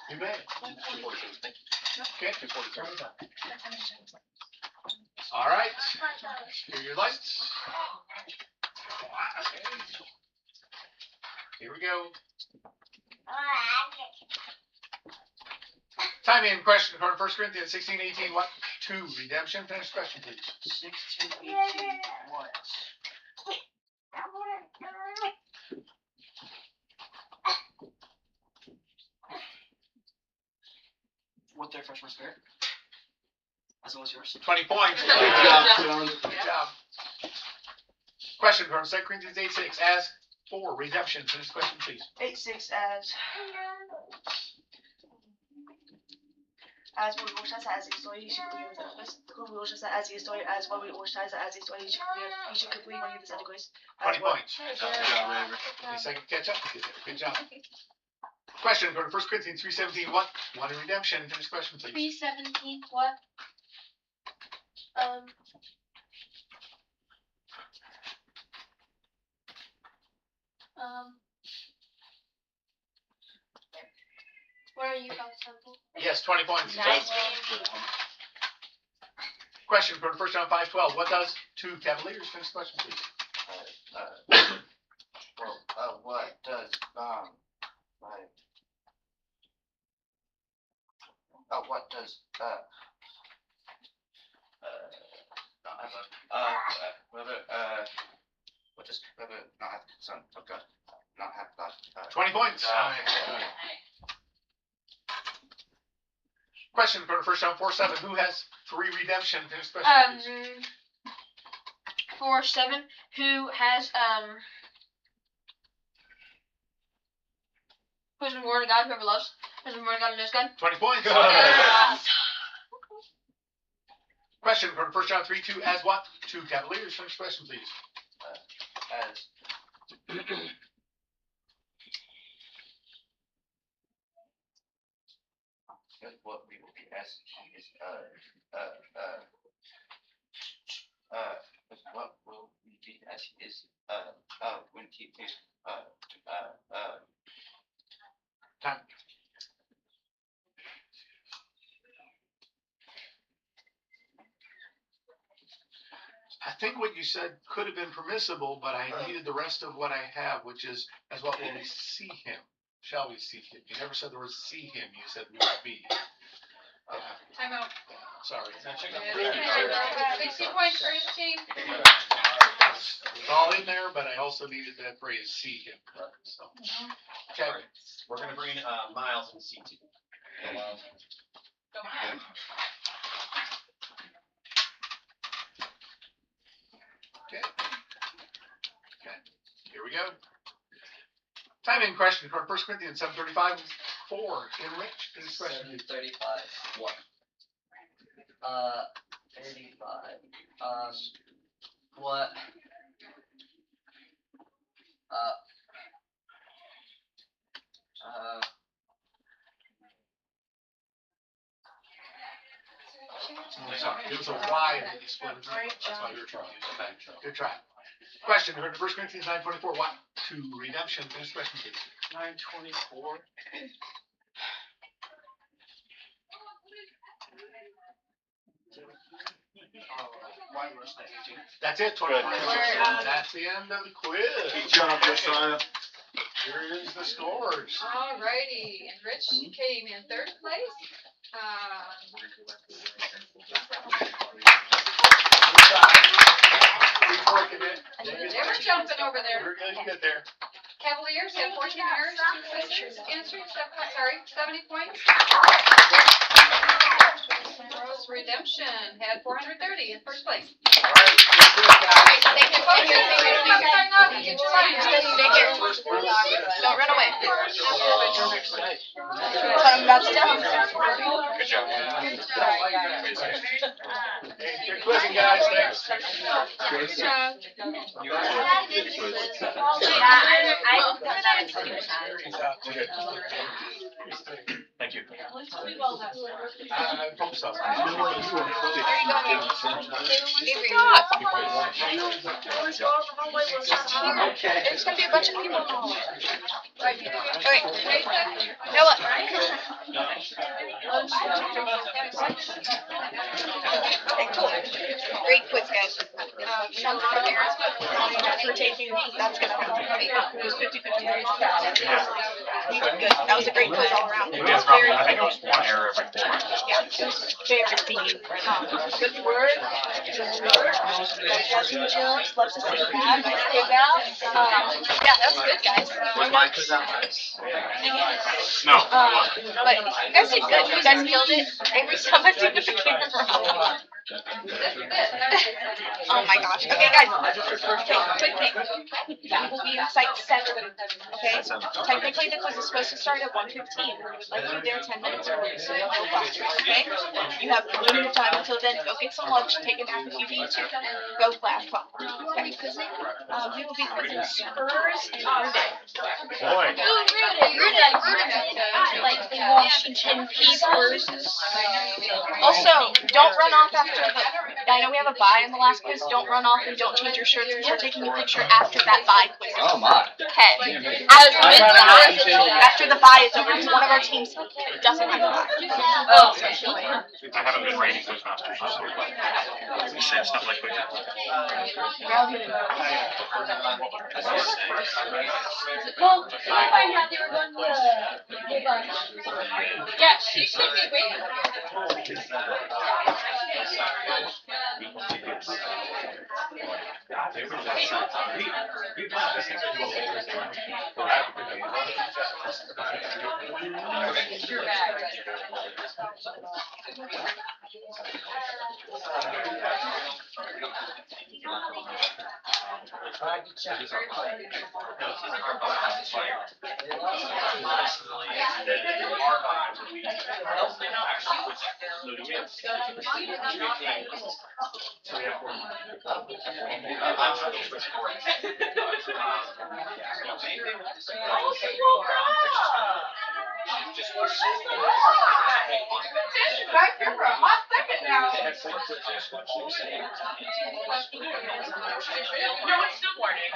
You may. Okay. All right. Here are your lights. Here we go. Time in question for 1 Corinthians 16:18. What? 2 redemption. Finish the question, please. 16:18. What? their freshman spirit. As well as yours. 20 points. Good job, John. Good job. Question from 2 Corinthians 8:6. As for redemption, finish the question, please. 8:6 as what we oversize as a story, he should clear this. Who we oversize as a story, as what we oversize as a story, he should complete one of this categories. 20 points. Good job, Avery. Any second catch up? Good job. Question from 1 Corinthians 3:17. What? One in redemption. Finish the question, please. 3:17, what? Where are you guys, Temple? Yes, 20 points. Nice. Question from 1 John 5:12. What does two Cavaliers? Finish the question, please. What does what does not have son of God not have God? 20 points. Question from 1 John 4:7. Who has 3 redemption? Finish the question, please. 4:7. Who has who's been born of God? Whoever loves, who's been born of God and knows God. 20 points. Question from 1 John 3:2. As what? Two Cavaliers. Finish the question, please. As what we will be as is what will we be as is when he is time. I think what you said could have been permissible, but I needed the rest of what I have, which is as what will we see him? Shall we see him? You never said the word see him. You said we will be. Time out. Sorry. 60 points for each team. It was all in there, but I also needed that phrase see him. So, okay. We're gonna bring Miles and C2. Okay. Here we go. Timing question for 1 Corinthians 7:35. 4 in which is question? 35. What? 35. What? Sorry, it was a Y that you split it. That's why we were trying. Good try. Question, 1 Corinthians 9:24. What? To redemption. Finish the question, please. 9:24. That's it, 20 points. That's the end of the quiz. Good job, Josiah. Here is the scores. Alrighty, and Rich came in 3rd place. Keep working it. They were jumping over there. We're good to get there. Cavaliers had 14 winners, 2 questions answered, 70 points. Rose Redemption had 430 in 1st place. Alright, Thank you. Get your line. Don't run away. Good job. Hey, good quizzing, guys. Thanks. Thank you. I hope so. Okay. There's gonna be a bunch of people. Wait. You know what? Okay, cool. Great quiz, guys. Sean, for taking, that's gonna happen. It was 50-50. we did good. That was a great quiz all around. It Yeah, was very, I think it was one error every 4 minutes. yeah, it was very speedy. Good word. Digestion Jones, loves to see that. Nice takeout. Yeah, that was good, guys. Was my quiz out? No. But you guys did good. You guys killed it. Every time I seem to be getting it wrong. Oh my gosh. Okay, guys. Quick thing. That will be in site 7. Okay? Technically, the quiz is supposed to start at 1:15. We would like you there 10 minutes early. So you go class. Okay? You have limited time until then. Go get some lunch. Take a nap if you need to. Go class. Come on. Are you quizzing? We will be quizzing Spurs and Rudin. Boy. Like the Washington Spurs. Also, don't run off after the. I know we have a bye in the last quiz. Don't run off and don't change your shirts because we're taking a picture after that bye quiz. Oh my. Okay. After the bye is over, because one of our teams doesn't have a bye. I Oh. haven't been rating quiz masters, so we say stuff like that. Well, I find out they were going to yeah, she should be waiting. Back here for a hot second now. No, it's still morning.